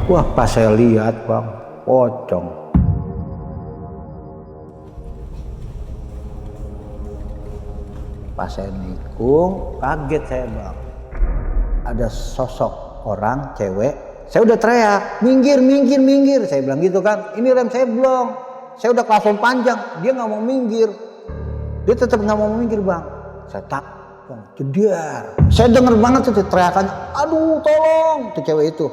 Wah, pas saya lihat bang, pocong. Pas saya nikung, kaget saya bang. Ada sosok orang, cewek. Saya udah teriak, minggir, minggir, minggir. Saya bilang gitu kan, ini rem saya belum. Saya udah klakson panjang, dia nggak mau minggir. Dia tetap nggak mau minggir bang. Saya tak, bang, jedar. Saya denger banget tuh teriakannya, aduh tolong, tuh cewek itu.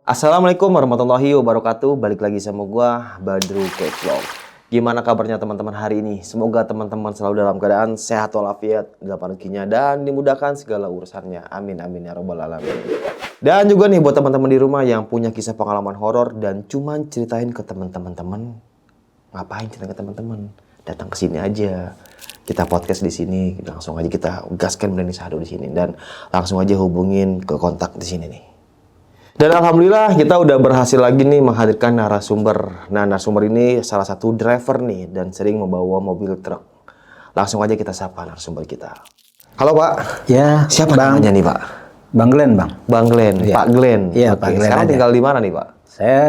Assalamualaikum warahmatullahi wabarakatuh. Balik lagi sama gua Badru Vlog. Gimana kabarnya teman-teman hari ini? Semoga teman-teman selalu dalam keadaan sehat walafiat, gampang rezekinya dan dimudahkan segala urusannya. Amin amin ya robbal alamin. Dan juga nih buat teman-teman di rumah yang punya kisah pengalaman horor dan cuman ceritain ke teman-teman, ngapain cerita ke teman-teman? Datang ke sini aja. Kita podcast di sini, langsung aja kita gaskan Branding Sahdu di sini dan langsung aja hubungin ke kontak di sini nih. Dan alhamdulillah kita udah berhasil lagi nih menghadirkan narasumber. Nah, narasumber ini salah satu driver nih dan sering membawa mobil truk. Langsung aja kita sapa narasumber kita. Halo Pak. Ya, Siapa bang, namanya nih Pak? Bang Glenn bang. Bang Glenn, Iya. Pak Glenn. Iya, Oke, Pak Glenn sekarang aja. tinggal di mana nih Pak? Saya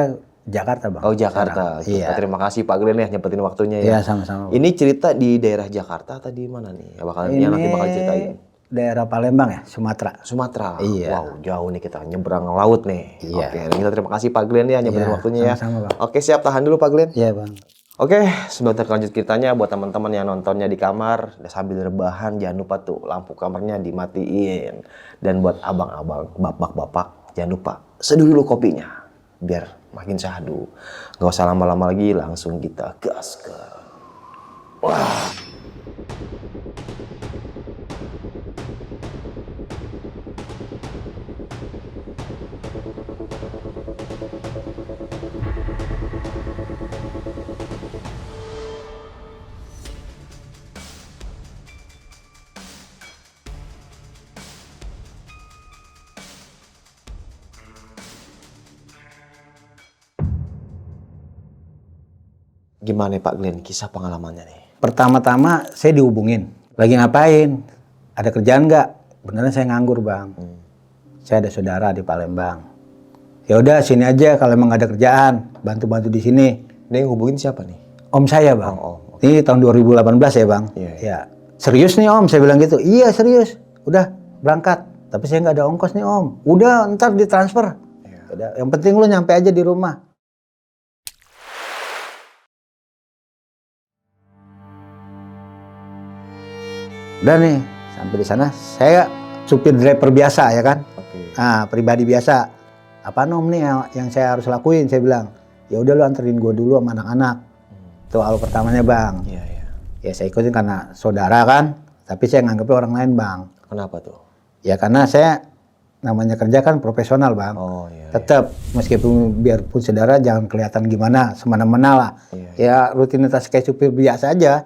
Jakarta bang. Oh Jakarta. Sekarang. Iya. Terima kasih Pak Glenn ya nyempetin waktunya ya. Iya sama-sama. Ini cerita di daerah Jakarta atau di mana nih? Yang nanti bakal ceritain. Daerah Palembang ya, Sumatera. Sumatera. Iya. Wow, jauh nih kita nyebrang laut nih. Iya. Oke, dan kita terima kasih Pak Glenn ya nyempetin Iya, waktunya ya. sama-sama, Bang. Oke, siap tahan dulu Pak Glenn. Iya bang. Oke, sebelum lanjut ceritanya buat teman-teman yang nontonnya di kamar sambil rebahan jangan lupa tuh lampu kamarnya dimatiin. Dan buat abang-abang, bapak-bapak jangan lupa seduh dulu kopinya biar makin syahdu. Gak usah lama-lama lagi, langsung kita gaskan. Wah. Gimana nih Pak Glenn kisah pengalamannya nih? Pertama-tama saya dihubungin. Lagi ngapain? Ada kerjaan nggak? Beneran saya nganggur bang. Saya ada saudara di Palembang. Ya udah sini aja kalau emang nggak ada kerjaan, bantu-bantu di sini. Dia yang hubungin siapa nih? Om saya bang. Oh, Ini tahun 2018 ya bang. Iya. Ya. Serius nih om, saya bilang gitu. Iya serius. Udah berangkat. Tapi saya nggak ada ongkos nih om. Udah ntar ditransfer. Iya. Udah. Yang penting lu nyampe aja di rumah. Udah nih sampai di sana. Saya supir driver biasa ya kan. Oke. Nah, pribadi biasa. Apa om nih yang saya harus lakuin? Saya bilang, ya udah lu anterin gue dulu sama anak-anak. Itu awal pertamanya bang. Iya, iya. Ya saya ikutin karena saudara kan. Tapi saya nganggepnya orang lain bang. Kenapa tuh? Ya karena saya namanya kerja kan profesional bang. Oh iya. Tetap meskipun biarpun saudara jangan kelihatan gimana semena-mena lah. Iya. Ya rutinitas kayak supir biasa aja.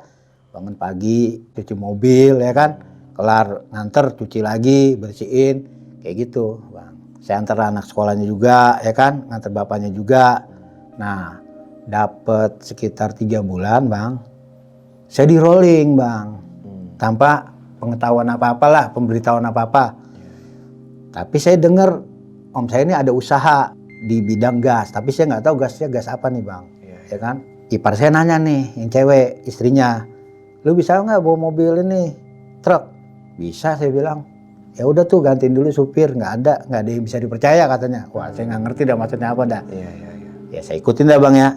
Bangun pagi, cuci mobil ya kan. Kelar nganter, cuci lagi, bersihin. Kayak gitu bang. Saya antar anak sekolahnya juga ya kan. Nganter bapaknya juga. Nah dapat sekitar 3 bulan bang. Saya di rolling bang. Tanpa pengetahuan apa-apa lah, pemberitahuan apa-apa. Tapi saya dengar om saya ini ada usaha di bidang gas. Tapi saya nggak tahu gasnya gas apa nih bang. Ya kan? Ipar saya nanya nih, yang cewek, istrinya. Lu bisa nggak bawa mobil ini, truk? Bisa, saya bilang. Ya udah tuh gantiin dulu supir, nggak ada yang bisa dipercaya katanya. Wah saya nggak ngerti dah maksudnya apa dah. Iya, iya, iya. Ya saya ikutin dah bang ya.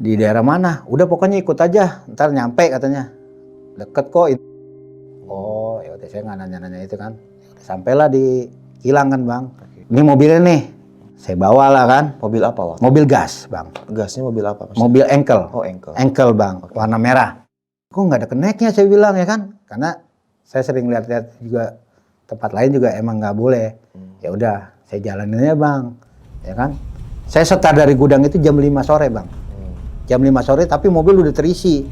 Di daerah mana? Udah pokoknya ikut aja, ntar nyampe katanya. Deket kok. Oh ya udah saya nggak nanya-nanya itu kan. Sampailah di Kilang kan bang. Ini mobilnya nih, saya bawa lah kan. Mobil apa waktu? Mobil gas bang. Gasnya mobil apa? Maksudnya? Mobil engkel. Oh engkel. Engkel bang, warna merah. Kok nggak ada keneknya saya bilang ya kan? Karena saya sering lihat-lihat juga tempat lain juga emang nggak boleh. Ya udah, saya jalaninnya bang, ya kan? Saya setar dari gudang itu jam 5 sore bang. Jam 5 sore tapi mobil udah terisi.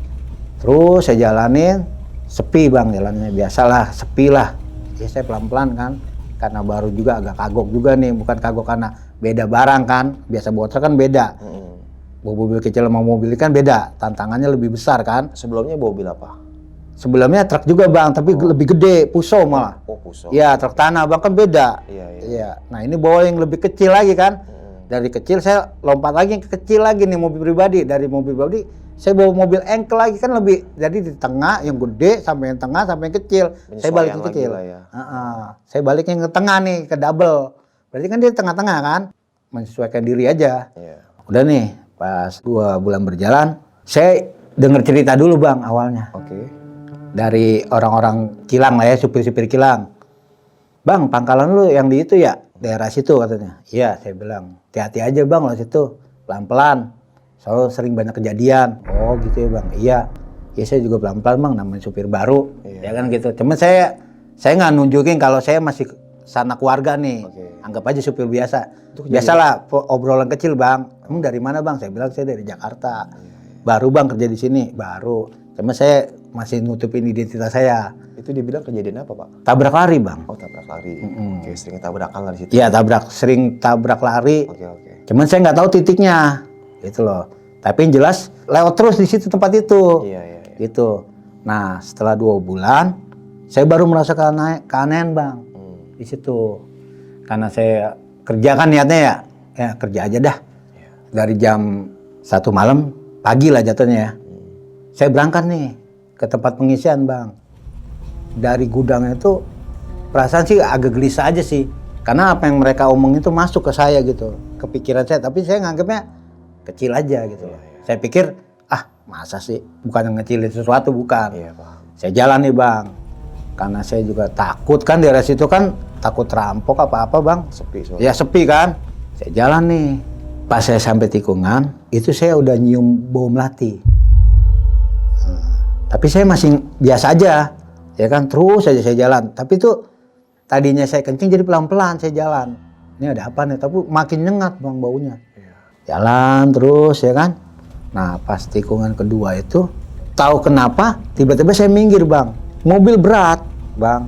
Terus saya jalanin, sepi bang jalannya, biasalah sepi lah. Ya saya pelan-pelan kan, karena baru juga agak kagok juga nih, bukan kagok karena beda barang kan. Biasa bawa truk kan beda. mobil kecil sama mobil kan beda, tantangannya lebih besar kan. Sebelumnya bawa mobil apa? Sebelumnya truk juga bang, tapi lebih gede, Puso malah. Oh, Puso. Iya, truk tanah bang kan beda. Iya. Nah ini bawa yang lebih kecil lagi kan. Dari kecil saya lompat lagi ke kecil lagi nih mobil pribadi. Dari mobil pribadi saya bawa mobil engkel lagi kan lebih. Jadi di tengah yang gede sampai yang tengah sampai yang kecil. Saya balik ke kecil. Ya. Saya balik yang ke tengah nih ke double. Berarti kan dia tengah-tengah kan. Menyesuaikan diri aja. Iya. Udah nih pas 2 bulan berjalan, saya dengar cerita dulu bang awalnya. Oke. Dari orang-orang kilang lah ya, supir-supir kilang. Bang, pangkalan lu yang di itu ya? Daerah situ katanya. Iya, saya bilang. Hati-hati aja bang lo situ. Pelan-pelan. Soalnya sering banyak kejadian. Oh gitu ya bang. Iya. Ya saya juga pelan-pelan bang, namanya supir baru. Ya kan gitu. Cuman saya nggak nunjukin kalau saya masih sanak keluarga nih. Anggap aja supir biasa. Biasalah obrolan kecil bang. Emang dari mana bang? Saya bilang saya dari Jakarta. Baru bang kerja di sini. Baru. Cuma saya masih nutupin identitas saya. Itu dibilang kejadian apa, Pak? Tabrak lari, Bang. Oh, tabrak lari. Oke, sering tabrakan lah di situ. Iya, sering tabrak lari. Oke. Cuman saya nggak tahu titiknya. Gitu loh. Tapi yang jelas lewat terus di situ tempat itu. Iya. Gitu. Nah, setelah 2 bulan saya baru merasakan keanehan, Bang. Di situ. Karena saya kerja kan niatnya ya kerja aja dah. Dari jam 1 malam pagi lah jatuhnya ya. Saya berangkat nih ke tempat pengisian bang. Dari gudang itu perasaan sih agak gelisah aja sih. Karena apa yang mereka omong itu masuk ke saya gitu. Ke pikiran saya, tapi saya nganggapnya kecil aja gitu. Saya pikir, masa sih bukan ngecilin sesuatu, bukan. Iya, Bang. Saya jalan nih bang. Karena saya juga takut kan daerah situ kan, takut rampok apa-apa bang. Sepi soalnya. Ya sepi kan. Saya jalan nih. Pas saya sampai tikungan, itu saya udah nyium bau melati. Tapi saya masih biasa aja, ya kan, terus saja saya jalan. Tapi itu tadinya saya kencing jadi pelan-pelan saya jalan. Ini ada apa nih? Tapi makin nyengat bang baunya. Jalan terus ya kan. Nah pas tikungan kedua itu, tahu kenapa? Tiba-tiba saya minggir bang. Mobil berat bang.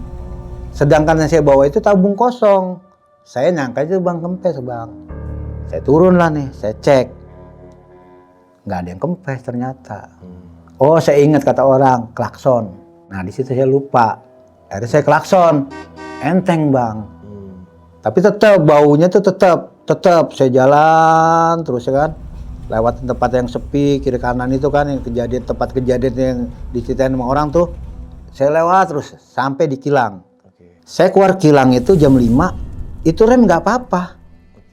Sedangkan yang saya bawa itu tabung kosong. Saya nyangka itu bang kempes bang. Saya turun lah nih, saya cek. Nggak ada yang kempes ternyata. Oh, saya ingat kata orang, klakson. Nah, di situ saya lupa. Akhirnya saya klakson. Enteng, Bang. Tapi tetap baunya tuh tetap saya jalan terus ya kan. Lewat tempat yang sepi, kiri kanan itu kan yang tempat kejadian yang diceritain sama orang tuh. Saya lewat terus sampai di kilang. Saya keluar kilang itu jam 5, itu rem nggak apa-apa.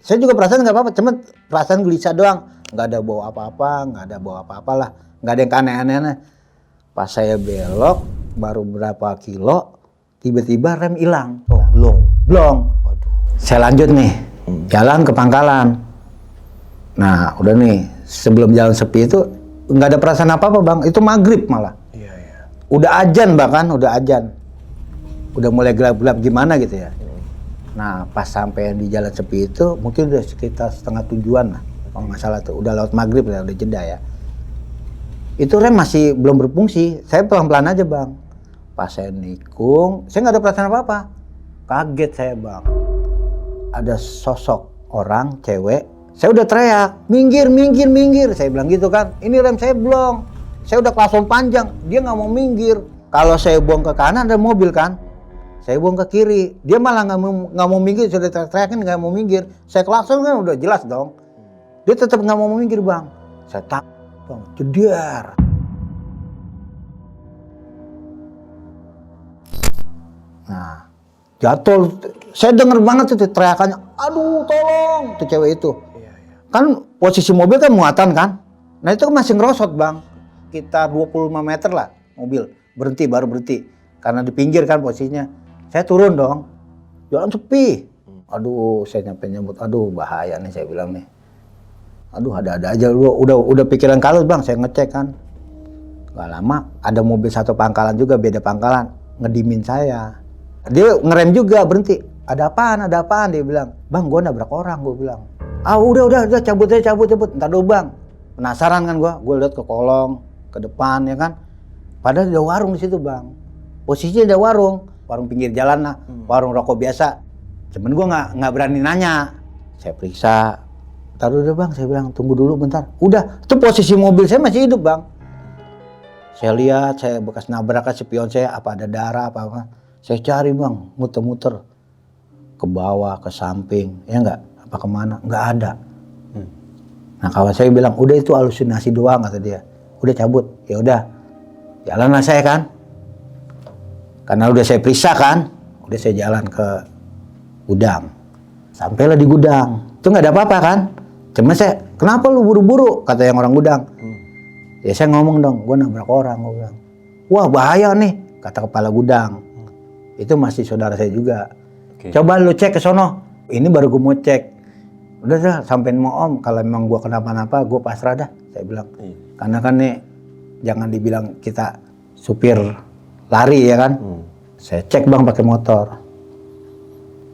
Saya juga perasaan nggak apa-apa, cuman perasaan gelisah doang. Nggak ada bau apa-apa lah. Nggak ada yang aneh-aneh. Pas saya belok, baru berapa kilo, tiba-tiba rem hilang. Oh, blong. Waduh. Saya lanjut nih, jalan ke pangkalan. Nah, udah nih, sebelum jalan sepi itu, nggak ada perasaan apa-apa bang. Itu maghrib malah. Iya. Udah azan bahkan, udah azan. Udah mulai gelap-gelap gimana gitu ya. Nah, pas sampai di jalan sepi itu, mungkin udah sekitar 6:30-an lah. Kalau nggak salah tuh, udah lewat maghrib ya, udah jeda ya. Itu rem masih belum berfungsi. Saya pelan-pelan aja bang. Pas saya nikung, saya nggak ada perasaan apa-apa. Kaget saya bang. Ada sosok orang cewek. Saya udah teriak, minggir. Saya bilang gitu kan. Ini rem saya belum. Saya udah klakson panjang. Dia nggak mau minggir. Kalau saya buang ke kanan ada mobil kan. Saya buang ke kiri. Dia malah nggak mau minggir. Sudah teriakin nggak mau minggir. Saya klakson kan udah jelas dong. Dia tetap nggak mau minggir bang. Saya takut. Bang, jedar. Nah, jatuh. Saya dengar banget itu teriakannya. Aduh, tolong. Itu cewek itu. Iya. Kan posisi mobil kan muatan kan. Nah itu kan masih ngerosot bang. Kita 25 meter lah mobil. Baru berhenti. Karena di pinggir kan posisinya. Saya turun dong. Jalan sepi. Aduh, saya nyambut. Aduh, bahaya nih saya bilang nih. Aduh, ada-ada aja lu. Udah pikiran kalut bang, saya ngecek kan. Gak lama ada mobil satu pangkalan juga, beda pangkalan, ngedimin saya. Dia ngerem juga, berhenti. Ada apaan dia bilang. Bang, gua nabrak orang, gua bilang. Udah cabut. Ntar dulu bang. Penasaran kan gua lihat ke kolong, ke depan ya kan. Padahal ada warung di situ bang. Posisinya ada warung pinggir jalan lah, warung rokok biasa. Cuman gua nggak berani nanya. Saya periksa. taruh dulu bang, saya bilang tunggu dulu bentar. Udah, itu posisi mobil saya masih hidup bang. Saya lihat, saya bekas nabrak spion saya, apa ada darah, apa. Saya cari bang, muter-muter. Ke bawah, ke samping, ya enggak? Apa kemana? Enggak ada. Nah kawan saya bilang, udah itu halusinasi doang kata dia. Udah cabut, ya udah. Jalanlah saya kan. Karena udah saya periksa kan, udah saya jalan ke gudang. Sampailah di gudang, itu nggak ada apa-apa kan. Cuma saya, kenapa lu buru-buru? Kata yang orang gudang. Ya saya ngomong dong, gue nabrak orang, gue bilang. Wah bahaya nih, kata kepala gudang. Itu masih saudara saya juga. Coba lu cek ke sono. Ini baru gue mau cek. Udah dah, sampein mau om, kalau memang gue kenapa-napa, gue pasrah dah. Saya bilang. Karena kan nih, jangan dibilang kita supir lari ya kan. Saya cek bang pakai motor.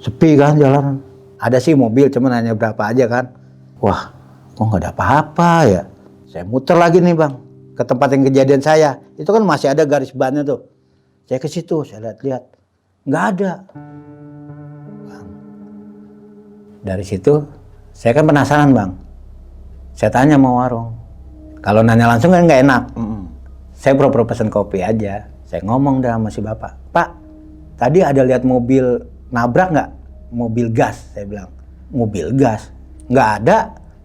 Sepi kan jalanan. Ada sih mobil, cuman hanya berapa aja kan. Wah, kok nggak ada apa-apa ya. Saya muter lagi nih bang, ke tempat yang kejadian saya. Itu kan masih ada garis bannya tuh. Saya ke situ, saya lihat-lihat. Nggak ada. Bang. Dari situ, saya kan penasaran bang. Saya tanya sama warung. Kalau nanya langsung kan nggak enak. Saya pura-pura pesen kopi aja. Saya ngomong dah sama si bapak. Pak, tadi ada lihat mobil nabrak nggak? Mobil gas, saya bilang. Mobil gas? Nggak ada.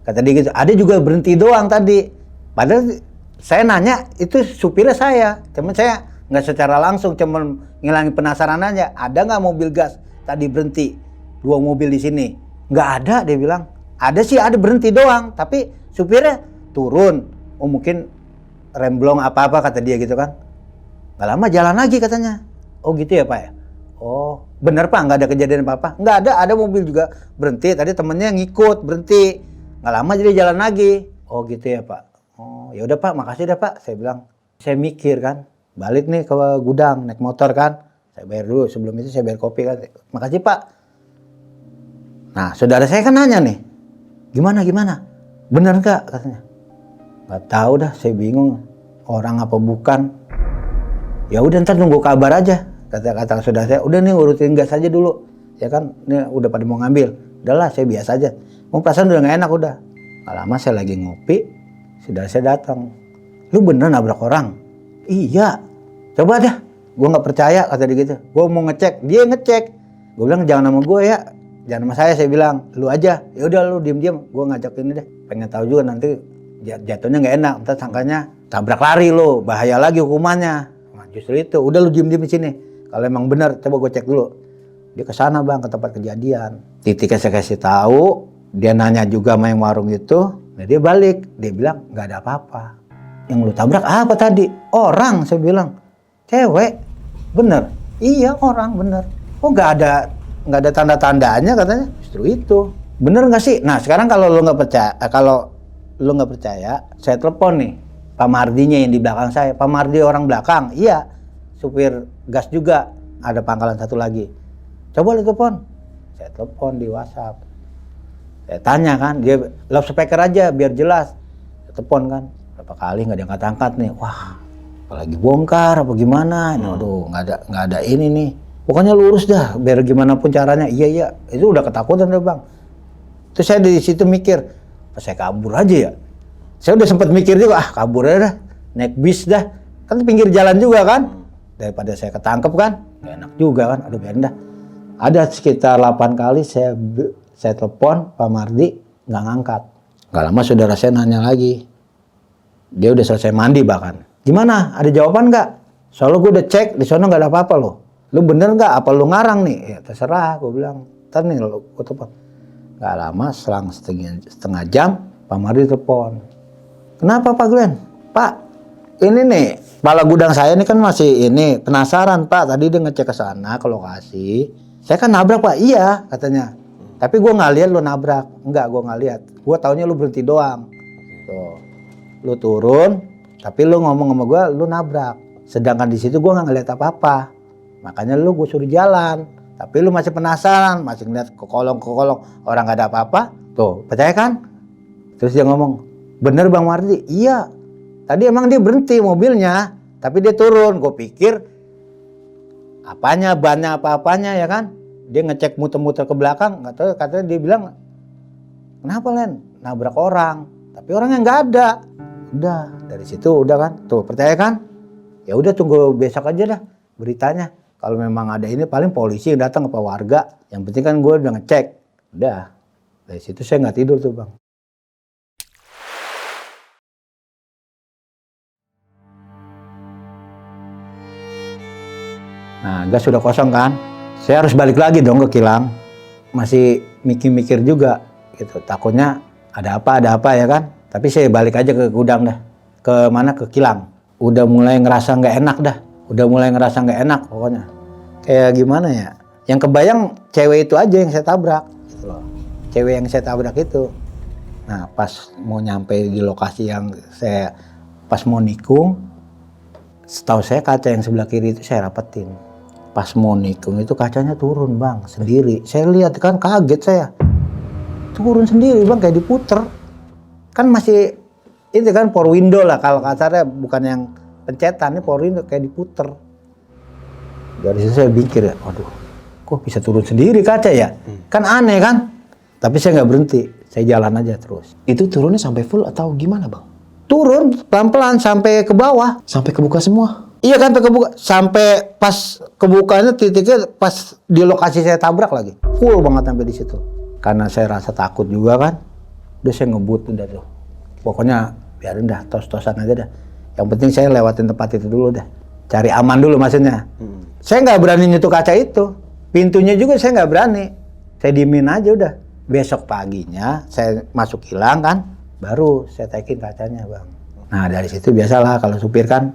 Kata dia gitu. Ada juga berhenti doang tadi. Padahal saya nanya, itu supirnya saya. Cuman saya nggak secara langsung, cuman ngilangin penasaran aja. Ada nggak mobil gas tadi berhenti? 2 mobil di sini. Nggak ada, dia bilang. Ada sih, ada berhenti doang. Tapi supirnya turun. Oh mungkin remblong apa-apa kata dia gitu kan. Gak lama jalan lagi katanya. Oh gitu ya Pak ya? Oh bener Pak, nggak ada kejadian apa-apa? Nggak ada mobil juga berhenti. Tadi temennya ngikut berhenti. Gak lama jadi jalan lagi. Oh gitu ya Pak. Oh ya udah Pak, makasih dah Pak. Saya bilang. Saya mikir kan, balik nih ke gudang naik motor kan. Saya bayar dulu, sebelum itu saya bayar kopi kan. Makasih Pak. Nah saudara saya kan nanya nih, gimana? Bener nggak katanya? Nggak tahu dah, saya bingung. Orang apa bukan? Ya udah ntar nunggu kabar aja. Kata saudara saya, udah nih urutin gas aja dulu. Ya kan, ini udah pada mau ngambil. Udahlah, saya biasa aja. Mau perasaan udah nggak enak udah. Gak lama saya lagi ngopi, saudara saya datang. Lu bener nabrak orang? Iya. Coba dah. Gue nggak percaya kata dia gitu. Gue mau ngecek, dia ngecek. Gue bilang jangan sama gue ya. Jangan sama saya bilang. Lu aja. Ya udah lu diem-diem. Gue ngajak ini deh. Pengen tahu juga nanti jatuhnya nggak enak. Ntar sangkanya tabrak lari lu. Bahaya lagi hukumannya. Nah, justru itu. Udah lu diem-diem di sini. Kalau emang benar, coba gue cek dulu. Dia ke sana bang, ke tempat kejadian. Titiknya saya kasih tahu. Dia nanya juga sama yang warung itu. Nah dia balik. Dia bilang nggak ada apa-apa. Yang lu tabrak apa tadi? Orang, saya bilang. Cewek. Bener. Iya orang, bener. Oh nggak ada tanda-tandanya katanya. Justru itu. Bener nggak sih? Nah sekarang kalau lu nggak percaya, saya telepon nih Pak Mardinya yang di belakang saya. Pak Mardi orang belakang. Iya. Supir gas juga, ada pangkalan satu lagi. Coba lu telepon. Saya telepon di WhatsApp. Saya tanya kan, dia loudspeaker aja biar jelas. Saya telepon kan, berapa kali nggak diangkat-angkat nih. Wah, apalagi bongkar apa gimana? Aduh, nggak ada ini nih. Pokoknya lurus dah, biar gimana pun caranya. Iya, itu udah ketakutan deh bang. Terus saya di situ mikir, apa saya kabur aja ya? Saya udah sempat mikir juga, kabur aja dah, naik bis dah. Kan pinggir jalan juga kan. Daripada saya ketangkep kan, gak enak juga kan, aduh biarin dah. Ada sekitar 8 kali saya telepon Pak Mardi, nggak ngangkat. Gak lama saudara saya nanya lagi, dia udah selesai mandi bahkan. Gimana, ada jawaban nggak? Soalnya gue udah cek, di sana nggak ada apa-apa loh. Lu bener nggak, apa lu ngarang nih? Ya terserah, gue bilang. Ntar nih gue telepon. Gak lama, selang setengah jam, Pak Mardi telepon. Kenapa Pak Glenn? Pak, ini nih, kepala gudang saya ini kan masih ini penasaran Pak. Tadi dia ngecek ke sana ke lokasi. Saya kan nabrak Pak. Iya katanya. Tapi gue nggak lihat lu nabrak. Enggak, gue nggak lihat. Gue taunya lu berhenti doang. Tuh, lu turun. Tapi lu ngomong sama gue, lu nabrak. Sedangkan di situ gue nggak ngeliat apa-apa. Makanya lu gue suruh jalan. Tapi lu masih penasaran, masih ngeliat ke kolong orang nggak ada apa-apa. Tuh, percaya kan? Terus dia ngomong, bener Bang Mardi? Iya. Tadi emang dia berhenti mobilnya, tapi dia turun. Gue pikir apanya, bannya apa-apanya ya kan. Dia ngecek muter-muter ke belakang, nggak tahu, katanya dia bilang, kenapa Len? nabrak orang, tapi orangnya nggak ada. Udah dari situ udah kan, tuh percaya kan? Ya udah tunggu besok aja dah beritanya. Kalau memang ada ini paling polisi yang datang apa warga. Yang penting kan gue udah ngecek. Udah dari situ saya nggak tidur tuh bang. Nah gas sudah kosong kan, saya harus balik lagi dong ke kilang. Masih mikir-mikir juga gitu, takutnya ada apa ya kan. Tapi saya balik aja ke gudang dah, ke mana, ke kilang. Udah mulai ngerasa nggak enak dah, pokoknya. Kayak gimana ya, yang kebayang cewek itu aja yang saya tabrak gitu loh. Cewek yang saya tabrak itu. Nah pas mau nyampe di lokasi yang saya pas mau nikung, setahu saya kaca yang sebelah kiri itu saya rapetin. Pas mau nikung itu kacanya turun bang, sendiri. Saya lihat kan kaget saya. Turun sendiri bang, kayak diputer. Kan masih, itu kan power window lah kalau kasarnya, bukan yang pencetan. Ini power window kayak diputer. Dari situ saya pikir ya, waduh kok bisa turun sendiri kaca ya? Kan aneh kan? Tapi saya nggak berhenti, saya jalan aja terus. Itu turunnya sampai full atau gimana bang? Turun pelan-pelan sampai ke bawah. Sampai kebuka semua? Iya kan kebuka, sampai pas kebukanya titiknya pas di lokasi saya tabrak lagi. Full banget sampai di situ. Karena saya rasa takut juga kan. Udah saya ngebut udah tuh. Pokoknya biarin dah, tos-tosan aja dah. Yang penting saya lewatin tempat itu dulu dah. Cari aman dulu maksudnya. Saya nggak berani nyentuh kaca itu. Pintunya juga saya nggak berani. Saya diemin aja udah. Besok paginya saya masuk kilang kan, baru saya taikin kacanya bang. Nah dari situ biasalah kalau supir kan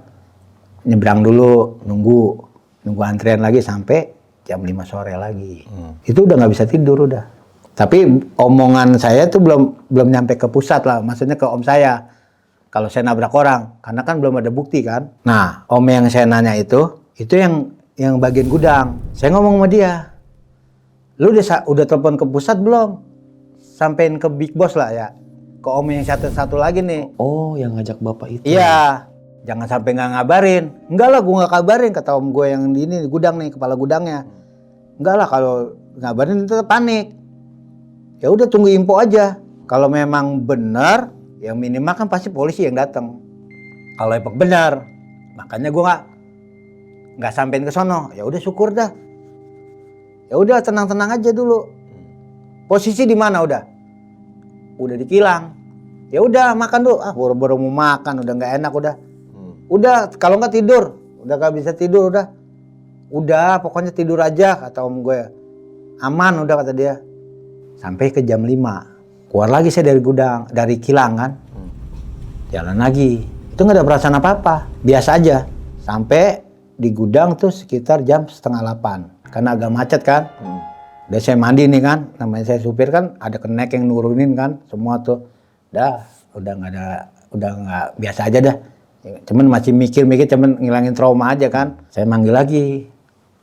nyebrang dulu, nunggu antrian lagi sampai jam 5 sore lagi. Itu udah nggak bisa tidur udah. Tapi omongan saya tuh belum nyampe ke pusat lah, maksudnya ke om saya. Kalau saya nabrak orang, karena kan belum ada bukti kan. Nah, om yang saya nanya itu yang bagian gudang. Saya ngomong sama dia, lu udah telepon ke pusat belum? Sampein ke big boss lah ya. Ke om yang satu lagi nih. Oh, yang ngajak bapak itu? Iya. Jangan sampai nggak ngabarin. Enggak lah, gue nggak kabarin, kata om gue yang di ini gudang nih, kepala gudangnya. Enggak lah, kalau ngabarin itu panik. Ya udah tunggu info aja. Kalau memang benar, yang minimal kan pasti polisi yang datang. Kalau emang benar, makanya gue nggak sampein ke sono. Ya udah syukur dah. Ya udah tenang-tenang aja dulu. Posisi di mana udah? Udah di kilang. Ya udah makan dulu. Ah boro-boro mau makan, udah nggak enak udah. Udah, kalau nggak tidur, udah nggak bisa tidur udah. Udah, pokoknya tidur aja kata om gue. Aman udah kata dia. Sampai ke jam 5. Keluar lagi saya dari gudang, dari kilang kan. Jalan lagi. Itu nggak ada perasaan apa-apa, biasa aja. Sampai di gudang tuh sekitar jam 7:30. Karena agak macet kan. Udah saya mandi nih kan, namanya saya supir kan, ada kenek yang nurunin kan, semua tuh. Udah nggak biasa aja dah. Cuman masih mikir, cuman ngilangin trauma aja kan. Saya manggil lagi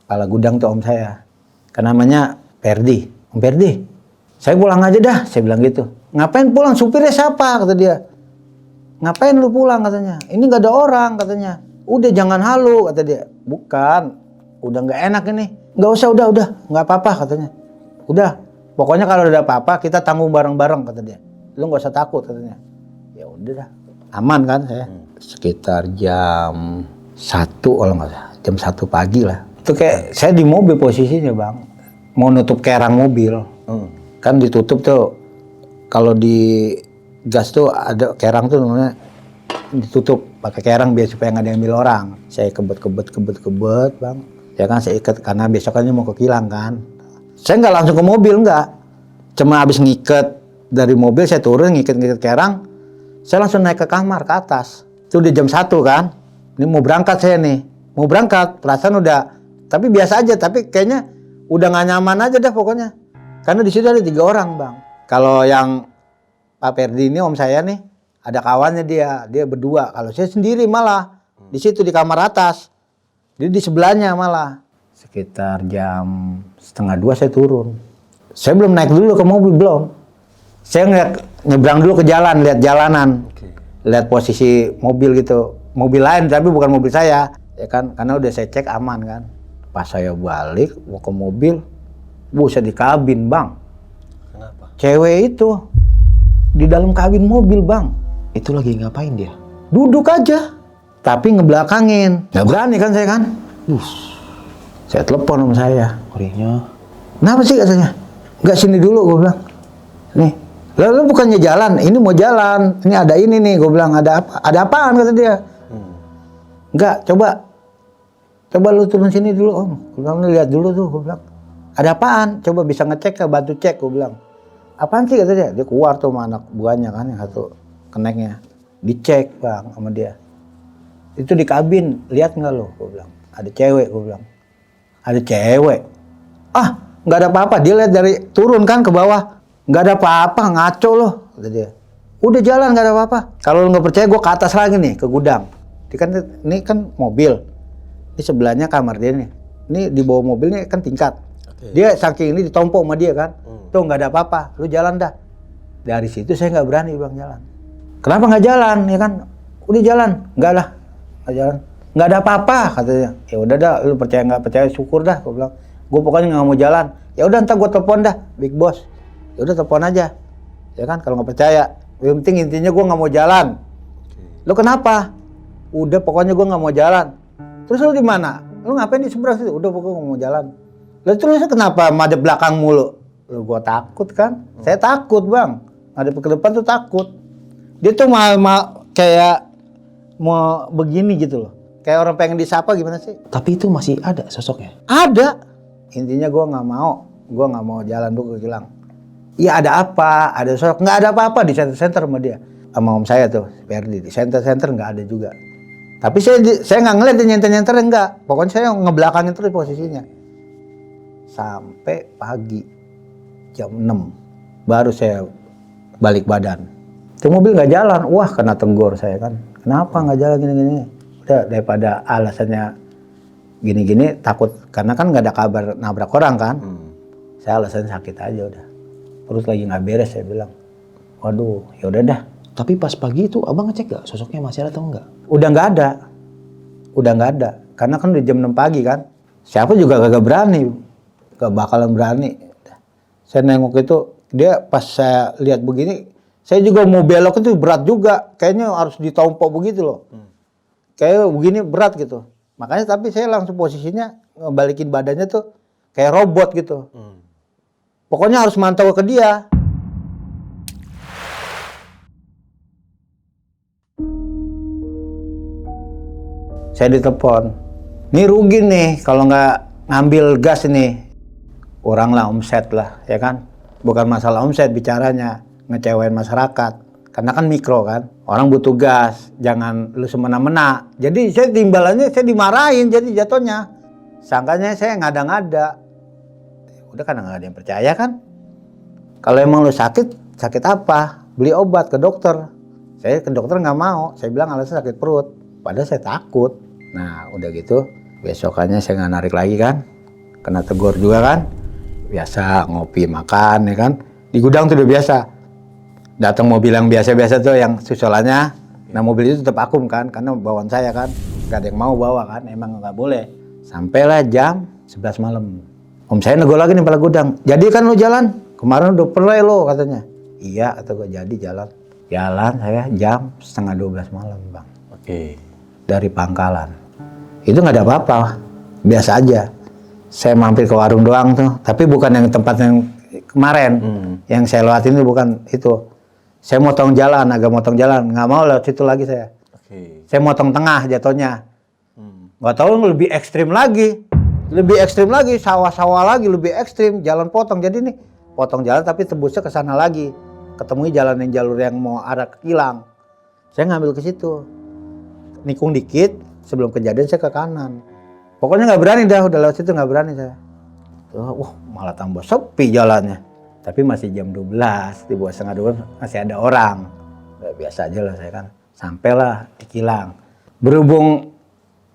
kepala gudang tuh om saya. Kan namanya Perdi. Om Perdi, saya pulang aja dah, saya bilang gitu. Ngapain pulang? Supirnya siapa? Kata dia. Ngapain lu pulang katanya? Ini nggak ada orang katanya. Udah jangan halu kata dia. Bukan, udah nggak enak ini. Nggak usah, udah, nggak apa-apa katanya. Udah, pokoknya kalau ada apa-apa kita tanggung bareng-bareng kata dia. Lu nggak usah takut katanya. Ya udah dah, aman kan saya. Sekitar jam 1 kalau nggak salah, jam 1 pagi lah. Itu kayak saya di mobil posisinya bang, mau nutup kerang mobil. Kan ditutup tuh, kalau di gas tuh ada kerang tuh namanya ditutup pakai kerang biar supaya nggak ada yang ambil orang. Saya kebet bang, ya kan saya ikat karena besokannya mau ke kilang kan. Saya nggak langsung ke mobil, nggak, cuma habis ngikat dari mobil saya turun ngikat kerang, saya langsung naik ke kamar ke atas. Itu udah jam 1 kan, ini mau berangkat saya nih, mau berangkat, perasaan udah, tapi biasa aja, tapi kayaknya udah nggak nyaman aja dah pokoknya, karena di situ ada 3 orang bang. Kalau yang Pak Perdi ini om saya nih, ada kawannya dia berdua. Kalau saya sendiri malah di situ di kamar atas, dia di sebelahnya malah. Sekitar jam 1:30 saya turun. Saya belum naik dulu ke mobil belum. Saya nyebrang dulu ke jalan, lihat jalanan. Lihat posisi mobil gitu, mobil lain tapi bukan mobil saya, ya kan, karena udah saya cek aman kan. Pas saya balik mau ke mobil, buset di kabin bang. Kenapa? Cewek itu Di dalam kabin mobil, Bang. Itu lagi ngapain dia? Duduk aja. Tapi ngebelakangin. Nggak berani kan saya kan. Saya telepon sama saya. Ngerinya. Kenapa sih katanya? Nggak sini dulu, gue bilang. Nih, lalu bukannya jalan, ini mau jalan. Ini ada ini nih, gue bilang. Ada apa? Ada apaan kata dia? Enggak, coba lu turun sini dulu om. Gue bilang, lu lihat dulu tuh, gue bilang. Ada apaan? Coba bisa ngecek ke bantu cek, gue bilang. Apaan sih kata dia? Dia keluar tuh sama anak buahnya kan, yang satu keneknya. Dicek bang sama dia. Itu di kabin, lihat nggak lo? Gue bilang. Ada cewek, gue bilang. Ada cewek. Ah, nggak ada apa-apa. Dia lihat dari turun kan ke bawah. Nggak ada apa-apa, ngaco loh, kata dia. Udah jalan nggak ada apa-apa. Kalau lu nggak percaya, gue ke atas lagi nih, ke gudang. Ini kan mobil. Ini sebelahnya kamar dia nih. Ini di bawah mobilnya kan tingkat. Dia saking ini ditompok sama dia kan. Tuh nggak ada apa-apa. Lu jalan dah. Dari situ saya nggak berani bang jalan. Kenapa nggak jalan? Ya kan? Udah jalan. Nggak lah. Nggak jalan. Nggak ada apa-apa katanya. Ya udah dah. Lu percaya nggak percaya syukur dah. Gue bilang. Gue pokoknya nggak mau jalan. Ya udah ntar gue telepon dah, big boss. Ya udah telepon aja. Ya kan? Kalau nggak percaya. Yang penting intinya gue nggak mau jalan. Lu kenapa? Udah pokoknya gue nggak mau jalan. Terus lu di mana? Lu ngapain di seberang situ? Udah pokoknya nggak mau jalan. Lalu terus kenapa madep belakang mulu? Lu gua takut kan? Saya takut bang. Madep ke depan tuh takut. Dia tuh kayak mau begini gitu loh. Kayak orang pengen disapa gimana sih? Tapi itu masih ada sosoknya? Ada. Intinya gua nggak mau. Gua nggak mau jalan dulu ke Gilang. Iya ada apa? Ada sosok. Nggak ada apa-apa di center-center sama dia. Sama om saya tuh, Ferdi. Di center-center nggak ada juga. Tapi saya nggak ngeliat dia nyenter-nyenter enggak. Pokoknya saya ngebelakangin terus posisinya. Sampai pagi jam 6 baru saya balik badan. Itu mobil nggak jalan. Wah kena tegur saya kan. Kenapa nggak jalan gini-gini? Udah daripada alasannya gini-gini takut. Karena kan nggak ada kabar nabrak orang kan. Saya alasannya sakit aja udah. Terus lagi nggak beres saya bilang. Waduh ya udah dah. Tapi pas pagi itu abang ngecek gak sosoknya masih ada atau enggak? Udah nggak ada. Udah nggak ada. Karena kan udah jam 6 pagi kan. Siapa juga kagak berani. Gak bakalan berani. Saya nengok itu, dia pas saya lihat begini, saya juga mau belok itu berat juga. Kayaknya harus ditompok begitu loh. Kayak begini berat gitu. Makanya tapi saya langsung posisinya ngebalikin badannya tuh kayak robot gitu. Pokoknya harus mantau ke dia. Saya ditelepon. Nih rugi nih kalau nggak ngambil gas nih. Orang lah omset lah, ya kan? Bukan masalah omset bicaranya, ngecewain masyarakat. Karena kan mikro kan, orang butuh gas, jangan lu semena-mena. Jadi saya timbalannya saya dimarahin jadi jatuhnya. Sangkanya saya ngada-ngada. Udah kan nggak ada yang percaya kan? Kalau emang lu sakit, sakit apa? Beli obat ke dokter. Saya ke dokter nggak mau, saya bilang alasan sakit perut. Padahal saya takut. Nah udah gitu, besokannya saya nggak narik lagi kan. Kena tegur juga kan. Biasa ngopi makan ya kan. Di gudang tuh udah biasa. Datang mobil yang biasa-biasa tuh yang susulannya. Nah mobil itu tetap akum kan. Karena bawaan saya kan. Gak ada yang mau bawa kan. Emang nggak boleh. Sampailah jam 11 malam. Om saya nego lagi nih pala gudang. Jadi kan lu jalan. Kemarin udah play lo katanya. Iya atau gue jadi jalan. Jalan saya jam setengah 12 malam bang. Oke. Dari Pangkalan. Itu nggak ada apa-apa. Biasa aja. Saya mampir ke warung doang tuh. Tapi bukan yang tempat yang kemarin. Yang saya lewatin itu bukan itu. Saya motong jalan, agak motong jalan. Nggak mau lewat situ lagi saya. Saya motong tengah jatuhnya. Nggak tahu lebih ekstrim lagi. Lebih ekstrim lagi. Sawah-sawah lagi lebih ekstrim. Jalan potong. Jadi nih potong jalan tapi tembusnya ke sana lagi. Ketemui jalan yang jalur yang mau arah ke Kilang. Saya ngambil ke situ. Nikung dikit, sebelum kejadian saya ke kanan. Pokoknya nggak berani dah, udah lewat situ nggak berani saya. Wah malah tambah sepi jalannya. Tapi masih jam 12, di bawah setengah 12 masih ada orang. Biasa aja lah saya kan. Sampailah di Kilang. Berhubung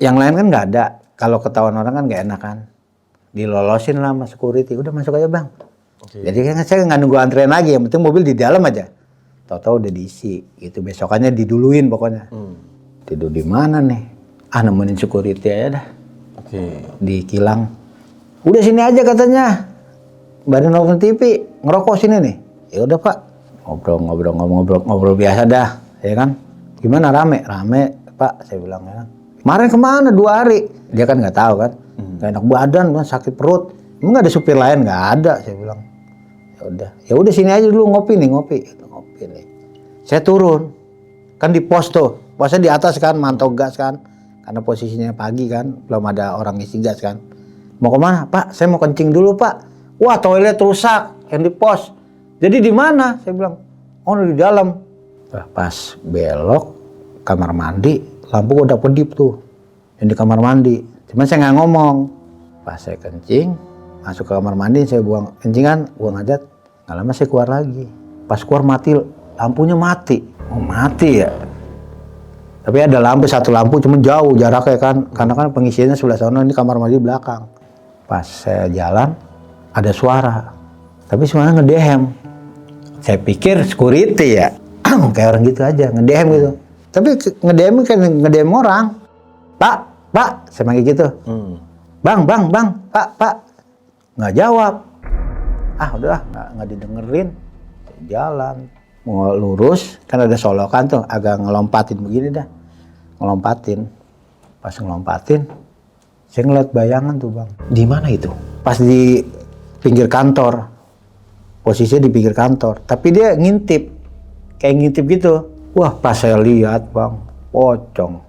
yang lain kan nggak ada. Kalau ketahuan orang kan nggak enak kan. Dilolosin lah sama security, udah masuk aja bang. Jadi kan saya nggak nunggu antrean lagi, yang penting mobil di dalam aja. Tahu-tahu udah diisi, gitu. Besokannya diduluin pokoknya. Tidur di mana nih? Nemenin security aja dah. Di Kilang. Udah sini aja katanya. Baru nonton TV, ngerokok sini nih. Ya udah Pak, Ngobrol biasa dah, ya kan? Gimana rame Pak, saya bilang ya. Kemarin kemana 2 hari? Dia kan nggak tahu kan, nggak enak badan, sakit perut. Emang nggak ada supir lain? Nggak ada, saya bilang. Ya udah sini aja dulu ngopi nih. Saya turun, kan di pos tuh, posnya di atas kan, mantau gas kan, karena posisinya pagi kan, belum ada orang isi gas kan. Mau kemana? Pak, saya mau kencing dulu Pak. Wah, toilet rusak yang di pos. Jadi di mana? Saya bilang, oh di dalam. Pas belok kamar mandi, lampu udah kedip tuh, yang di kamar mandi. Cuman saya nggak ngomong. Pas saya kencing, masuk ke kamar mandi, saya buang kencingan, buang hajat. Nggak lama saya keluar lagi. Pas keluar mati, lampunya mati. Oh mati ya. Tapi ada satu lampu, cuma jauh jaraknya kan, karena kan pengisiannya sebelah sana, ini kamar mandi belakang. Pas saya jalan, ada suara, tapi suaranya ngedehem. Saya pikir security ya, kayak orang gitu aja, ngedehem gitu. Tapi ngedehem kan ngedehem orang. Pak, saya manggil gitu. Bang, Pak. Nggak jawab. Udahlah, nggak didengerin. Saya jalan, mau lurus, kan ada solokan tuh, agak ngelompatin begini dah. Pas ngelompatin, saya ngeliat bayangan tuh Bang. Di mana itu? Pas di pinggir kantor. Posisinya di pinggir kantor. Tapi dia ngintip. Kayak ngintip gitu. Wah, pas saya lihat Bang, pocong.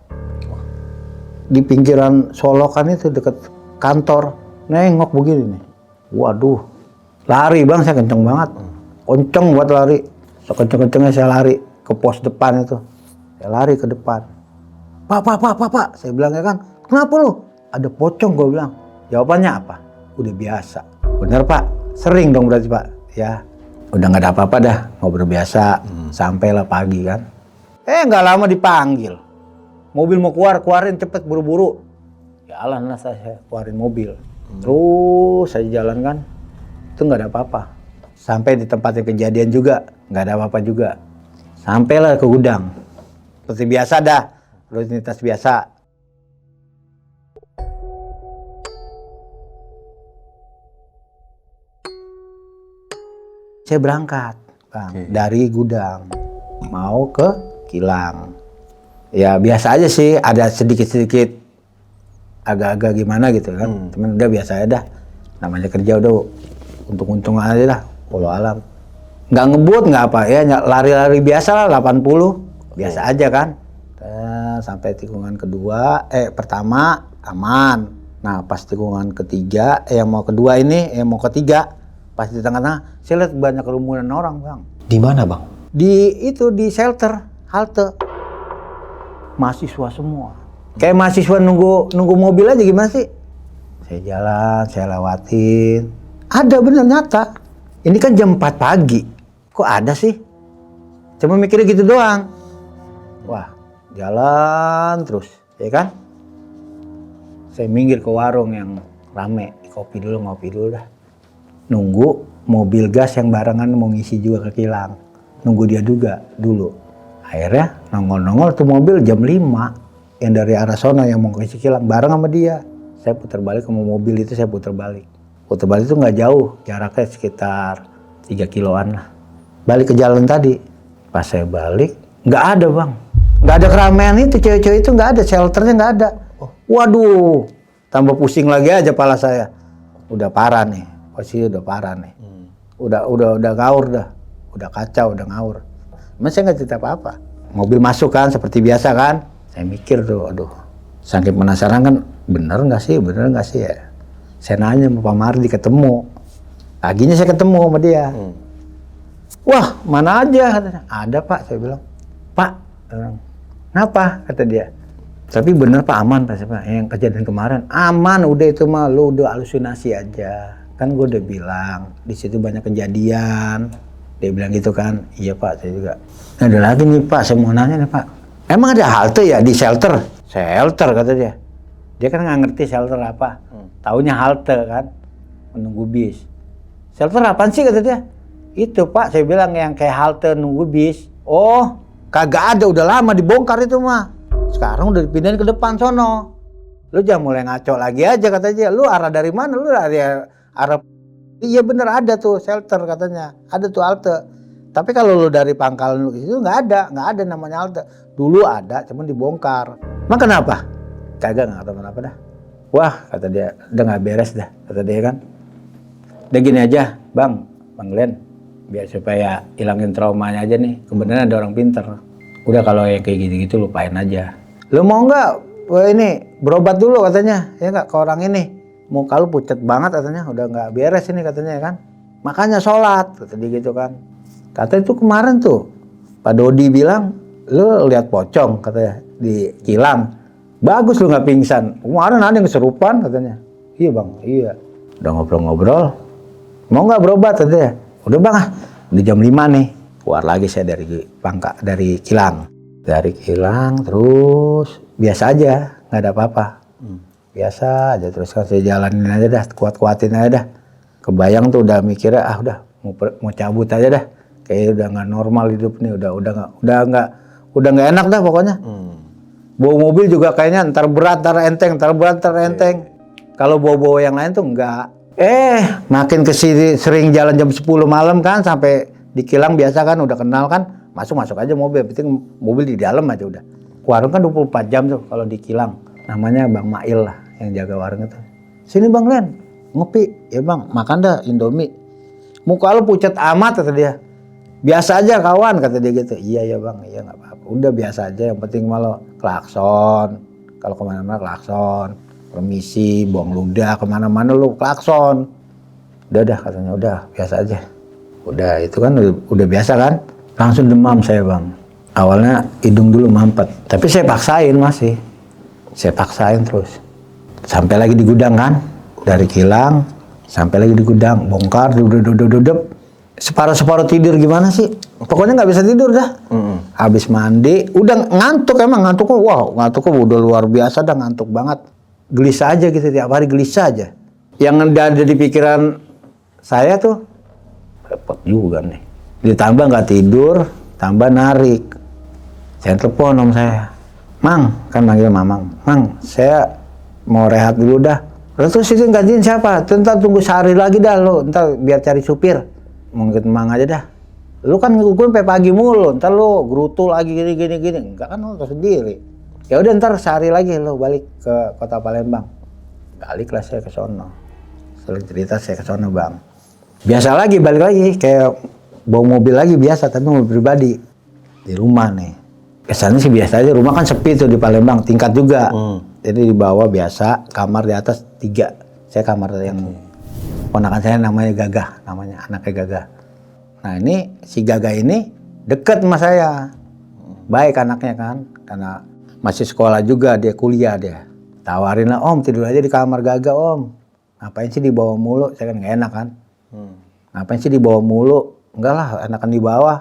Di pinggiran solokan itu deket kantor. Nengok begini nih. Waduh. Lari Bang, saya kenceng banget. Kenceng buat lari. Sekenceng-kencengnya saya lari ke pos depan itu. Saya lari ke depan. Pak. Saya bilang ya kan, kenapa lu? Ada pocong, gue bilang. Jawabannya apa? Udah biasa. Bener Pak, sering dong berarti Pak. Ya, udah nggak ada apa-apa dah, ngobrol biasa. Sampailah pagi kan. Nggak lama dipanggil. Mobil mau keluarin cepet buru-buru. Jalan lah saya keluarin mobil. Terus saya jalan kan, itu nggak ada apa-apa. Sampai di tempat yang kejadian juga, nggak ada apa-apa juga. Sampailah ke gudang. Seperti biasa dah, rutinitas biasa. Saya berangkat, Bang, dari gudang mau ke kilang. Ya biasa aja sih, ada sedikit-sedikit agak-agak gimana gitu kan. Cuman udah biasa aja dah. Namanya kerja udah untung-untung aja lah, walau alam. Nggak ngebut, nggak apa ya, lari-lari biasa lah 80. Biasa aja kan. Sampai tikungan pertama aman. Nah, pas tikungan ketiga, yang mau ketiga, pas di tengah-tengah, saya lihat banyak kerumunan orang, Bang. Di mana, Bang? Di shelter, halte. Mahasiswa semua. Kayak mahasiswa nunggu mobil aja gimana sih? Saya jalan, saya lewatin. Ada bener nyata. Ini kan jam 4 pagi. Kok ada sih? Cuma mikirnya gitu doang. Wah, jalan terus, ya kan? Saya minggir ke warung yang rame. Ngopi dulu dah. Nunggu mobil gas yang barengan mau ngisi juga ke kilang. Nunggu dia juga dulu. Akhirnya nongol tuh mobil jam 5. Yang dari arah sono yang mau ngisi kilang bareng sama dia. Saya putar balik sama mobil itu, saya putar balik. Putar balik itu nggak jauh, jaraknya sekitar 3 kiloan lah. Balik ke jalan tadi. Pas saya balik, nggak ada Bang. Nggak ada keramaian itu, cewek-cewek itu nggak ada, shelternya nggak ada. Waduh, tambah pusing lagi aja pala saya. Udah parah nih, posisi udah parah nih. Udah ngaur dah, udah kacau, udah ngaur. Mas saya nggak cerita apa-apa. Mobil masuk kan, seperti biasa kan. Saya mikir tuh, aduh, saking penasaran kan, bener nggak sih ya. Saya nanya sama Pak Mardi, ketemu. Paginya saya ketemu sama dia. Wah, mana aja katanya. Ada Pak, saya bilang. Pak, kenapa? Kata dia. Tapi bener Pak, aman Pak. Yang kejadian kemarin aman, udah itu mah lu udah halusinasi aja. Kan gue udah bilang di situ banyak kejadian. Dia bilang gitu kan. Iya Pak, saya juga. Nah, ada lagi nih Pak, saya mau nanya nih Pak. Emang ada halte ya di shelter? Shelter kata dia. Dia kan nggak ngerti shelter apa. Taunya halte kan, menunggu bis. Shelter apaan sih kata dia? Itu Pak, saya bilang yang kayak halte nunggu bis. Oh, kagak ada, udah lama dibongkar itu mah. Sekarang udah dipindahin ke depan sono. Lu jangan mulai ngaco lagi aja kata dia. Lu arah dari mana? Lu dari arah. Iya bener ada tuh shelter katanya. Ada tuh halte. Tapi kalau lu dari Pangkalan lu ke situ nggak ada namanya halte. Dulu ada, cuman dibongkar. Emang kenapa? Kagak, nggak tahu kenapa dah. Wah, kata dia, udah nggak beres dah, kata dia kan. Udah gini aja, Bang Glenn, biar supaya hilangin traumanya aja nih. Kebenaran ada orang pinter. Udah kalau yang kayak gitu-gitu lupain aja. Lu mau nggak? Wah ini berobat dulu katanya, ya nggak ke orang ini. Muka lu pucat banget katanya, udah nggak beres ini katanya kan. Makanya sholat, kata dia gitu kan. Kata itu kemarin tuh, Pak Dodi bilang, lu lihat pocong katanya di kilang. Bagus lu nggak pingsan. Kemarin ada yang kesurupan katanya. Iya bang, iya. Udah ngobrol-ngobrol. Mau nggak berobat katanya? Udah bang ah, di jam 5 nih. Keluar lagi saya dari kilang. Dari kilang terus biasa aja, nggak ada apa-apa. Biasa aja terus kan saya jalanin aja dah, kuat-kuatin aja dah. Kebayang tuh udah mikirnya udah mau cabut aja dah. Kayak udah nggak normal hidup nih, udah nggak enak dah pokoknya. Bawa mobil juga kayaknya ntar berat, ntar enteng, ntar berat, ntar enteng. Kalau bawa yang lain tuh enggak. Makin kesini sering jalan jam 10 malam kan, sampai di kilang biasa kan udah kenal kan, masuk aja mobil, penting mobil di dalam aja udah. Warung kan 24 jam tuh kalau di kilang. Namanya Bang Mail lah yang jaga warung itu. Sini Bang Len, ngopi. Ya Bang, makan dah Indomie. Muka lu pucat amat kata dia. Biasa aja kawan kata dia gitu. Iya ya Bang, iya nggak apa-apa. Udah biasa aja, yang penting malah klakson. Kalau kemana-mana klakson. Permisi, buang ludah, kemana-mana lu klakson. Udah katanya, udah biasa aja. Udah itu kan udah biasa kan. Langsung demam saya Bang. Awalnya hidung dulu mampet. Tapi saya paksain masih. Saya paksain terus. Sampai lagi di gudang kan. Dari kilang, sampai lagi di gudang. Bongkar, duduk. Separuh tidur gimana sih? Pokoknya nggak bisa tidur dah. Habis mandi, udah ngantuk emang ngantuknya. Wow, ngantuknya udah luar biasa dah, ngantuk banget. Gelisah aja gitu tiap hari, gelisah aja. Yang ada di pikiran saya tuh repot juga nih. Ditambah nggak tidur, tambah narik. Saya telepon om saya, Mang, kan manggil Mamang. Mang, saya mau rehat dulu dah. Terus itu gantiin siapa? Ntar tunggu sehari lagi dah lo, ntar biar cari supir. Mungkin Mang aja dah. Lu kan ngukurin sampai pagi mulu, ntar lu gerutu lagi gini. Enggak kan lu tahu sendiri. Ya udah ntar sehari lagi lu balik ke kota Palembang. Baliklah saya ke sono. Sering cerita saya ke sono Bang. Biasa lagi balik lagi kayak bawa mobil lagi biasa tapi mobil pribadi. Di rumah nih. Kesannya sih biasa aja, rumah kan sepi tuh di Palembang, tingkat juga. Jadi di bawah biasa, kamar di atas 3. Saya kamar yang ponakan saya namanya Gagah, anaknya Gagah. Nah ini si Gagah ini deket sama saya, baik anaknya kan, karena masih sekolah juga, dia kuliah dia. Tawarin lah om tidur aja di kamar Gagah om. Ngapain sih dibawa mulu, saya kan nggak enak kan. Ngapain sih dibawa mulu, enggak lah enakan di bawah.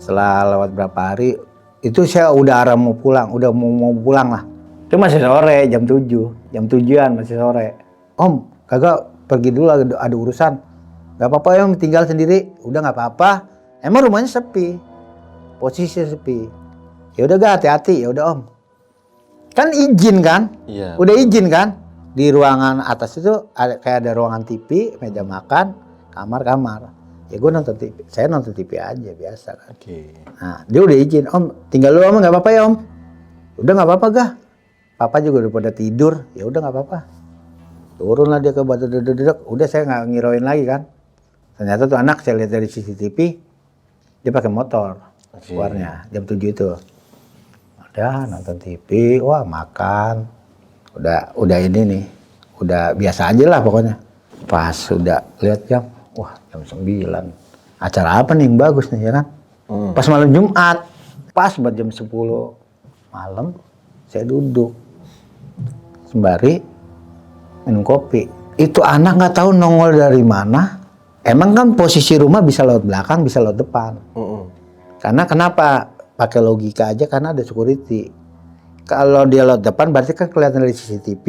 Setelah lewat berapa hari, itu saya udah arah mau pulang, mau pulang lah. Itu masih sore, jam 7-an masih sore. Om, kagak pergi dulu ada urusan. Gak apa-apa ya om, tinggal sendiri. Udah gak apa-apa. Emang rumahnya sepi, posisi sepi. Ya udah gak hati-hati, ya udah om. Kan izin kan? Iya. Udah izin kan? Di ruangan atas itu kayak ada ruangan TV, meja makan, kamar. Ya gue nonton TV, saya nonton TV aja biasa kan. Nah dia udah izin, om tinggal lu om, nggak apa-apa ya om. Udah nggak apa-apa gah, papa juga udah pada tidur, ya udah nggak apa-apa. Turun lah dia ke batu dedek, udah saya nggak ngiroin lagi kan. Ternyata tuh anak saya lihat dari CCTV, dia pakai motor keluarnya jam 7 itu. Udah nonton TV, wah makan, udah ini nih, udah biasa aja lah pokoknya. Pas udah lihat jam. Wah jam 9, acara apa nih yang bagus nih ya kan? Pas malam Jumat, pas buat jam 10 malam, saya duduk sembari minum kopi. Itu anak nggak tahu nongol dari mana. Emang kan posisi rumah bisa lewat belakang, bisa lewat depan. Karena kenapa? Pakai logika aja karena ada security. Kalau dia lewat depan berarti kan kelihatan dari CCTV,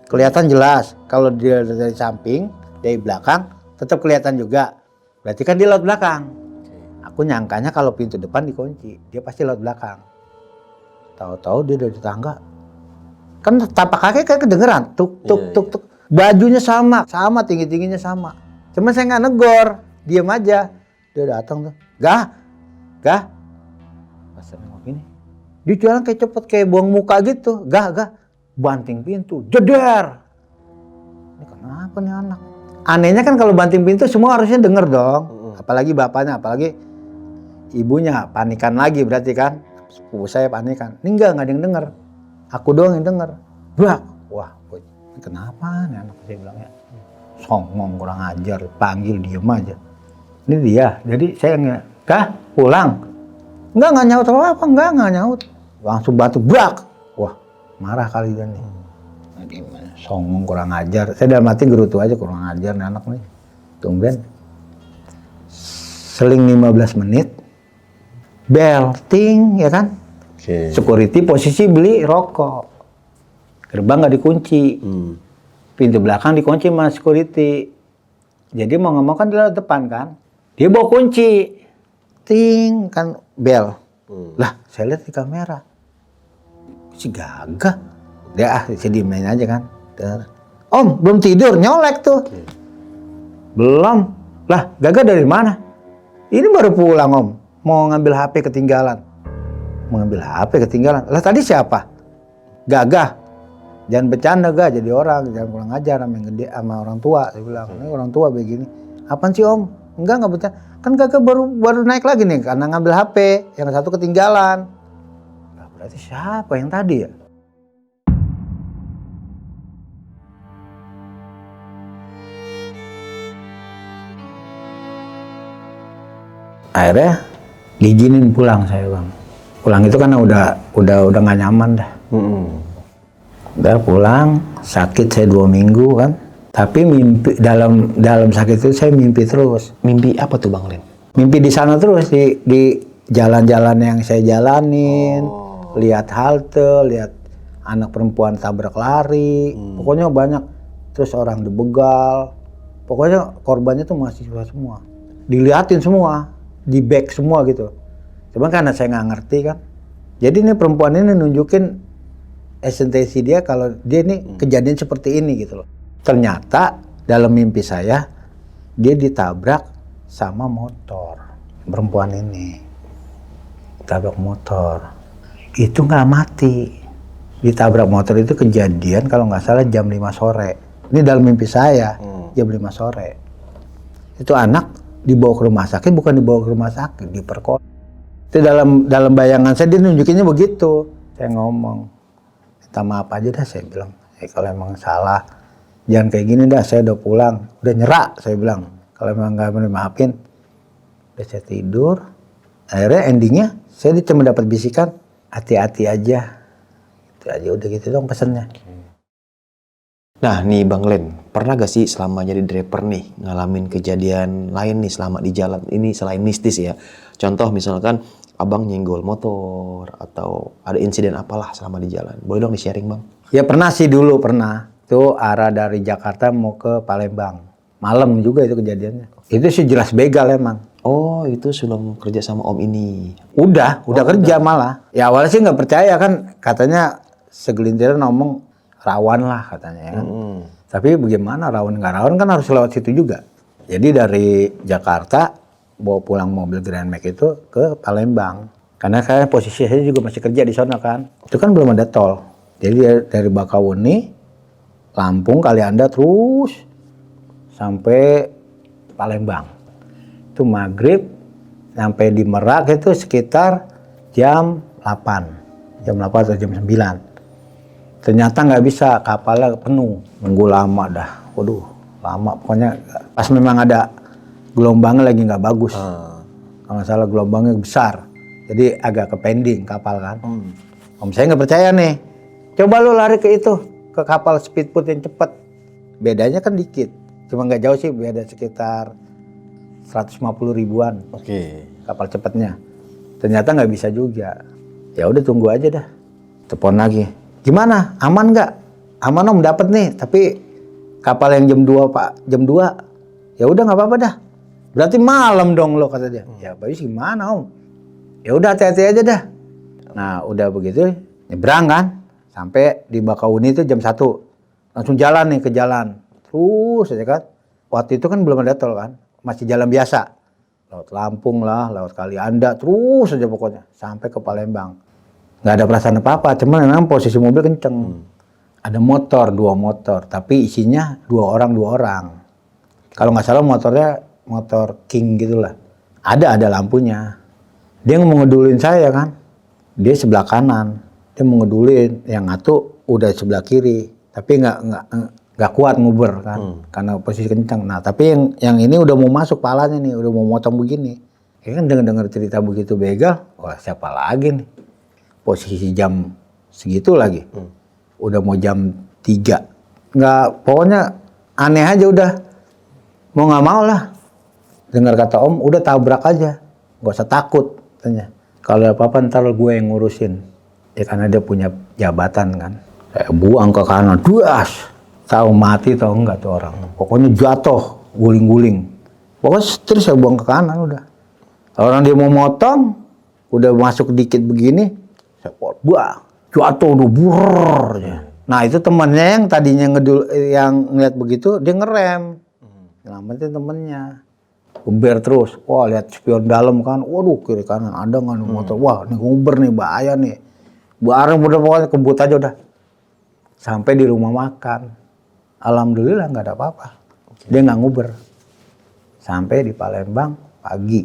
kelihatan jelas. Kalau dia dari samping, dari belakang, tetap kelihatan juga. Berarti kan dia lewat belakang. Aku nyangkanya kalau pintu depan dikunci, dia pasti lewat belakang. Tahu-tahu dia dari tangga Kan tapak kaki kayak kedengeran, tuk tuk tuk tuk. Bajunya sama tinggi-tingginya sama. Cuma saya nggak negor, diem aja. Dia datang tuh, gah. Pas saya nengok gini, dia jalan kayak cepet kayak buang muka gitu, gah. Banting pintu, jeder. Ini kenapa nih anak? Anehnya kan kalau banting pintu semua harusnya denger dong. Apalagi bapaknya, apalagi ibunya panikan lagi berarti kan. Sepupu saya panikan. Ini enggak ada yang denger. Aku doang yang denger. Brak. Wah, ini kenapa nih anak, saya bilangnya. Songong kurang ajar, panggil diem aja. Ini dia. Jadi saya nggak, kah pulang? Enggak nyaut apa-apa, enggak nyaut. Langsung batu, brak. Wah, marah kali dia nih. Songong kurang ajar. Saya dalam hati gerutu aja, kurang ajar nih anak nih. Tumben. Seling 15 menit. Bel, ting, ya kan? Security posisi beli rokok. Gerbang nggak dikunci. Pintu belakang dikunci sama security. Jadi mau nggak mau kan di depan kan. Dia bawa kunci. Ting, kan bel. Lah, saya lihat di kamera. Si gagah. Dia saya diemin aja kan. Om, belum tidur, nyolek tuh. Belum. Lah, gagah dari mana? Ini baru pulang, Om. Mau ngambil HP ketinggalan. Lah tadi siapa? Gagah. Jangan bercanda, Gah, jadi orang. Jangan kurang ajar sama yang gede, sama orang tua. Saya bilang, ini orang tua begini. Apaan sih, Om? Enggak bercanda. Kan Gagah baru naik lagi nih, karena ngambil HP. Yang satu ketinggalan. Lah berarti siapa yang tadi ya? Akhirnya diizinin pulang saya, Bang. Pulang itu kan udah nggak nyaman dah. Udah pulang, sakit saya 2 minggu kan. Tapi mimpi dalam sakit itu saya mimpi terus. Mimpi apa tuh Bang Lin? Mimpi di sana terus di jalan-jalan yang saya jalanin, lihat halte, lihat anak perempuan tabrak lari, pokoknya banyak. Terus orang dibegal, pokoknya korbannya tuh mahasiswa semua. Diliatin semua, di back semua gitu. Cuman karena saya nggak ngerti kan. Jadi ini perempuan ini nunjukin esensi dia kalau dia ini kejadian seperti ini gitu loh. Ternyata dalam mimpi saya dia ditabrak sama motor. Perempuan ini ditabrak motor. Itu nggak mati. Ditabrak motor itu kejadian kalau nggak salah jam 5 sore. Ini dalam mimpi saya jam 5 sore. Itu anak dibawa ke rumah sakit, bukan dibawa ke rumah sakit, diperkosa. Itu dalam bayangan saya dia nunjukinnya begitu. Saya ngomong, minta maaf aja dah, saya bilang. Kalau emang salah, jangan kayak gini dah, saya udah pulang. Udah nyerak, saya bilang. Kalau emang nggak mau maafin, udah saya tidur. Akhirnya endingnya, saya cuma dapat bisikan, hati-hati aja. Itu aja, udah gitu dong pesannya. Nah nih Bang Len, pernah gak sih selama jadi driver nih ngalamin kejadian lain nih selama di jalan ini selain mistis ya? Contoh misalkan abang nyenggol motor atau ada insiden apalah selama di jalan. Boleh dong di-sharing Bang? Ya pernah sih dulu, pernah. Itu arah dari Jakarta mau ke Palembang. Malam juga itu kejadiannya. Itu sih jelas begal emang. Oh itu sebelum kerja sama Om ini? Udah kerja malah. Ya awalnya sih nggak percaya kan, katanya segelintir ngomong rawan lah katanya kan. Tapi bagaimana rawan nggak rawan kan harus lewat situ juga. Jadi dari Jakarta bawa pulang mobil Grand Max itu ke Palembang. Karena saya posisi saya juga masih kerja di sana kan. Itu kan belum ada tol. Jadi dari Bakahuni, Lampung, Kalianda terus sampai Palembang. Itu maghrib sampai di Merak itu sekitar jam 8. Jam 8 atau jam 9. Ternyata nggak bisa, kapalnya penuh. Nunggu lama dah. Waduh, lama. Pokoknya pas memang ada gelombangnya lagi nggak bagus. Kalau nggak salah gelombangnya besar. Jadi agak kepending kapal kan. Om saya nggak percaya nih. Coba lu lari ke itu. Ke kapal speedboat yang cepat. Bedanya kan dikit. Cuma nggak jauh sih, beda sekitar 150 ribuan. Kapal cepatnya. Ternyata nggak bisa juga. Ya udah tunggu aja dah. Telepon lagi. Gimana? Aman nggak? Aman Om, dapat nih. Tapi kapal yang jam 2 Pak, jam 2. Ya udah nggak apa-apa dah. Berarti malam dong lo, kata dia. Ya bagus gimana Om? Ya udah hati-hati aja dah. Nah udah begitu nyebrang kan Sampai di Bakauni itu jam 1. Langsung jalan nih ke jalan. Terus aja kan. Waktu itu kan belum ada tol kan. Masih jalan biasa. Laut Lampung lah, laut Kalianda. Terus aja pokoknya. Sampai ke Palembang. Nggak ada perasaan apa-apa. Cuman memang posisi mobil kenceng. Ada motor, 2 motor. Tapi isinya 2 orang. Kalau nggak salah motornya motor King gitulah. Ada lampunya. Dia mau ngedulin saya kan. Dia sebelah kanan. Dia mau ngedulin. Yang ngatu udah sebelah kiri. Tapi nggak kuat nguber kan. Karena posisi kencang. Nah tapi yang ini udah mau masuk palanya nih. Udah mau motong begini. Ya kan denger cerita begitu begal. Wah siapa lagi nih. Posisi jam segitu lagi. Udah mau jam 3. Pokoknya aneh aja udah. Mau nggak mau lah. Dengar kata om, udah tabrak aja. Gak usah takut. Tanya. Kalau apa-apa ntar gue yang ngurusin. Ya karena dia punya jabatan kan. Saya buang ke kanan. Duas. Tahu mati tahu enggak tuh orang. Pokoknya jatuh. Guling-guling. Pokoknya terus saya buang ke kanan udah. Orang dia mau motong. Udah masuk dikit begini. Saya buang. Jatuh udah burr. Nah itu temannya yang tadinya yang ngeliat begitu. Dia ngerem. Nyelamatin temennya. Uber terus, wah lihat spion dalam kan, waduh kiri kanan ada nggak nih motor, wah nih Uber nih bahaya nih, bareng udah pokoknya kebut aja udah, sampai di rumah makan, alhamdulillah nggak ada apa-apa, dia nggak nguber, sampai di Palembang pagi,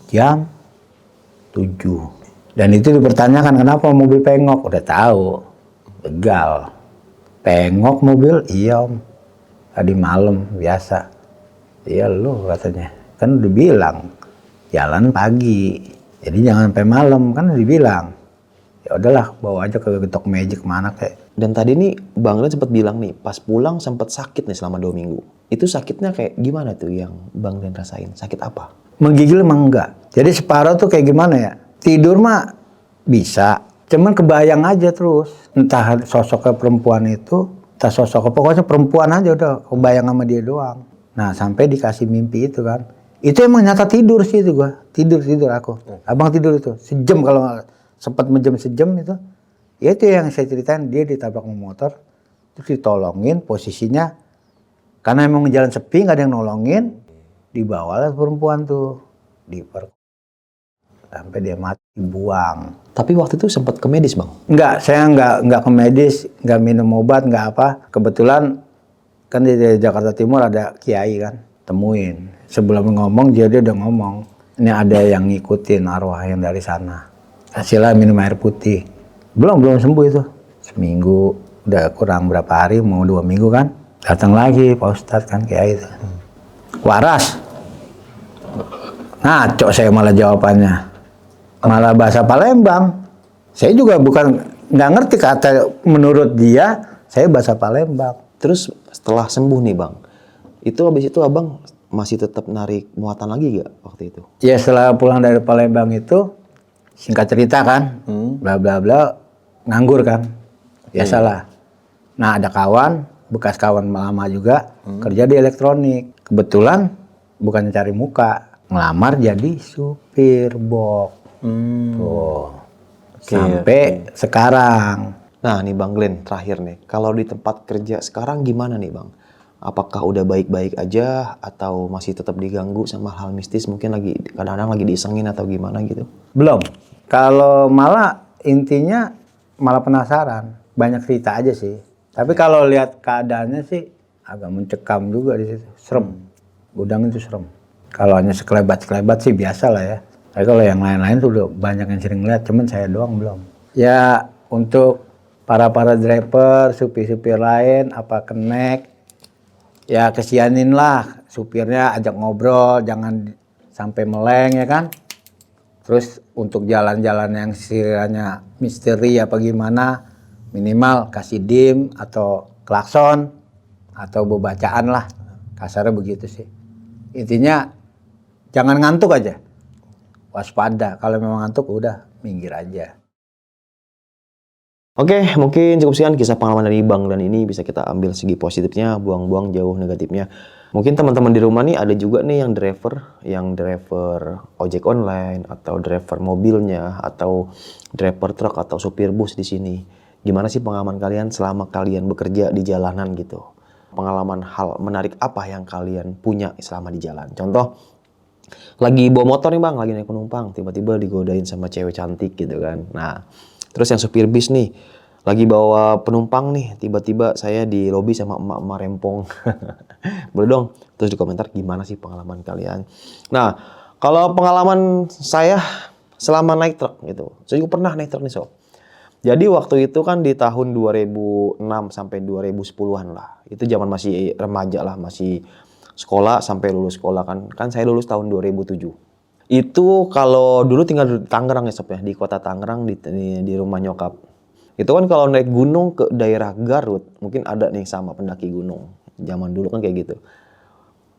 jam 7, dan itu dipertanyakan kenapa mobil pengok, udah tahu, begal, pengok mobil, iya om, tadi malam biasa. Iya lu katanya, kan udah bilang jalan pagi, jadi jangan sampai malam kan udah dibilang. Ya udahlah bawa aja ke Getok Magic mana kayak. Dan tadi nih Bang Glenn sempat bilang nih pas pulang sempat sakit nih selama 2 minggu. Itu sakitnya kayak gimana tuh yang Bang Glenn rasain? Sakit apa? Menggigil emang enggak. Jadi separuh tuh kayak gimana ya? Tidur mah bisa, cuman kebayang aja terus. Entah sosoknya perempuan itu, entah sosoknya pokoknya perempuan aja udah kebayang sama dia doang. Nah sampai dikasih mimpi itu kan, itu emang nyata tidur sih itu gua, tidur aku, abang tidur itu, sejam kalau sempat sejam itu, ya itu yang saya ceritain dia ditabrak motor, terus ditolongin posisinya, karena emang jalan sepi nggak ada yang nolongin, dibawalah perempuan tuh, sampai dia mati dibuang. Tapi waktu itu sempat ke medis Bang? Enggak, saya enggak ke medis, enggak minum obat, enggak apa, kebetulan. Kan di Jakarta Timur ada kiai kan, temuin. Sebelum ngomong dia udah ngomong. Ini ada yang ngikutin arwah yang dari sana. Hasilnya minum air putih. Belum sembuh itu. Seminggu, udah kurang berapa hari, mau 2 minggu kan. Datang lagi Pak Ustadz kan kiai itu. Waras. Ngaco saya malah jawabannya. Malah bahasa Palembang. Saya juga nggak ngerti kata menurut dia, saya bahasa Palembang. Terus setelah sembuh nih Bang, itu habis itu Abang masih tetap narik muatan lagi gak waktu itu? Ya setelah pulang dari Palembang itu, singkat cerita kan, bla bla bla, nganggur kan, biasalah. Nah ada kawan, bekas kawan lama juga, kerja di elektronik. Kebetulan bukannya cari muka, ngelamar jadi supir box. Tuh. Sampai sekarang. Nah nih Bang Glenn, terakhir nih, kalau di tempat kerja sekarang gimana nih Bang? Apakah udah baik-baik aja atau masih tetap diganggu sama hal mistis? Mungkin lagi kadang-kadang lagi diisengin atau gimana gitu? Belum. Kalau malah intinya malah penasaran, banyak cerita aja sih. Tapi kalau lihat keadaannya sih agak mencekam juga di situ, serem. Gudang itu serem. Kalau hanya sekelebat sih biasa lah ya. Tapi kalau yang lain-lain tuh udah banyak yang sering lihat, cuman saya doang belum. Ya untuk para driver, supir-supir lain, apa kenek, ya kesianin lah supirnya, ajak ngobrol, jangan sampai meleng ya kan. Terus untuk jalan-jalan yang sekiranya misteri apa gimana, minimal kasih dim atau klakson atau bacaan lah, kasarnya begitu sih. Intinya jangan ngantuk aja, waspada. Kalau memang ngantuk udah minggir aja. Oke, mungkin cukup sekian kisah pengalaman dari Bang dan ini bisa kita ambil segi positifnya, buang-buang jauh negatifnya. Mungkin teman-teman di rumah nih ada juga nih yang driver ojek online atau driver mobilnya atau driver truk atau supir bus di sini Gimana sih pengalaman kalian selama kalian bekerja di jalanan gitu? Pengalaman hal menarik apa yang kalian punya selama di jalan? Contoh, lagi bawa motor nih bang, lagi naik penumpang, tiba-tiba digodain sama cewek cantik gitu kan. Nah, terus yang supir bis nih, lagi bawa penumpang nih, tiba-tiba saya di lobi sama emak-emak rempong. Boleh dong, terus di komentar gimana sih pengalaman kalian. Nah, kalau pengalaman saya selama naik truk gitu, saya juga pernah naik truk nih sob. Jadi waktu itu kan di tahun 2006 sampai 2010-an lah. Itu zaman masih remaja lah, masih sekolah sampai lulus sekolah kan. Kan saya lulus tahun 2007. Itu kalau dulu tinggal di Tangerang ya sob ya, di kota Tangerang di rumah nyokap. Itu kan kalau naik gunung ke daerah Garut, mungkin ada nih sama pendaki gunung. Zaman dulu kan kayak gitu.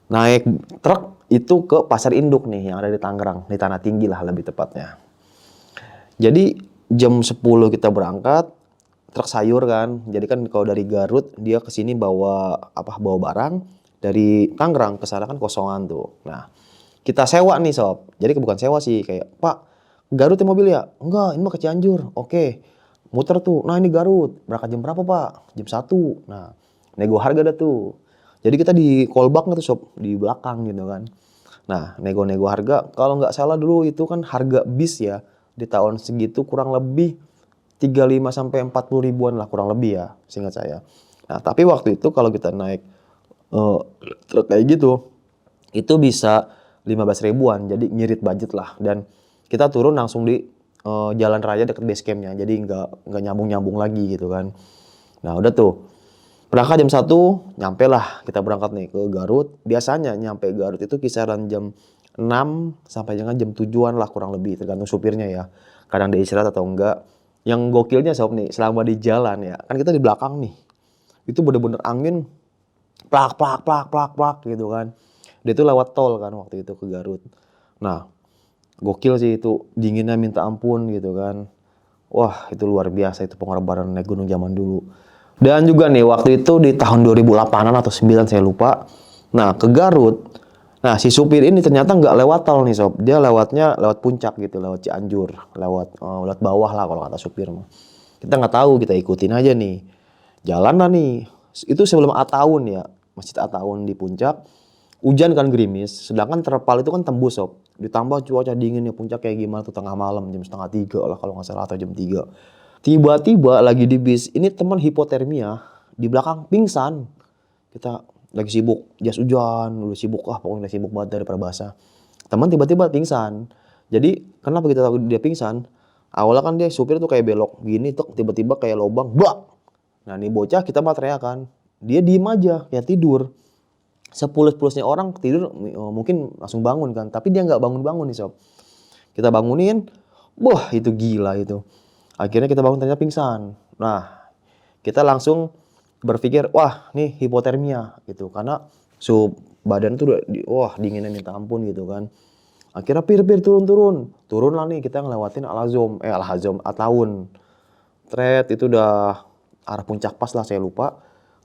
Naik truk itu ke Pasar Induk nih yang ada di Tangerang, di Tanah Tinggi lah lebih tepatnya. Jadi jam 10 kita berangkat, truk sayur kan. Jadi kan kalau dari Garut dia ke sini bawa barang, dari Tangerang ke sana kan kosongan tuh. Nah, kita sewa nih sob. Jadi bukan sewa sih, kayak, "Pak, Garut ya mobil ya?" "Enggak, ini mah ke Cianjur." "Oke." Muter tuh. "Nah, ini Garut. Berangkat jam berapa, Pak?" "Jam 1." Nah, nego harga dah tuh. Jadi kita di callback tuh sob, di belakang gitu kan. Nah, nego-nego harga, kalau nggak salah dulu itu kan harga bis ya, di tahun segitu kurang lebih 35 sampai 40 ribuan lah kurang lebih ya, seingat saya. Nah, tapi waktu itu kalau kita naik truk kayak gitu, itu bisa 15 ribuan, jadi ngirit budget lah. Dan kita turun langsung di jalan raya deket base campnya, jadi nggak nyambung-nyambung lagi gitu kan. Nah, udah tuh. Berangkat jam 1, nyampe lah kita berangkat nih ke Garut. Biasanya nyampe Garut itu kisaran jam 6 sampai dengan jam 7-an lah kurang lebih, tergantung supirnya ya. Kadang dia istirahat atau enggak. Yang gokilnya sob nih, selama di jalan ya, kan kita di belakang nih. Itu bener-bener angin plak plak plak plak plak gitu kan. Dia tuh lewat tol kan waktu itu ke Garut. Nah, gokil sih itu, dinginnya minta ampun gitu kan. Wah, itu luar biasa itu pengorbanan naik gunung zaman dulu. Dan juga nih waktu itu di tahun 2008-an atau 9 saya lupa. Nah, ke Garut. Nah, si supir ini ternyata nggak lewat tol nih sob. Dia lewatnya lewat puncak gitu, lewat Cianjur, lewat bawah lah kalau kata supir mah. Kita nggak tahu, kita ikutin aja nih. Jalan lah nih. Itu sebelum Ataun ya, Masjid Ataun di puncak. Hujan kan gerimis, sedangkan terpal itu kan tembus sob. Ditambah cuaca dingin ya, puncak kayak gimana tuh, tengah malam jam setengah 3 lah kalau nggak salah atau jam 3. Tiba-tiba lagi di bis, ini teman hipotermia, di belakang pingsan. Kita lagi sibuk, jas hujan, udah sibuk, pokoknya udah sibuk banget daripada basah. Teman tiba-tiba pingsan. Jadi kenapa kita tahu dia pingsan? Awalnya kan dia supir tuh kayak belok gini tuh, tiba-tiba kayak lobang, blak. Nah, nih bocah kita mah teriakan. Dia diem aja, kayak tidur. Sepulus-pulusnya orang tidur mungkin langsung bangun kan, tapi dia nggak bangun-bangun nih sob. Kita bangunin, wah itu gila itu. Akhirnya kita bangun ternyata pingsan. Nah, kita langsung berpikir, wah nih hipotermia gitu, karena suhu badan tuh udah wah dinginnya minta ampun gitu kan. Akhirnya pir turun lah nih kita ngelewatin Al-Hazom Ataun. Tret itu udah arah puncak pas lah saya lupa.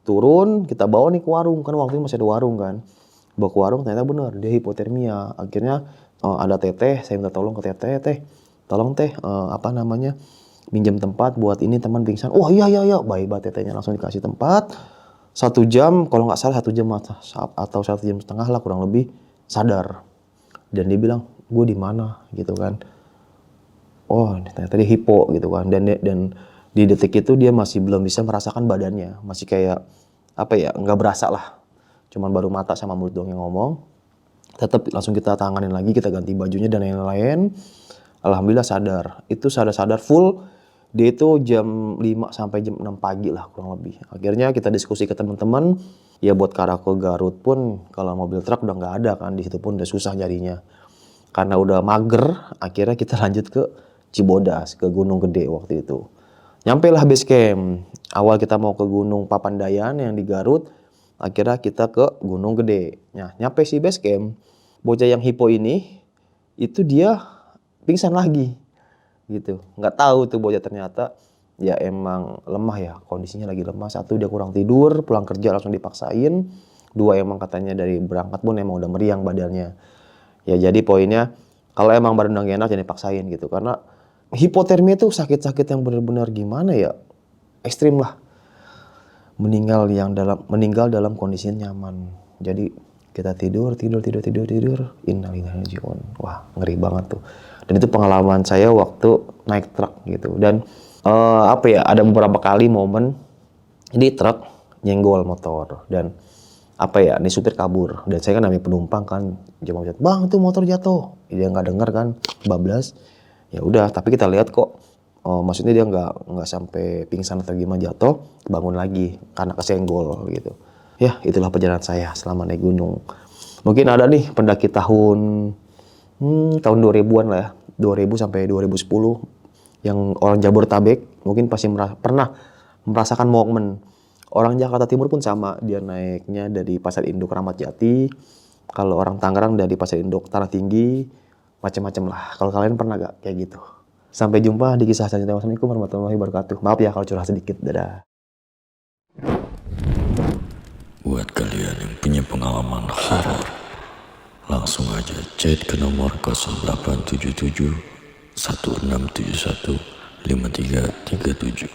Turun, kita bawa nih ke warung, kan waktu itu masih ada warung kan. Bawa ke warung ternyata bener, dia hipotermia. Akhirnya ada teteh, saya minta tolong ke teteh, tolong teh, minjem tempat buat ini teman pingsan. Wah iya, baik banget tetehnya, langsung dikasih tempat. 1 jam, kalau nggak salah 1 jam atau 1,5 jam lah kurang lebih, sadar. Dan dia bilang, gue di mana gitu kan. Oh ternyata dia hipo gitu kan. Dan di detik itu dia masih belum bisa merasakan badannya, masih kayak nggak berasa lah, cuman baru mata sama mulut doang yang ngomong. Tetap langsung kita tanganin lagi, kita ganti bajunya dan lain-lain. Alhamdulillah sadar, itu sadar full. Dia itu jam 5 sampai jam 6 pagi lah kurang lebih. Akhirnya kita diskusi ke teman-teman, ya buat ke arah ke Garut pun kalau mobil truk udah nggak ada kan, di situ pun udah susah jadinya. Karena udah mager, akhirnya kita lanjut ke Cibodas, ke Gunung Gede waktu itu. Nyampe lah base camp. Awal kita mau ke Gunung Papandayan yang di Garut. Akhirnya kita ke Gunung Gede. Nah, nyampe si base camp, bocah yang hipo ini, itu dia pingsan lagi. Gitu. Nggak tahu tuh bocah ternyata ya emang lemah ya. Kondisinya lagi lemah. 1, dia kurang tidur, pulang kerja langsung dipaksain. 2, emang katanya dari berangkat pun emang udah meriang badannya. Ya jadi poinnya, kalau emang badan udah gak enak jangan dipaksain gitu. Karena hipotermia itu sakit-sakit yang benar-benar gimana ya, ekstrim lah. Meninggal dalam kondisi nyaman. Jadi kita tidur. Innalillahi wa inna ilaihi raji'un. Wah, ngeri banget tuh. Dan itu pengalaman saya waktu naik truk gitu. Dan ada beberapa kali momen di truk nyenggol motor dan ini supir kabur dan saya kan namanya penumpang kan, bang itu motor jatuh, dia nggak dengar kan, bablas. Ya udah, tapi kita lihat kok, maksudnya dia nggak sampai pingsan atau gimana, jatuh bangun lagi karena kesenggol gitu. Ya itulah perjalanan saya selama naik gunung. Mungkin ada nih pendaki tahun 2000-an lah ya, 2000 sampai 2010 yang orang Jabodetabek mungkin pasti pernah merasakan momen. Orang Jakarta Timur pun sama, dia naiknya dari Pasar Induk Ramat Jati. Kalau orang Tangerang dari Pasar Induk Tanah Tinggi, macam-macam lah. Kalau kalian pernah gak kayak gitu? Sampai jumpa di kisah selanjutnya. Wassalamualaikum warahmatullahi wabarakatuh. Maaf ya kalau curhat sedikit. Dadah. Buat kalian yang punya pengalaman horor, langsung aja chat ke nomor 0877 1671 5337.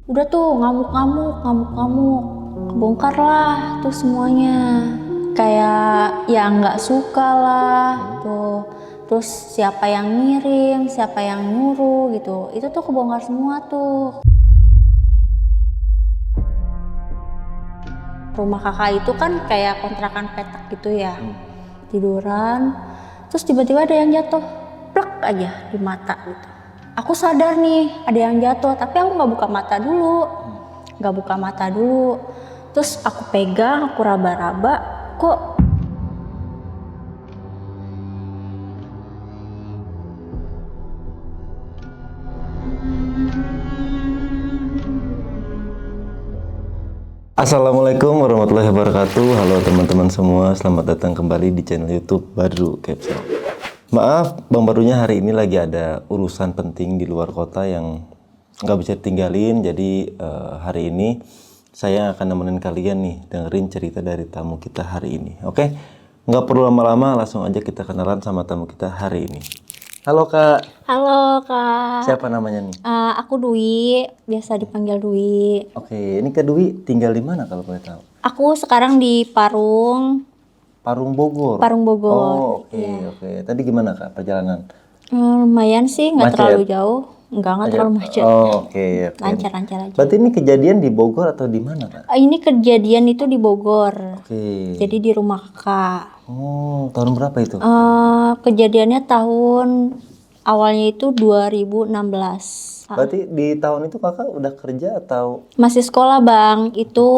Udah tuh ngamuk-ngamuk, kebongkar lah tuh semuanya. Kayak ya nggak suka lah tuh. Terus siapa yang ngirim, siapa yang nyuruh gitu. Itu tuh kebongkar semua tuh. Rumah kakak itu kan kayak kontrakan petak gitu ya. Tiduran, terus tiba-tiba ada yang jatuh, plek aja di mata gitu. Aku sadar nih ada yang jatuh, tapi aku nggak buka mata dulu. Terus aku pegang, aku raba-raba, kok Assalamualaikum warahmatullahi wabarakatuh. Halo teman-teman semua, selamat datang kembali di channel YouTube Badru Capsule. Maaf, Bang Badrunya hari ini lagi ada urusan penting di luar kota yang nggak bisa ditinggalin. Jadi hari ini saya akan nemenin kalian nih dengerin cerita dari tamu kita hari ini. Oke, nggak perlu lama-lama, langsung aja kita kenalan sama tamu kita hari ini. Halo Kak. halo Kak. Siapa namanya nih? Aku Dwi, biasa dipanggil Dwi. Oke, ini Kak Dwi tinggal di mana kalau boleh tahu? Aku sekarang di Parung Bogor. Bogor. Oh, oke, Iya. oke. Tadi gimana Kak perjalanan? Lumayan sih, nggak Macet? terlalu jauh. Nggak terlalu macet. Oh, oke. Lancar-lancar aja. Berarti ini kejadian di Bogor atau di mana Kak? Ini kejadian itu di Bogor. Oke. Jadi di rumah kakak. Oh, tahun berapa itu? Kejadiannya awalnya itu 2016. Berarti di tahun itu kakak udah kerja atau? Masih sekolah Bang, itu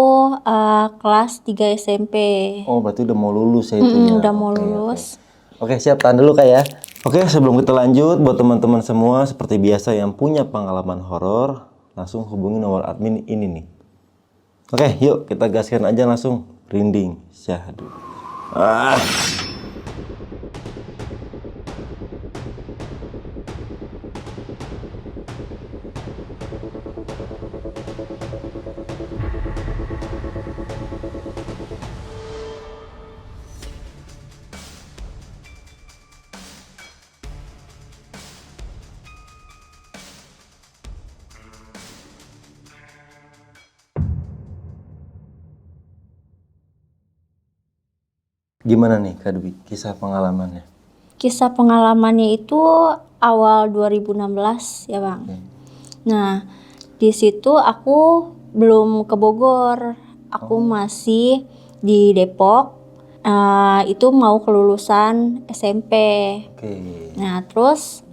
kelas 3 SMP. Oh, berarti udah mau lulus ya itu ya? Udah mau Oke, lulus. Oke, siap, tahan dulu Kak ya. Oke, sebelum kita lanjut, buat teman-teman semua seperti biasa yang punya pengalaman horor, langsung hubungi nomor admin ini nih. Oke, yuk kita gaskan aja langsung. Rinding, syahdu. Gimana nih Kak Dwi, kisah pengalamannya? Kisah pengalamannya itu awal 2016 ya Bang. Nah, di situ aku belum ke Bogor. Aku masih di Depok. Itu mau kelulusan SMP. Oke. Nah, terus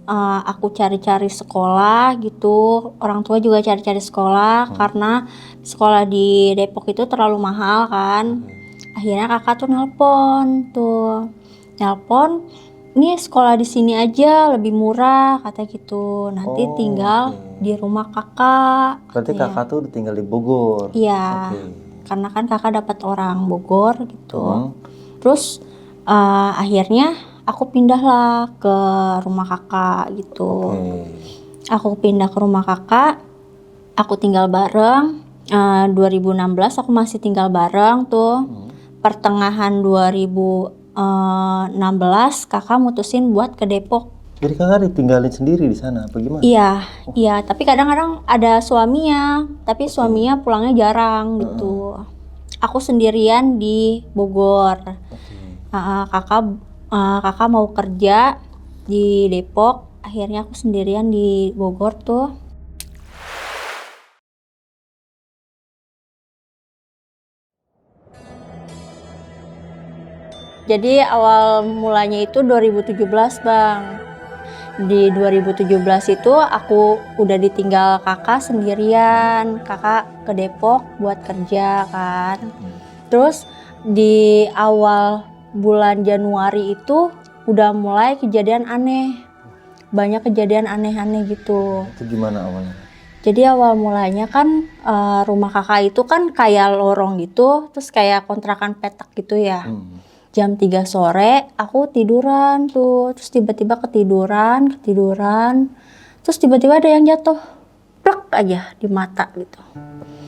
aku cari-cari sekolah gitu. Orang tua juga cari-cari sekolah karena sekolah di Depok itu terlalu mahal kan. Akhirnya kakak tuh nelpon, ini sekolah di sini aja lebih murah kata gitu. Nanti tinggal di rumah kakak. Berarti katanya. kakak tuh udah tinggal di Bogor. Iya, karena kan kakak dapat orang Bogor gitu. Terus akhirnya aku pindahlah ke rumah kakak gitu. Aku pindah ke rumah kakak. aku tinggal bareng. 2016 aku masih tinggal bareng tuh. Pertengahan 2016 kakak mutusin buat ke Depok. Jadi kakak ditinggalin sendiri di sana apa gimana? Iya, tapi kadang-kadang ada suaminya, tapi suaminya pulangnya jarang gitu. Aku sendirian di Bogor. Kakak mau kerja di Depok, akhirnya aku sendirian di Bogor tuh. Jadi awal mulanya itu 2017 Bang. Di 2017 itu aku udah ditinggal kakak sendirian. Kakak ke Depok buat kerja kan. Terus di awal bulan Januari itu udah mulai kejadian aneh. Banyak kejadian aneh-aneh gitu. Itu gimana awalnya? Jadi awal mulanya kan rumah kakak itu kan kayak lorong gitu. Terus kayak kontrakan petak gitu ya. Jam 3 sore aku tiduran tuh, terus tiba-tiba ketiduran, terus tiba-tiba ada yang jatuh, plek aja di mata gitu.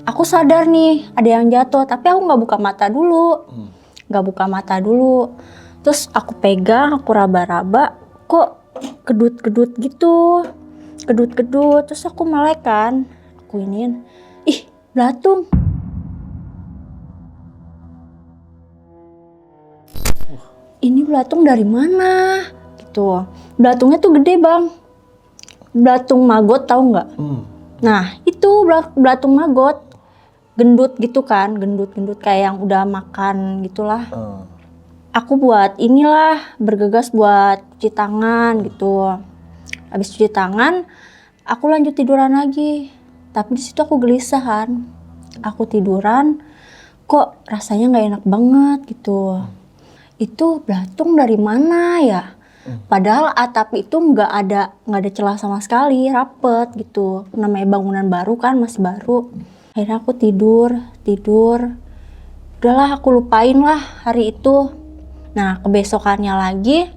Aku sadar nih ada yang jatuh, tapi aku nggak buka mata dulu, terus aku pegang, aku raba-raba, kok kedut-kedut gitu, terus aku melek kan, aku iniin, ih belatung. Ini belatung dari mana? Gitu. Belatungnya tuh gede Bang. Belatung maggot tahu nggak? Nah itu belatung maggot. Gendut gitu kan, gendut kayak yang udah makan gitulah. Aku bergegas buat cuci tangan gitu. Habis cuci tangan, aku lanjut tiduran lagi. Tapi di situ aku gelisah kan. Aku tiduran, kok rasanya nggak enak banget gitu. Itu belatung dari mana ya? Padahal atap itu nggak ada celah sama sekali, rapet gitu. Namanya bangunan baru kan, masih baru. Akhirnya aku tidur. Udahlah aku lupain lah hari itu. Nah kebesokannya lagi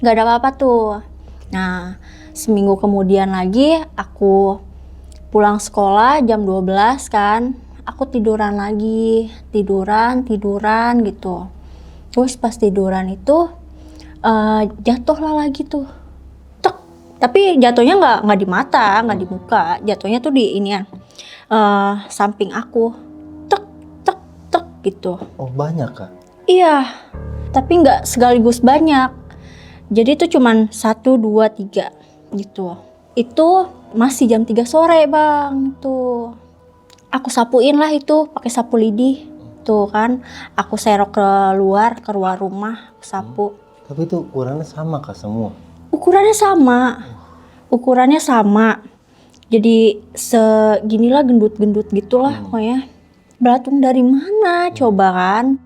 nggak ada apa-apa tuh. Nah seminggu kemudian lagi aku pulang sekolah jam 12 kan. Aku tiduran lagi, tiduran gitu. Terus pas tiduran itu jatuh lah lagi tuh, tek. Tapi jatuhnya nggak di mata, nggak di muka, jatuhnya tuh di inian samping aku, tek gitu. Oh banyak Kak? Iya, tapi nggak sekaligus banyak. Jadi itu cuman 1, 2, 3 gitu. Itu masih jam 3 sore Bang tuh. Aku sapuin lah itu pakai sapu lidi. Tuh kan, aku serok ke luar rumah, aku sapu. Tapi itu ukurannya sama Kak semua? Ukurannya sama. Jadi seginilah gendut gitulah pokoknya. Belatung dari mana coba kan?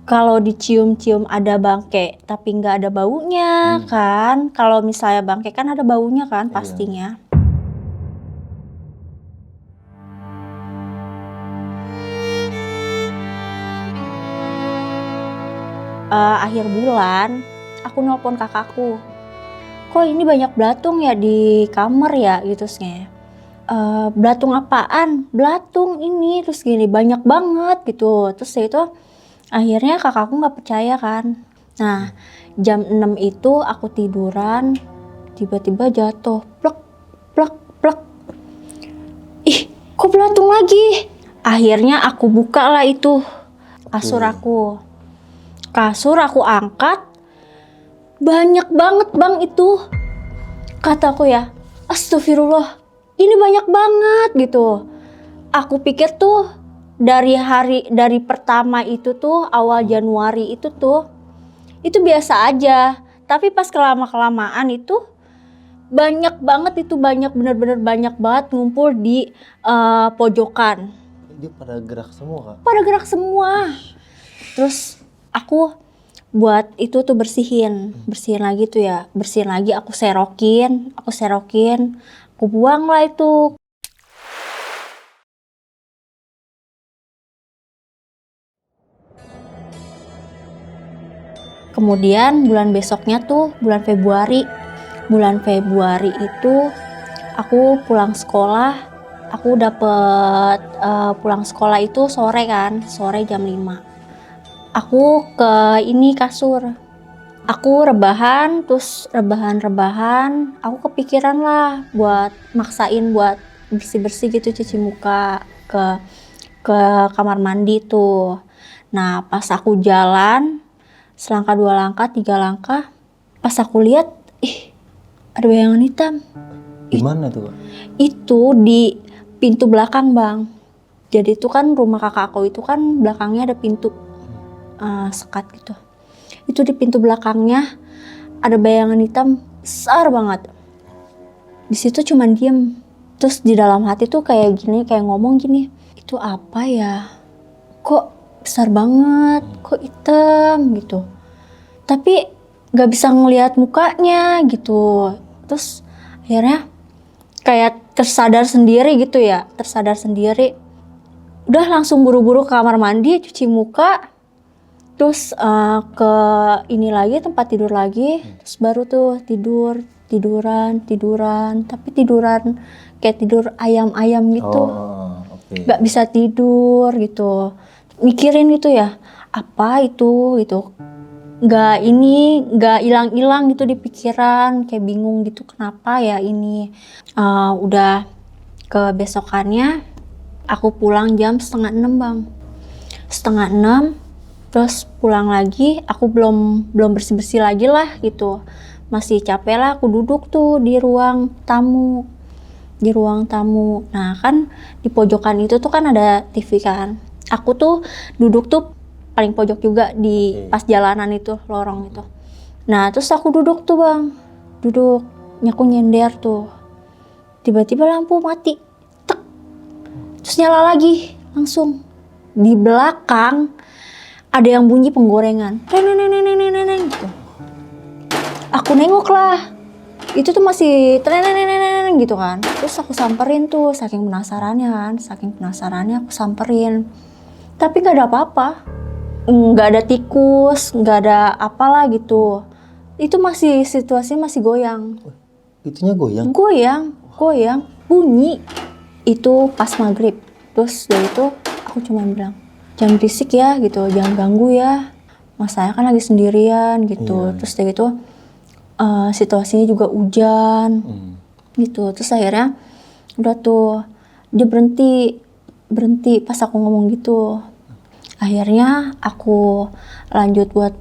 Kalau dicium-cium ada bangke, tapi nggak ada baunya kan? Kalau misalnya bangke kan ada baunya kan pastinya. Akhir bulan aku nelpon kakakku, kok ini banyak belatung ya di kamar ya gitu sih. Belatung apaan? Belatung ini, terus gini banyak banget gitu. Terus itu akhirnya kakakku nggak percaya kan. Nah jam 6 itu aku tiduran, tiba-tiba jatuh, plek. Ih kok belatung lagi? Akhirnya aku buka lah itu kasur aku angkat, banyak banget Bang itu. Kataku ya, astagfirullah, ini banyak banget gitu. Aku pikir tuh dari pertama itu tuh awal Januari itu biasa aja. Tapi pas kelamaan itu banyak banget, itu bener-bener banyak banget ngumpul di pojokan. Dia pada gerak semua Kak? Pada gerak semua. Terus aku buat itu tuh bersihin lagi tuh ya, aku serokin, aku buang lah itu. Kemudian bulan besoknya tuh bulan Februari itu aku pulang sekolah aku dapet pulang sekolah itu sore kan, sore jam 5. Aku ke ini kasur. Aku rebahan, terus rebahan, aku kepikiran lah buat maksain buat bersih-bersih gitu, cuci muka ke kamar mandi tuh. Nah, pas aku jalan, selangkah 2 langkah, 3 langkah, pas aku lihat, ada bayangan hitam. Di mana tuh, Kak? Itu di pintu belakang, Bang. Jadi itu kan rumah kakak aku itu kan belakangnya ada pintu sekat gitu. Itu di pintu belakangnya ada bayangan hitam besar banget. Di situ cuman diem. Terus di dalam hati tuh kayak gini, kayak ngomong gini, itu apa ya? Kok besar banget? Kok hitam gitu? Tapi gak bisa ngelihat mukanya gitu. Terus akhirnya kayak tersadar sendiri gitu ya, tersadar sendiri. Udah langsung buru-buru ke kamar mandi, cuci muka. Terus ke ini lagi, tempat tidur lagi. Terus baru tuh tiduran. Tapi tiduran kayak tidur ayam-ayam gitu. Oke. Gak bisa tidur gitu. Mikirin gitu ya, apa itu gitu. Gak hilang-hilang gitu di pikiran. Kayak bingung gitu, kenapa ya ini. Udah kebesokannya aku pulang jam 5:30, Bang. 5:30. Terus pulang lagi, aku belum bersih-bersih lagi lah gitu. Masih capek lah, aku duduk tuh di ruang tamu. Nah kan di pojokan itu tuh kan ada TV kan. Aku tuh duduk tuh paling pojok juga di pas jalanan itu, lorong itu. Nah terus aku duduk tuh, Bang. Aku nyender tuh. Tiba-tiba lampu mati. Tek. Terus nyala lagi, langsung. Di belakang ada yang bunyi penggorengan, neneng gitu. Aku nengok lah, itu tuh masih neneng gitu kan. Terus aku samperin tuh, saking penasarannya aku samperin. Tapi nggak ada apa-apa, nggak ada tikus, nggak ada apalah gitu. Itu masih situasinya masih goyang. Itunya goyang? Goyang, bunyi. Itu pas maghrib. Terus dari itu aku cuma bilang, jangan berisik ya gitu, jangan ganggu ya, mas saya kan lagi sendirian gitu. Terus dari itu situasinya juga hujan gitu. Terus akhirnya udah tuh dia berhenti pas aku ngomong gitu. Akhirnya aku lanjut buat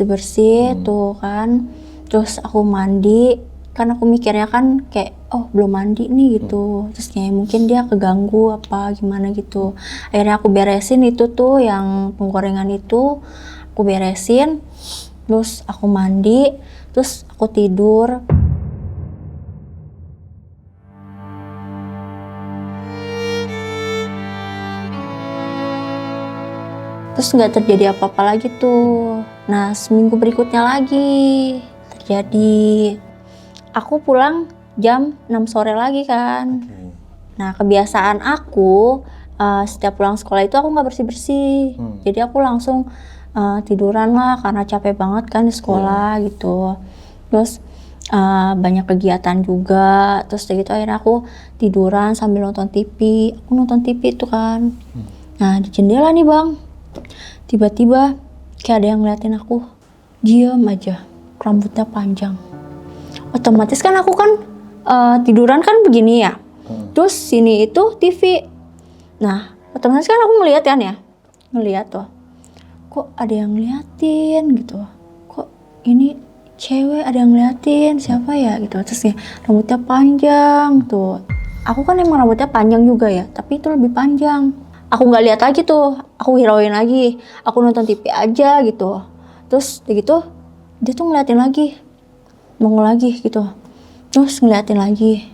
bersih tuh kan. Terus aku mandi, kan aku mikirnya kan kayak belum mandi nih gitu. Terus kayak mungkin dia keganggu apa gimana gitu. Akhirnya aku beresin itu tuh yang penggorengan itu, aku beresin. Terus aku mandi, terus aku tidur. Terus nggak terjadi apa-apa lagi tuh. Nah seminggu berikutnya lagi terjadi. Aku pulang jam 6 sore lagi kan. Nah kebiasaan aku setiap pulang sekolah itu aku nggak bersih-bersih. Jadi aku langsung tiduran lah karena capek banget kan di sekolah gitu. Terus banyak kegiatan juga. Terus kayak gitu akhirnya aku tiduran sambil nonton TV. Aku nonton TV itu kan. Nah di jendela nih, Bang, tiba-tiba kayak ada yang ngeliatin aku. Diam aja, rambutnya panjang. Otomatis kan aku kan tiduran kan begini ya. Terus sini itu TV. Nah otomatis kan aku ngeliat kan ya. Ngeliat tuh. Kok ada yang ngeliatin gitu. Kok ini cewek ada yang ngeliatin, siapa ya gitu. Terus ya rambutnya panjang tuh. Aku kan emang rambutnya panjang juga ya. Tapi itu lebih panjang. Aku gak lihat lagi tuh. Aku hirauin lagi. Aku nonton TV aja gitu. Terus gitu dia tuh ngeliatin lagi. Nongol lagi gitu. Terus ngeliatin lagi.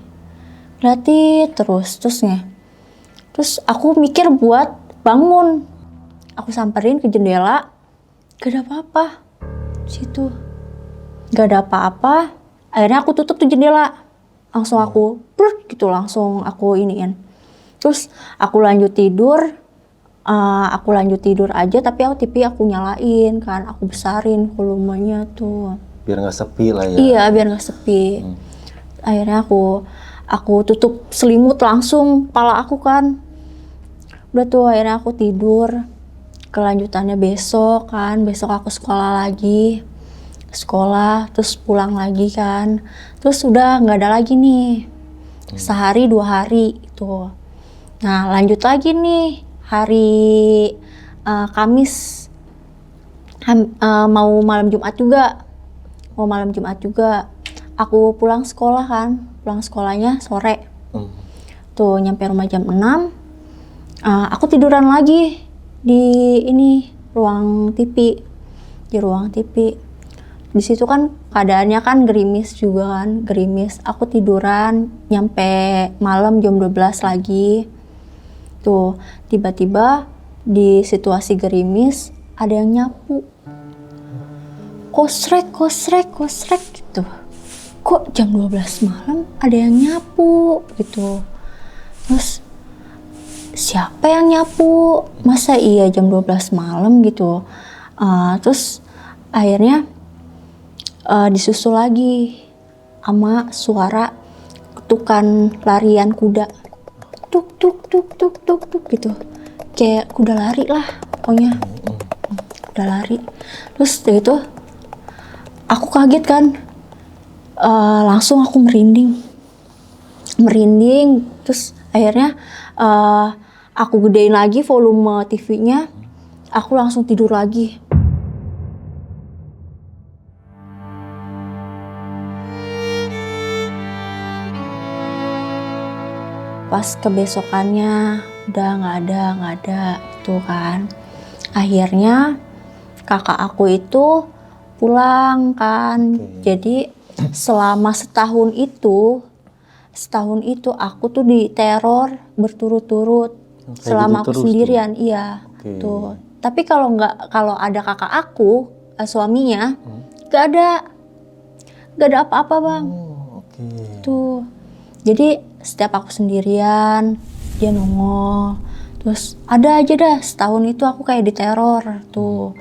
Ngeliatin terusnya. Terus aku mikir buat bangun. Aku samperin ke jendela. Gak ada apa-apa. Situ. Gak ada apa-apa. Akhirnya aku tutup tuh jendela. Langsung aku gitu. Langsung aku iniin. Terus aku lanjut tidur. Aku lanjut tidur aja. Tapi aku TV aku nyalain kan. Aku besarin volumenya tuh. Biar nggak sepi lah ya. Iya biar nggak sepi. Akhirnya aku aku tutup selimut langsung kepala aku kan. Udah tuh akhirnya aku tidur. Kelanjutannya besok kan, besok aku sekolah lagi. Sekolah, terus pulang lagi kan. Terus udah nggak ada lagi nih. Sehari 2 hari itu. Nah lanjut lagi nih, hari Kamis. Mau malam Jumat juga. Mau malam Jumat juga. Aku pulang sekolah kan. Pulang sekolahnya sore. Tuh nyampe rumah jam 6. Aku tiduran lagi di ini ruang TV, di ruang TV. Di situ kan keadaannya kan gerimis juga kan, gerimis. Aku tiduran nyampe malam jam 12 lagi. Tuh tiba-tiba di situasi gerimis ada yang nyapu. Kosrek gitu. Kok jam 12 malam ada yang nyapu gitu. Terus siapa yang nyapu? Masa iya jam 12 malam gitu. Terus akhirnya disusul lagi sama suara ketukan larian kuda. Tuk gitu. Kayak kuda lari lah pokoknya. Kuda lari. Terus dari itu aku kaget kan. Langsung aku merinding. Terus akhirnya aku gedein lagi volume TV-nya, aku langsung tidur lagi. Pas kebesokannya udah nggak ada gitu kan. Akhirnya kakak aku itu pulang kan. Jadi selama setahun itu aku tuh diteror berturut-turut selama gitu aku sendirian tuh. Iya tuh. Tapi kalau ada kakak aku suaminya gak ada apa-apa bang. Tuh jadi setiap aku sendirian dia nongol. Terus ada aja dah setahun itu aku kayak diteror tuh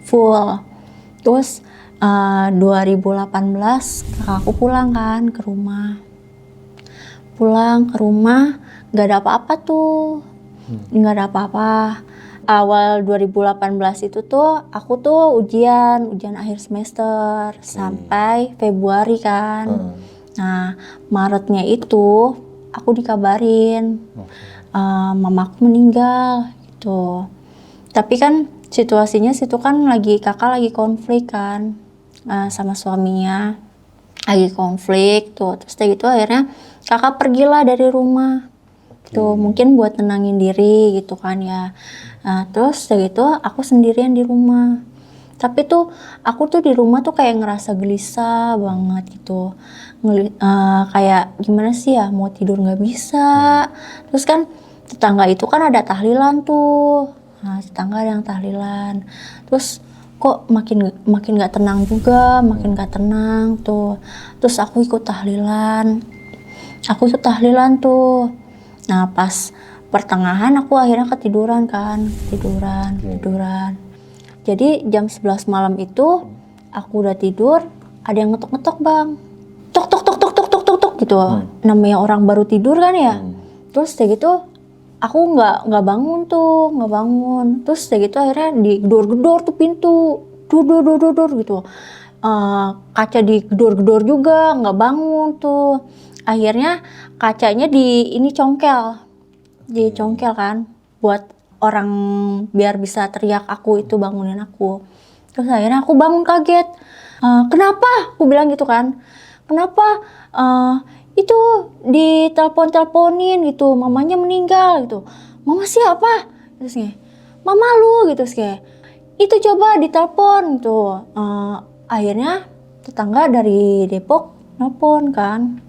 full. Terus 2018 kakak aku pulang kan ke rumah. Gak ada apa-apa tuh. Gak ada apa-apa. Awal 2018 itu tuh aku tuh ujian akhir semester sampai Februari kan. Nah Maretnya itu aku dikabarin mamaku meninggal gitu. Tapi kan situasinya situ kan kakak lagi konflik kan sama suaminya. Lagi konflik tuh. Terus kayak gitu akhirnya kakak pergilah dari rumah. Tuh mungkin buat tenangin diri gitu kan ya. Nah, terus kayak gitu aku sendirian di rumah. Tapi tuh aku tuh di rumah tuh kayak ngerasa gelisah banget gitu. Kayak gimana sih ya, mau tidur nggak bisa. Terus kan tetangga itu kan ada tahlilan tuh. Nah, tetangga ada yang tahlilan. Terus kok makin nggak tenang juga, makin nggak tenang tuh. Terus aku ikut tahlilan tuh. Nah pas pertengahan aku akhirnya ketiduran kan, tiduran. Jadi jam 11 malam itu aku udah tidur, ada yang ngetok-ngetok bang, tok gitu. Namanya orang baru tidur kan ya. Terus kayak gitu aku nggak bangun. Terus kayak gitu akhirnya digedor-gedor tuh pintu, dor gitu. Kaca digedor-gedor juga, nggak bangun tuh. Akhirnya kacanya congkel kan, buat orang biar bisa teriak aku itu bangunin aku. Terus akhirnya aku bangun kaget. Kenapa? Aku bilang gitu kan. Kenapa? Itu ditelepon-teleponin gitu, mamanya meninggal gitu. Mama siapa? Terus kayak, mama lu gitu kayak. Itu coba ditelepon tuh. Akhirnya tetangga dari Depok nelpon kan.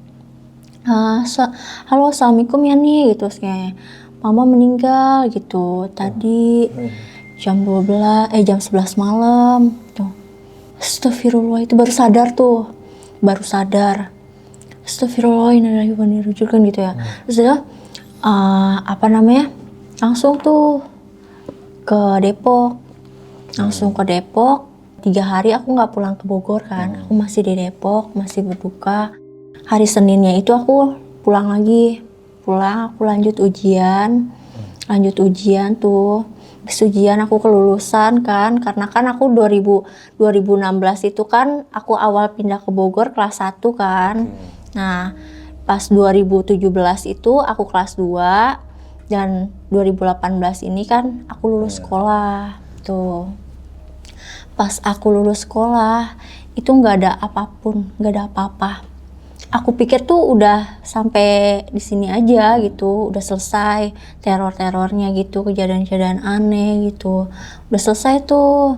Halo assalamualaikum ya nih gitu kayak mama meninggal gitu tadi jam 11 malam tuh. Astagfirullah, itu baru sadar. Astagfirullah, innalillahi wa inna ilaihi raji'un gitu ya. Terus langsung tuh ke Depok. 3 hari aku nggak pulang ke Bogor kan. Aku masih di Depok, masih berduka. hari Seninnya itu aku pulang lagi. Aku lanjut ujian tuh. Habis ujian aku kelulusan kan, karena kan aku 2016 itu kan aku awal pindah ke Bogor kelas 1 kan. Nah, pas 2017 itu aku kelas 2 dan 2018 ini kan aku lulus sekolah tuh. Pas aku lulus sekolah itu nggak ada apapun, nggak ada apa-apa. Aku pikir tuh udah sampai di sini aja gitu, udah selesai teror-terornya gitu, kejadian-kejadian aneh gitu, udah selesai tuh.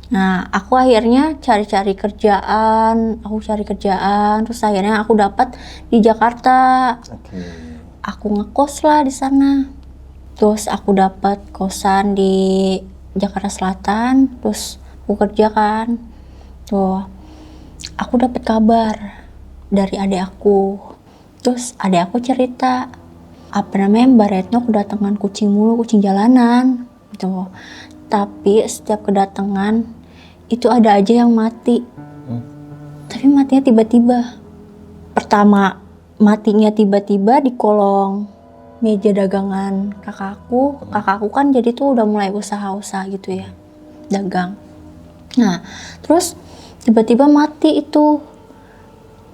Nah, aku akhirnya cari kerjaan, terus akhirnya aku dapat di Jakarta. Aku ngekos lah di sana. Terus aku dapat kosan di Jakarta Selatan, terus aku kerja kan. Tuh, aku dapat kabar dari adik aku. Terus adik aku cerita, Mbak Retno kedatangan kucing mulu, kucing jalanan gitu. Tapi setiap kedatangan itu ada aja yang mati. Tapi matinya tiba-tiba. Pertama matinya tiba-tiba di kolong meja dagangan kakakku. Kakakku kan jadi tuh udah mulai usaha-usaha gitu ya, dagang. Nah, terus tiba-tiba mati itu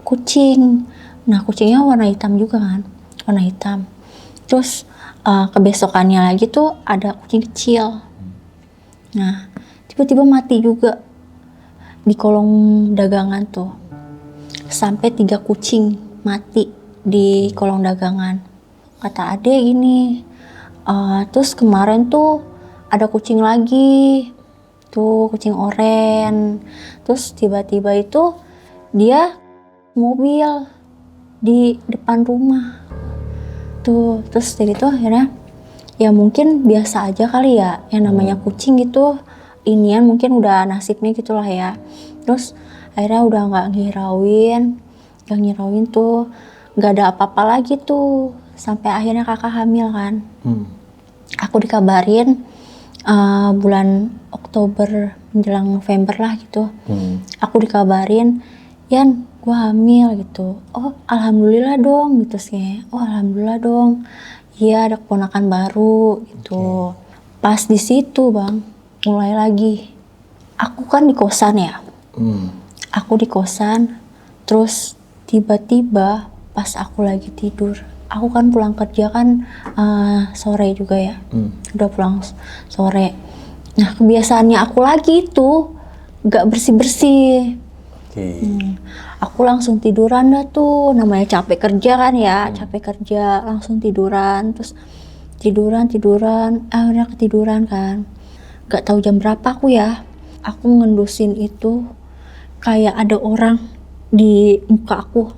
kucing. Nah, kucingnya warna hitam juga kan, warna hitam. Terus kebesokannya lagi tuh ada kucing kecil. Nah, tiba-tiba mati juga di kolong dagangan tuh. Sampai 3 kucing mati di kolong dagangan. Kata adek gini, terus kemarin tuh ada kucing lagi, tuh kucing oren. Terus tiba-tiba itu dia mobil di depan rumah tuh. Terus dari itu akhirnya ya mungkin biasa aja kali ya, yang namanya kucing gitu, inian mungkin udah nasibnya gitulah ya. Terus akhirnya udah nggak ngirauin tuh, nggak ada apa-apa lagi tuh, sampai akhirnya kakak hamil kan. Aku dikabarin bulan Oktober menjelang November lah gitu. Aku dikabarin, Yan, gue hamil gitu. Oh, alhamdulillah dong gitu sih. Oh, alhamdulillah dong. Iya, ada keponakan baru gitu. Pas di situ bang, mulai lagi. Aku kan di kosan ya. Aku di kosan, terus tiba-tiba pas aku lagi tidur, aku kan pulang kerja kan sore juga ya. Udah pulang sore. Nah, kebiasaannya aku lagi itu gak bersih-bersih. Aku langsung tiduran dah tuh, namanya capek kerja kan ya, capek kerja langsung tiduran. Terus tiduran, akhirnya ketiduran kan. Gak tahu jam berapa aku ya, aku ngendusin itu kayak ada orang di muka aku.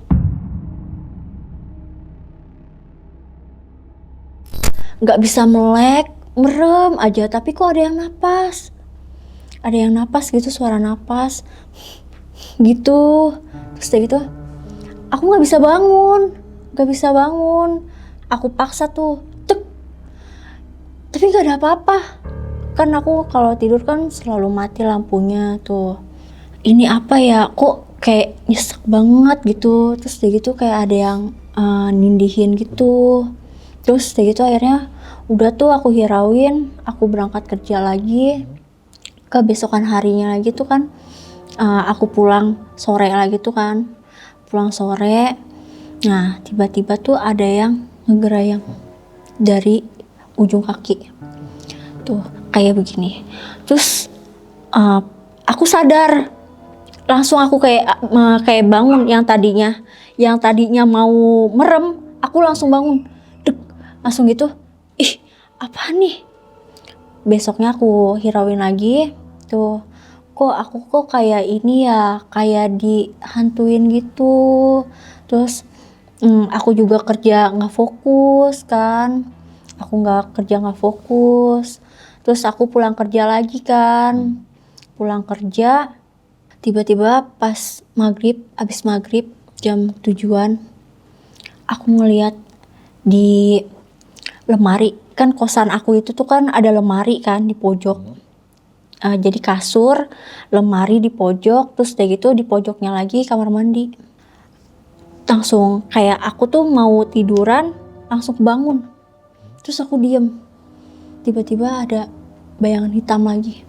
Gak bisa melek, merem aja, tapi kok ada yang napas gitu, suara napas gitu. Terus kayak gitu aku nggak bisa bangun. Aku paksa tuh tek, tapi nggak ada apa-apa kan. Aku kalau tidur kan selalu mati lampunya tuh. Ini apa ya, kok kayak nyesek banget gitu. Terus kayak gitu kayak ada yang nindihin gitu. Terus kayak gitu akhirnya udah tuh aku hirauin, aku berangkat kerja lagi. Kebesokan harinya lagi tuh kan aku pulang sore lagi tuh kan, pulang sore. Nah, tiba-tiba tuh ada yang ngegerayang dari ujung kaki tuh kayak begini. Terus aku sadar, langsung aku kayak bangun. Yang tadinya mau merem, aku langsung bangun, dek, langsung gitu. Ih, apa nih? Besoknya aku hirauin lagi tuh, kok kayak ini ya, kayak dihantuin gitu. Terus aku juga kerja nggak fokus kan, terus aku pulang kerja lagi kan. Pulang kerja tiba-tiba pas abis maghrib jam 7-an, aku ngeliat di lemari. Kan kosan aku itu tuh kan ada lemari kan di pojok. Jadi kasur, lemari di pojok, terus kayak gitu di pojoknya lagi kamar mandi. langsung kayak aku tuh mau tiduran langsung bangun, terus aku diem, tiba-tiba ada bayangan hitam lagi.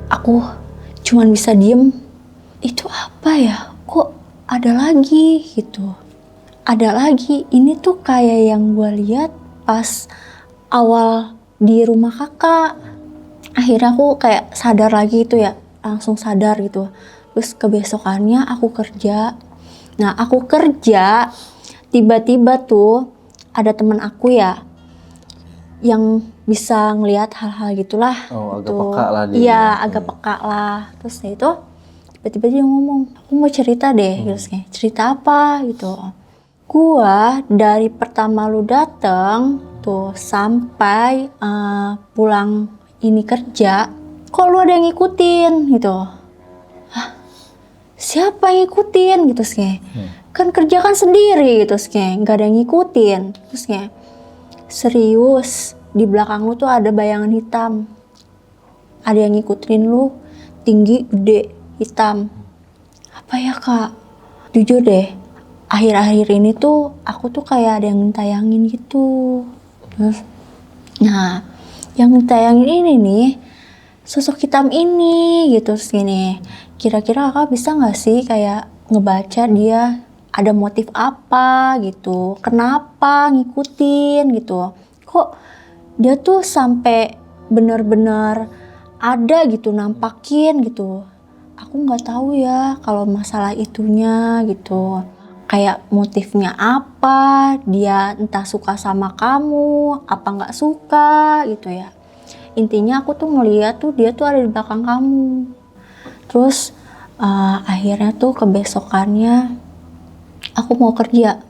Aku cuman bisa diem, itu apa ya, kok ada lagi gitu, ada lagi. Ini tuh kayak yang gue lihat pas awal di rumah kakak. Akhirnya aku kayak sadar lagi itu ya, langsung sadar gitu. Terus kebesokannya aku kerja. Nah aku kerja, tiba-tiba tuh ada teman aku ya yang bisa ngelihat hal-hal gitulah. Oh, agak gitu. peka lah dia. Iya, agak peka lah. Terus itu tiba-tiba dia ngomong, aku mau cerita deh. Terus kayak, cerita apa gitu. Gua dari pertama lu dateng tuh sampai pulang ini kerja, kok lu ada yang ngikutin gitu. Hah? Siapa yang ngikutin gitu kayak. Kan kerja kan sendiri gitu kayak, nggak ada yang ngikutin. Terus kayak, serius di belakang lu tuh ada bayangan hitam. Ada yang ngikutin lu, tinggi, gede, hitam. Apa ya kak? Jujur deh, akhir-akhir ini tuh aku tuh kayak ada yang ngentayangin gitu. Terus, nah yang ngentayangin ini nih, sosok hitam ini gitu. Terus gini, kira-kira kakak bisa gak sih kayak ngebaca dia ada motif apa gitu, kenapa ngikutin gitu, kok dia tuh sampai bener-bener ada gitu nampakin gitu. Aku nggak tahu ya kalau masalah itunya gitu, kayak motifnya apa, dia entah suka sama kamu apa nggak suka gitu ya. Intinya aku tuh ngeliat tuh dia tuh ada di belakang kamu. Terus akhirnya tuh kebesokannya aku mau kerja,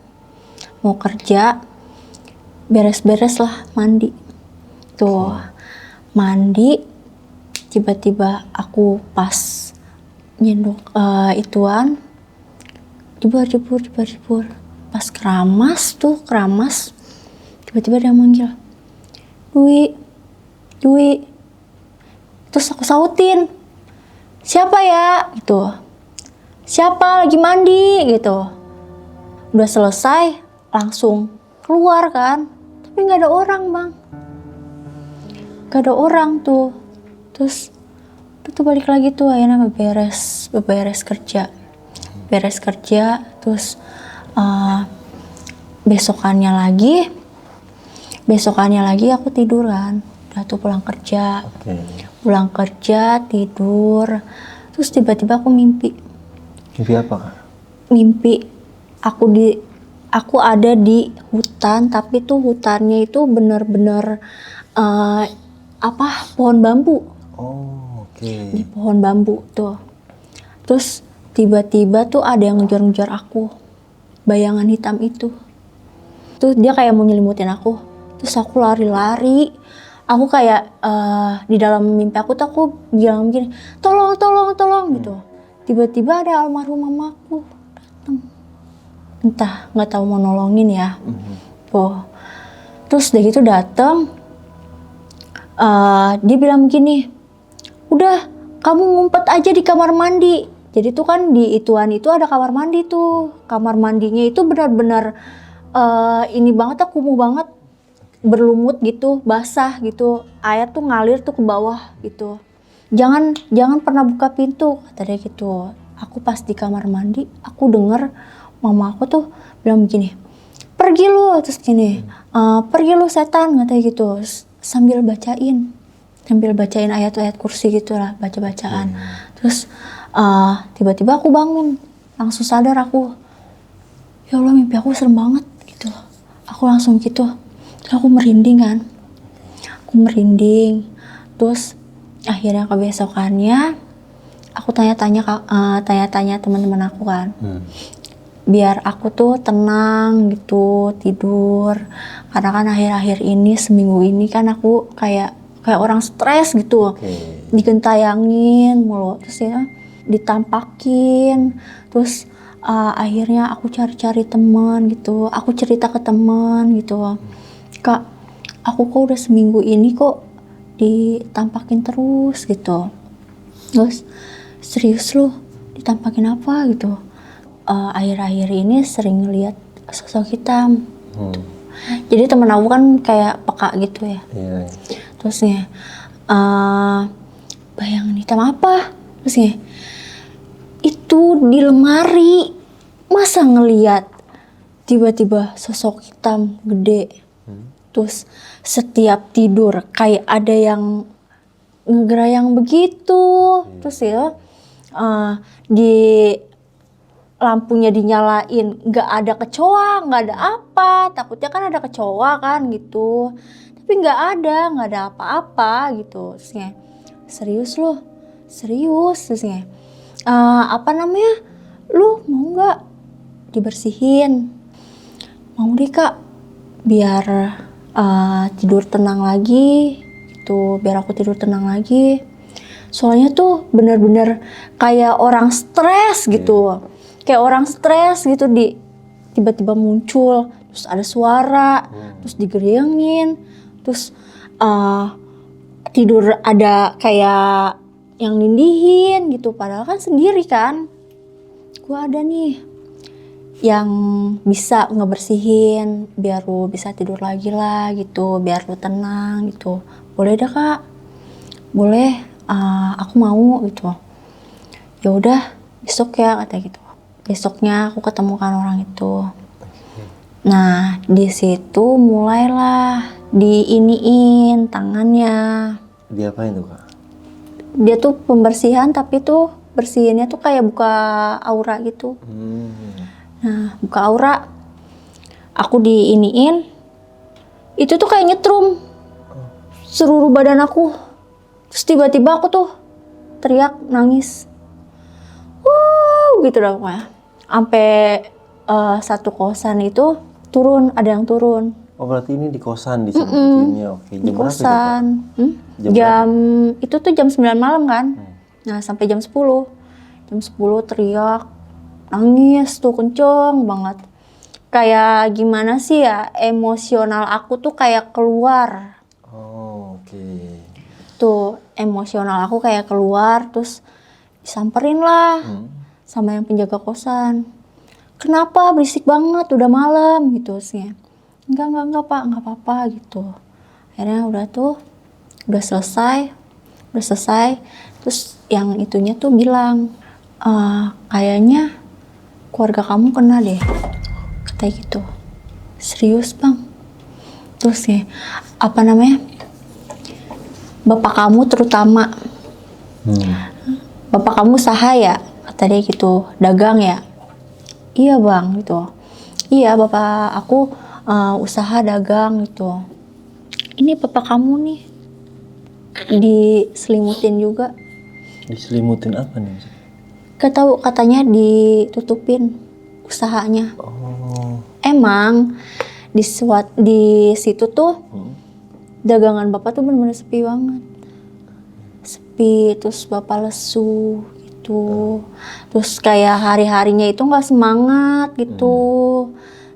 beres-beres lah, mandi tuh. Mandi, tiba-tiba aku pas nyendok ituan, jebur, pas keramas, tiba-tiba dia manggil, Dwi. Terus aku sautin, siapa ya gitu, siapa lagi mandi gitu. Udah selesai langsung keluar kan, tapi nggak ada orang bang, nggak ada orang tuh. Terus tuh balik lagi tuh, akhirnya beberes kerja. Terus besokannya lagi aku tiduran. Udah tuh pulang kerja tidur. Terus tiba-tiba aku mimpi. Mimpi apa kak? Mimpi aku ada di hutan, tapi tuh hutannya itu bener-bener pohon bambu. Oh, oke. Di pohon bambu tuh. Terus tiba-tiba tuh ada yang ngejar-ngejar aku, bayangan hitam itu. Terus dia kayak mau nyelimutin aku. Terus aku lari-lari. Aku kayak di dalam mimpi aku tuh aku bilang gini, tolong gitu. Tiba-tiba ada almarhum mamaku datang. Entah nggak tahu mau nolongin ya. Terus udah gitu datang, dia bilang begini, udah kamu ngumpet aja di kamar mandi. Jadi tuh kan di ituan itu ada kamar mandi tuh. Kamar mandinya itu benar-benar ini banget, kumuh banget, berlumut gitu, basah gitu. Air tuh ngalir tuh ke bawah gitu. Jangan pernah buka pintu, kata dia gitu. Aku pas di kamar mandi, aku denger mama aku tuh bilang begini, pergi lu, terus gini, pergi lu setan, katanya gitu. Sambil bacain ayat-ayat kursi gitu lah, baca-bacaan. Terus tiba-tiba aku bangun, langsung sadar aku, ya Allah mimpi aku serem banget gitu. Aku langsung gitu, terus aku merinding kan, terus akhirnya kebesokannya aku tanya-tanya teman-teman aku kan, biar aku tuh tenang gitu tidur, karena kan akhir-akhir ini seminggu ini kan aku kayak orang stres gitu, digentayangin mulu, terus ya ditampakin, terus akhirnya aku cari-cari teman gitu, aku cerita ke teman gitu, kak aku kok udah seminggu ini kok ditampakin terus gitu. Terus serius lu ditampakin apa gitu, akhir-akhir ini sering ngeliat sosok hitam. Jadi temen aku kan kayak peka gitu ya. Iya. Terusnya bayangan hitam apa? Terusnya itu di lemari, masa ngeliat tiba-tiba sosok hitam gede. Terus setiap tidur kayak ada yang ngegerayang begitu. Terus ya di lampunya dinyalain, nggak ada kecoa, nggak ada apa. Takutnya kan ada kecoa kan gitu. Tapi nggak ada apa-apa gitu. Terusnya serius loh, serius. Terusnya apa namanya, lu mau nggak dibersihin? Mau deh kak, biar tidur tenang lagi gitu, biar aku tidur tenang lagi. Soalnya tuh bener-bener kayak orang stres gitu, kayak orang stres gitu, tiba-tiba muncul, terus ada suara, terus digerayangin, terus tidur ada kayak yang nindihin gitu, padahal kan sendiri kan. Gua ada nih yang bisa ngebersihin biar lu bisa tidur lagi lah gitu, biar lu tenang gitu. Boleh dah kak, boleh, aku mau gitu. Ya udah besok ya, kata gitu. Besoknya aku ketemukan orang itu. Nah di situ mulailah diiniin tangannya. Diapain tuh kak? Dia tuh pembersihan, tapi tuh bersihinnya tuh kayak buka aura gitu. Nah buka aura, aku diiniin, itu tuh kayak nyetrum seluruh badan aku. Terus tiba-tiba aku tuh teriak, nangis, wow gitu dah pokoknya. Sampai satu kosan itu turun, ada yang turun. Oh berarti ini di kosan di sana. Oke. Di Jam berapa itu, Kak? kosan. Jam Itu tuh jam 9 malam kan. Nah sampai jam 10. Jam 10 teriak, nangis tuh kenceng banget. Kayak gimana sih ya, emosional aku tuh kayak keluar. Oh oke. Tuh emosional aku kayak keluar, terus disamperin lah sama yang penjaga kosan. Kenapa berisik banget, udah malam gitu sih. Enggak pak, enggak apa-apa gitu. Akhirnya udah selesai. Terus yang itunya tuh bilang, kayaknya keluarga kamu kena deh, katanya gitu. Serius bang? Terus ya, apa namanya, bapak kamu terutama, bapak kamu usaha ya, kata dia gitu, dagang ya. Iya bang gitu. Iya bapak aku usaha dagang gitu. Ini bapak kamu nih diselimutin juga. Diselimutin apa nih? Katanya ditutupin usahanya. Oh. Emang di situ tuh dagangan bapak tuh bener-bener sepi banget. Sepi, terus bapak lesu gitu. Terus kayak hari-harinya itu nggak semangat gitu.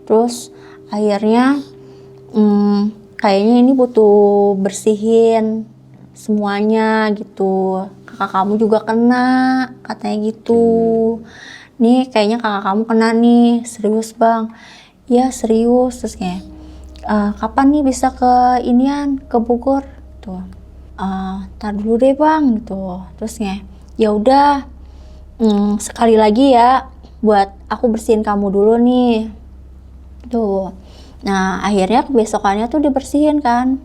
Terus akhirnya kayaknya ini butuh bersihin semuanya gitu. Kakak kamu juga kena, katanya gitu. Nih kayaknya kakak kamu kena nih, serius bang. Ya serius. Terus kayak kapan nih bisa ke Bogor tuh. Tar dulu deh bang gitu. Terusnya ya udah, sekali lagi ya buat aku bersihin kamu dulu nih tuh. Nah akhirnya besokannya tuh dibersihin kan.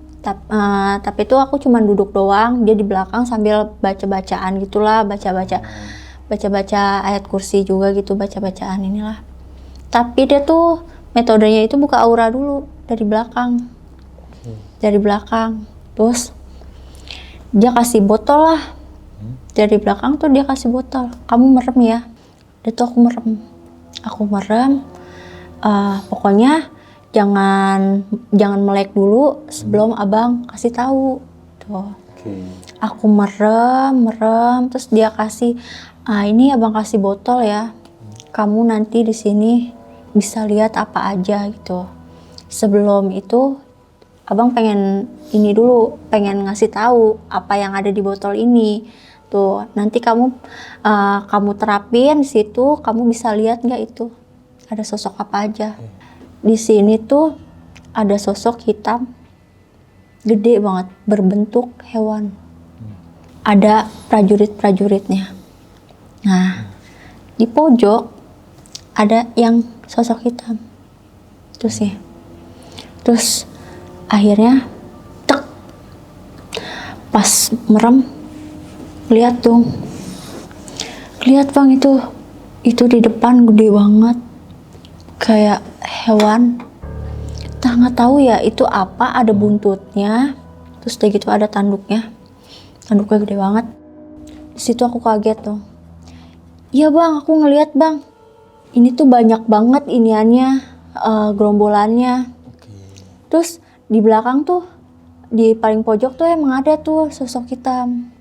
Tapi tuh aku cuman duduk doang, dia di belakang sambil baca-bacaan gitulah, baca-baca ayat kursi juga gitu, baca-bacaan inilah. Tapi dia tuh metodenya itu buka aura dulu dari belakang. Dari belakang. Terus dia kasih botol lah. Dari belakang tuh dia kasih botol. Kamu merem ya. Dia tuh aku merem. Pokoknya jangan melek dulu sebelum abang kasih tahu. Tuh. Aku merem, terus dia kasih, ini abang kasih botol ya. Kamu nanti di sini bisa lihat apa aja gitu. Sebelum itu abang pengen ngasih tahu apa yang ada di botol ini. tuh nanti kamu terapin di situ, kamu bisa lihat nggak itu ada sosok apa aja. Di sini tuh ada sosok hitam gede banget berbentuk hewan, ada prajurit-prajuritnya. Nah di pojok ada yang sosok hitam terus akhirnya pas merem lihat bang, itu di depan gede banget kayak hewan, nggak tahu ya itu apa, ada buntutnya, terus udah gitu ada tanduknya gede banget. Di situ aku kaget tuh. Iya bang, aku ngeliat bang, ini tuh banyak banget iniannya, gerombolannya. Terus di belakang tuh, di paling pojok tuh emang ada tuh sosok hitam.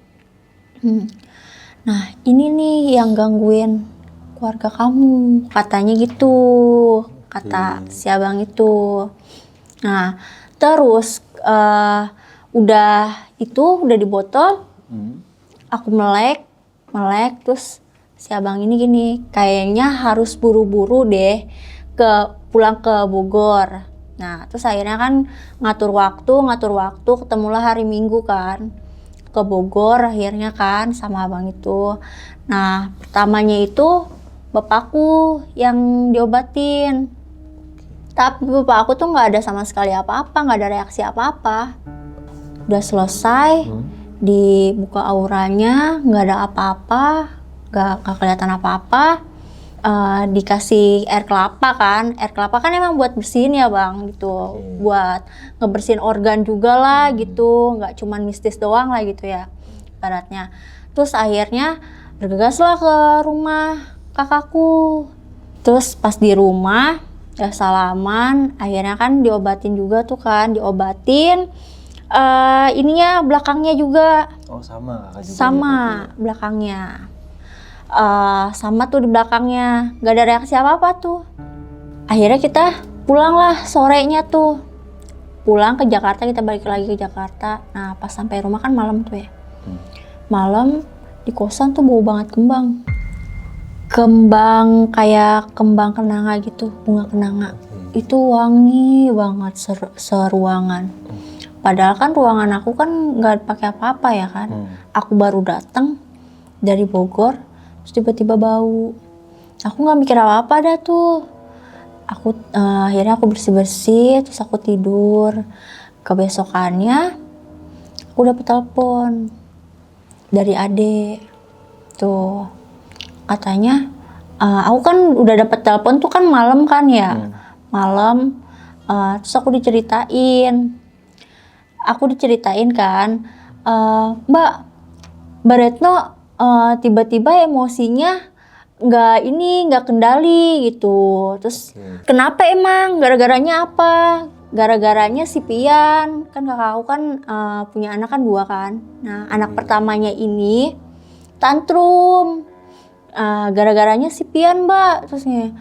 Nah ini nih yang gangguin keluarga kamu, katanya gitu, kata si abang itu. Nah terus udah di botol, aku melek terus si abang ini gini, kayaknya harus buru-buru deh pulang ke Bogor. Nah terus akhirnya kan ngatur waktu, ketemulah hari Minggu kan ke Bogor akhirnya kan sama abang itu. Nah pertamanya itu bapakku yang diobatin, tapi bapak aku tuh nggak ada sama sekali apa-apa, nggak ada reaksi apa-apa. Udah selesai, dibuka auranya, nggak ada apa-apa, nggak kelihatan apa-apa. Dikasih air kelapa kan emang buat bersihin ya bang gitu, buat ngebersihin organ juga lah gitu, nggak cuman mistis doang lah gitu ya ibaratnya. Terus akhirnya bergegas lah ke rumah kakakku. Terus pas di rumah ya salaman, akhirnya kan diobatin juga tuh kan, ininya belakangnya juga. Oh sama kakak juga sama ya, belakangnya. Sama tuh di belakangnya, gak ada reaksi apa-apa tuh. Akhirnya kita pulang lah sorenya tuh, pulang ke Jakarta, kita balik lagi ke Jakarta. Nah pas sampai rumah kan malam tuh ya, malam di kosan tuh bau banget kembang kayak kembang kenanga gitu, bunga kenanga. Itu wangi banget seruangan. Padahal kan ruangan aku kan nggak pakai apa-apa ya kan. Aku baru datang dari Bogor, terus tiba-tiba bau. Aku nggak mikir apa-apa dah tuh. Akhirnya aku bersih-bersih, terus aku tidur. Kebesokannya aku dapet telepon dari adek tuh, katanya aku kan udah dapet telepon tuh kan malam kan ya, malam. Terus aku diceritain kan, Mbak Retno tiba-tiba emosinya nggak kendali gitu. Terus kenapa emang, gara-garanya apa? Gara-garanya si Pian, kan kakak aku kan punya anak kan 2 kan. Nah anak pertamanya ini tantrum, gara-garanya si Pian mbak. Terusnya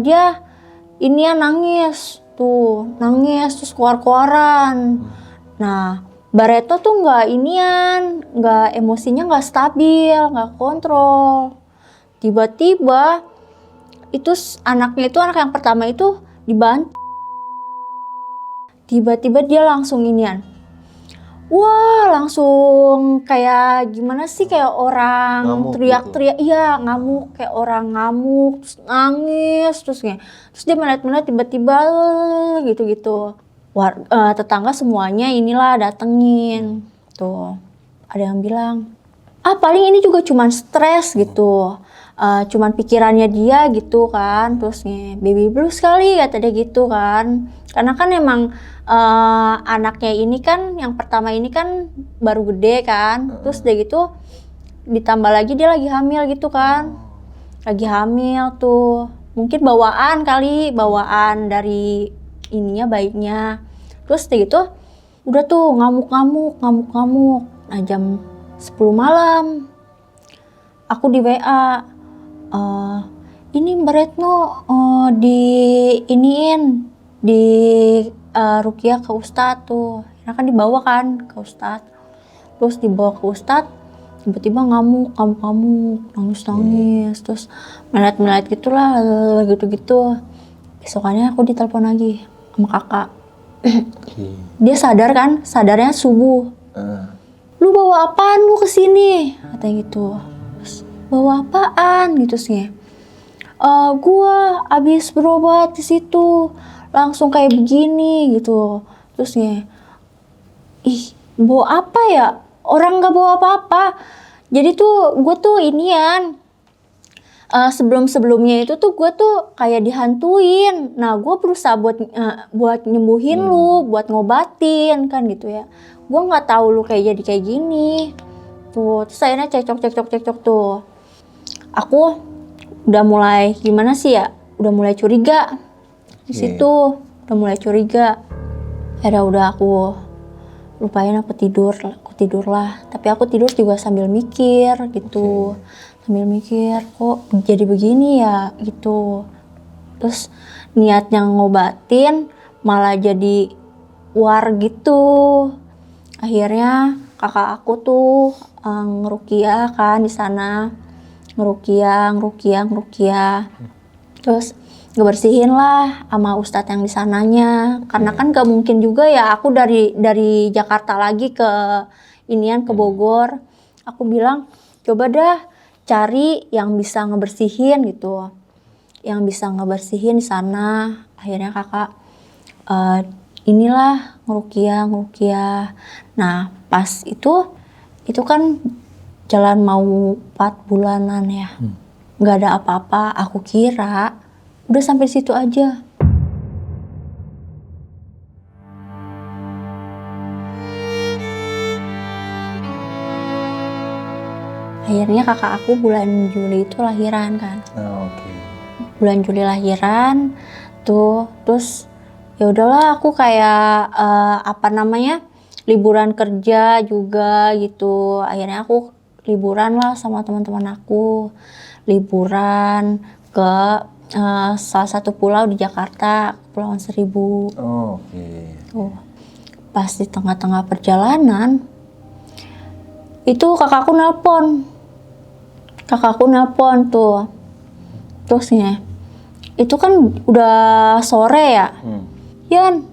dia inian nangis terus keluar-keluaran. Nah Bareto tuh nggak emosinya nggak stabil, nggak kontrol. Tiba-tiba itu anak yang pertama itu dibantu. Tiba-tiba dia langsung langsung kayak gimana sih, kayak orang Ngamuk teriak-teriak, iya ngamuk, kayak orang ngamuk, terus nangis, terus dia melihat tiba-tiba gitu-gitu. Tetangga semuanya inilah datengin tuh. Ada yang bilang, paling ini juga cuman stres gitu, cuman pikirannya dia gitu kan. Terus baby blues kali kata dia gitu kan, karena kan emang anaknya ini kan yang pertama ini kan baru gede kan. Terus dia gitu ditambah lagi dia lagi hamil gitu kan, lagi hamil tuh, mungkin bawaan dari ininya bayinya. Terus dia gitu udah tuh ngamuk. Nah jam 10 malam aku di WA, ini Mbak Retno di Rukiah ke Ustadz tuh. Nah kan dibawa kan ke Ustadz. Terus dibawa ke Ustadz, tiba-tiba ngamuk, nangis, terus melayat gitulah, gitu-gitu. Besokannya aku ditelepon lagi sama kakak. Dia sadar kan, sadarnya subuh. Lu bawa apaan lu kesini? Katanya gitu. Terus, bawa apaan gitu sih? Gua abis berobat di situ, langsung kayak begini gitu. Terus nih, ih bawa apa ya? Orang nggak bawa apa-apa. Jadi tuh gue tuh inian. Sebelum-sebelumnya itu tuh gue tuh kayak dihantuin. Nah gue berusaha buat nyembuhin lu, buat ngobatin kan gitu ya. Gue nggak tahu lu jadi kayak gini. Tuh, terus akhirnya cekcok tuh. Aku udah mulai gimana sih ya? Udah mulai curiga di situ. Udah mulai curiga. Akhirnya udah aku lupain, aku tidur lah. Tapi aku tidur juga sambil mikir gitu. Sambil mikir kok jadi begini ya gitu. Terus niatnya ngobatin malah jadi war gitu. Akhirnya kakak aku tuh ngeruqyah kan di sana, ngeruqyah. Terus ngebersihin lah sama ustadz yang di sananya. Karena kan gak mungkin juga ya aku dari Jakarta lagi ke Bogor. Aku bilang coba dah cari yang bisa ngebersihin gitu, yang bisa ngebersihin di sana. Akhirnya kakak inilah ngeruqyah. Nah pas itu kan jalan mau 4 bulanan ya, nggak ada apa-apa. Aku kira udah sampai situ aja. Akhirnya kakak aku bulan Juli itu lahiran kan. Bulan Juli lahiran tuh, terus ya udahlah aku kayak liburan kerja juga gitu. Akhirnya aku liburan lah sama teman-teman aku, liburan ke salah satu pulau di Jakarta, Kepulauan Seribu. Tuh, pas di tengah-tengah perjalanan itu kakakku nelpon tuh. Terusnya itu kan udah sore ya. Yan,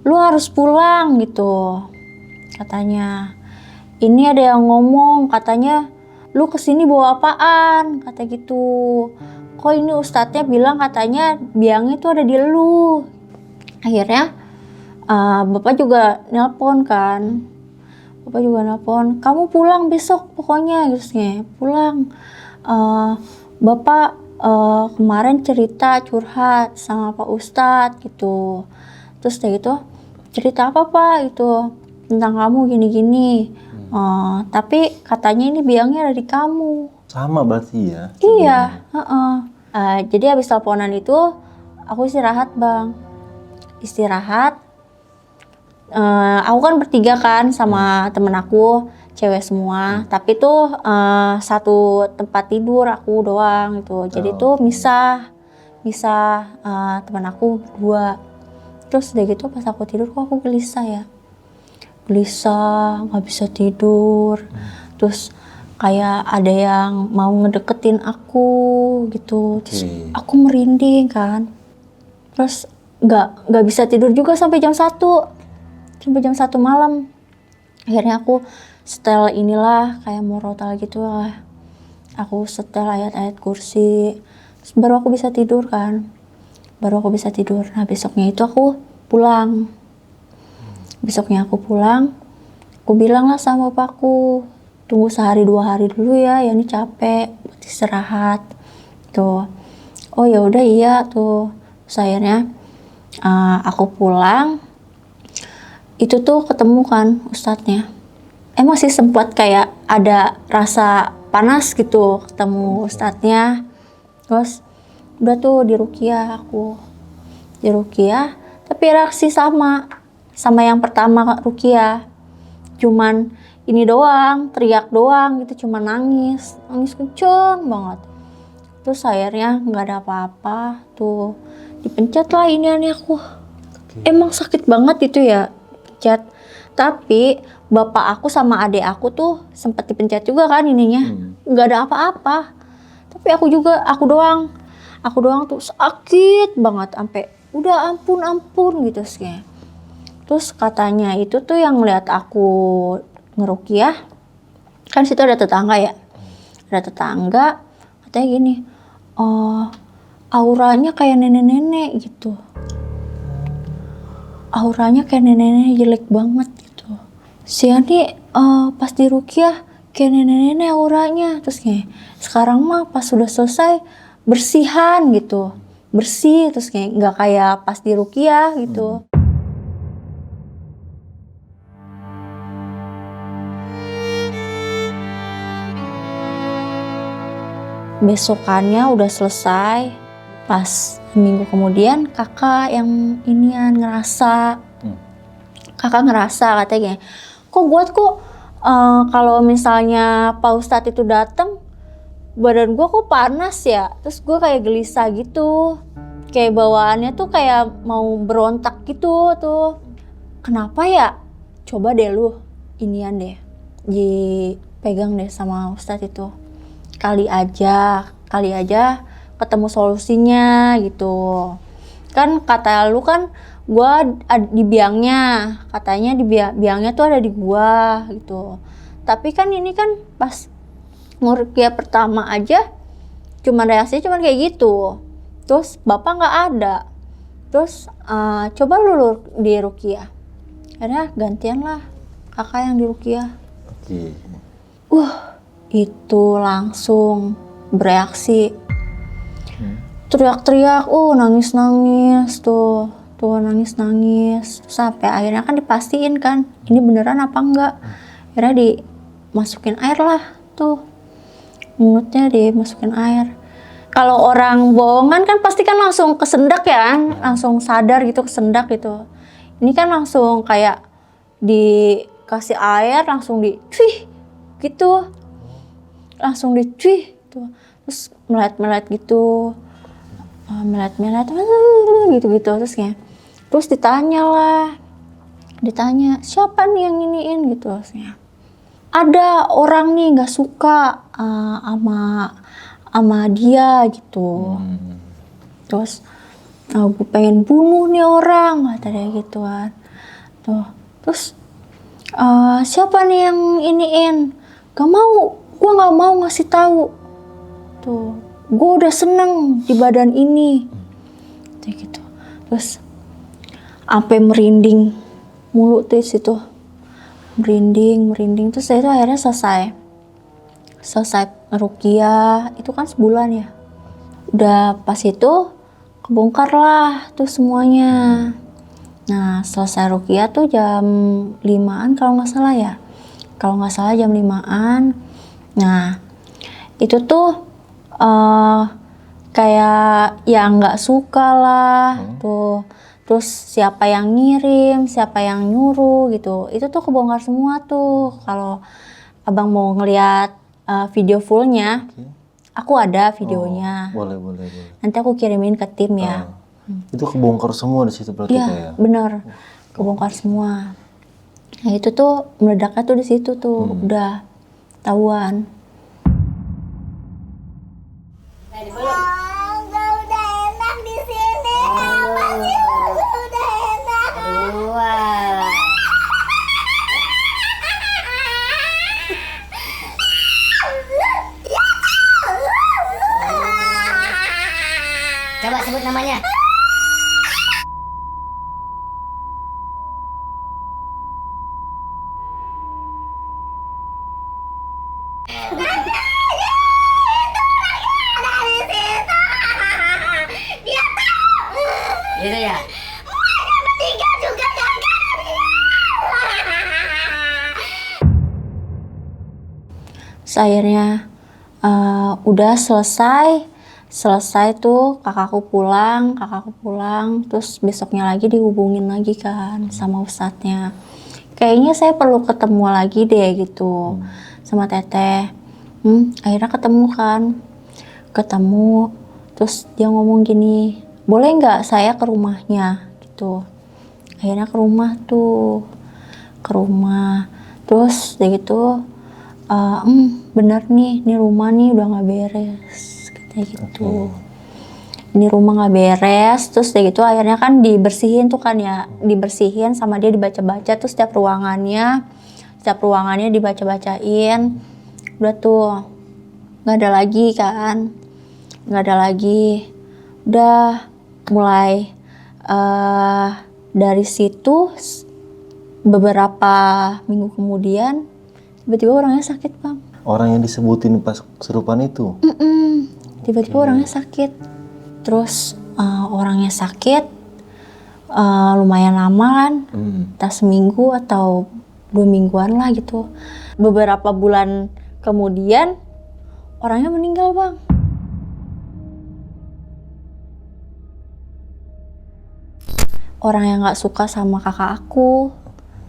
lu harus pulang gitu katanya. Ini ada yang ngomong katanya lu kesini bawa apaan, kata gitu. Kok ini ustadznya bilang katanya biangnya itu ada di lu. Akhirnya bapak juga nelpon kan. Kamu pulang besok pokoknya gitu. Pulang. Bapak kemarin cerita curhat sama Pak Ustadz gitu. Terus kayak gitu, cerita apa Pak itu tentang kamu gini-gini. Tapi katanya ini biangnya ada di kamu. Sama berarti ya? Iya. Jadi habis teleponan itu aku istirahat bang. Aku kan bertiga kan sama temen aku, cewek semua. Tapi tuh satu tempat tidur aku doang gitu. Jadi tuh misah temen aku berdua. Terus udah gitu pas aku tidur kok aku gelisah, nggak bisa tidur. Terus kayak ada yang mau ngedeketin aku gitu. Terus aku merinding kan. Terus nggak bisa tidur juga sampai jam 1 malam. Akhirnya aku setel inilah kayak murotal gitu lah. Aku setel ayat-ayat kursi. Terus baru aku bisa tidur kan. Nah besoknya itu aku pulang. Aku bilang lah sama bapakku, tunggu sehari 2 hari dulu ya ini capek buat istirahat tuh. Oh ya udah iya tuh. Terus akhirnya aku pulang. Itu tuh ketemu kan ustadznya. Emang sih sempat kayak ada rasa panas gitu ketemu ustadznya. Terus udah tuh diruqyah aku. Tapi reaksi sama yang pertama ruqyah. Cuman ini doang, teriak doang gitu, cuma nangis kenceng banget. Terus akhirnya nggak ada apa-apa tuh, dipencet lah ini aku. Emang sakit banget itu ya, pencet. Tapi bapak aku sama adik aku tuh sempat dipencet juga kan ininya. Nggak ada apa-apa. Tapi aku doang tuh sakit banget sampai udah ampun gitu sih. Terus katanya itu tuh yang ngeliat aku ngeruqyah, kan situ ada tetangga ya. Ada tetangga katanya gini, oh auranya kayak nenek-nenek gitu. Auranya kayak nenek-nenek jelek banget gitu. Si Ani pas diruqyah kayak nenek-nenek auranya. Terus kayak sekarang mah pas sudah selesai bersihan gitu. Bersih terus kayak nggak kayak pas diruqyah gitu. Besokannya udah selesai, pas minggu kemudian kakak yang inian ngerasa, kakak ngerasa katanya, kok kalau misalnya Pak Ustadz itu datang, badan gue kok panas ya, terus gue kayak gelisah gitu, kayak bawaannya tuh kayak mau berontak gitu tuh, kenapa ya? Coba deh lu inian deh, dipegang deh sama Ustadz itu. Kali aja ketemu solusinya gitu. Kan kata lu kan gua di biangnya, katanya di biangnya tuh ada di gua gitu. Tapi kan ini kan pas ngeruqyah pertama aja cuma reaksinya cuma kayak gitu. Terus bapak nggak ada. Terus coba lu di ruqyah. Akhirnya gantian lah kakak yang di ruqyah. Oke. Itu langsung bereaksi, teriak-teriak, nangis-nangis tuh nangis-nangis, sampai akhirnya kan dipastiin kan ini beneran apa enggak. Akhirnya dimasukin air lah tuh, mulutnya dimasukin air. Kalau orang bohongan kan pasti kan langsung kesendak ya kan, langsung sadar gitu kesendak gitu. Ini kan langsung kayak dikasih air langsung gitu. Langsung dicuih gitu. Terus melet-melet gitu, melet-melet gitu-gitu. Terus ditanya siapa nih yang iniin gitu. Ada orang nih nggak suka sama dia gitu. Terus gue pengen bunuh nih orang kata dia gitu kan. Terus siapa nih yang iniin? Gue nggak mau ngasih tahu. Tuh, gue udah seneng di badan ini. Kayak gitu. Terus sampai merinding mulu tuh situ. Merinding. Terus itu akhirnya selesai ruqyah. Itu kan sebulan ya. Udah pas itu kebongkar lah tuh semuanya. Nah, selesai ruqyah tuh jam 5-an kalau nggak salah ya. Kalau nggak salah jam 5-an. Nah, itu tuh kayak ya nggak suka lah tuh. Terus siapa yang ngirim, siapa yang nyuruh gitu. Itu tuh kebongkar semua tuh. Kalau abang mau ngeliat video fullnya, aku ada videonya. Boleh. Nanti aku kirimin ke tim ya. Itu kebongkar semua di situ berarti Iya, bener. Kebongkar semua. Nah itu tuh meledaknya tuh di situ tuh udah tahuan. Udah enak di sini. Apa sih udah enak? Coba sebut namanya. Itu ya. Meninggal juga gara-gara dia. Akhirnya udah selesai tuh kakakku pulang, terus besoknya lagi dihubungin lagi kan sama ustadznya. Kayaknya saya perlu ketemu lagi deh gitu sama teteh. Akhirnya ketemu, terus dia ngomong gini, boleh nggak saya ke rumahnya gitu. Akhirnya ke rumah tuh, ke rumah. Terus udah gitu, bener nih, ini rumah nih udah nggak beres, katanya gitu. Ini rumah nggak beres, terus udah gitu akhirnya kan dibersihin tuh kan ya, dibersihin sama dia dibaca-baca tuh setiap ruangannya dibaca-bacain. Udah tuh nggak ada lagi kan, nggak ada lagi. Udah mulai dari situ beberapa minggu kemudian tiba-tiba orangnya sakit, Bang. Orang yang disebutin pas kesurupan itu? Tiba-tiba orangnya sakit. Terus orangnya sakit lumayan lama kan, entah seminggu atau 2 mingguan lah gitu. Beberapa bulan kemudian orangnya meninggal, Bang. Orang yang nggak suka sama kakak aku,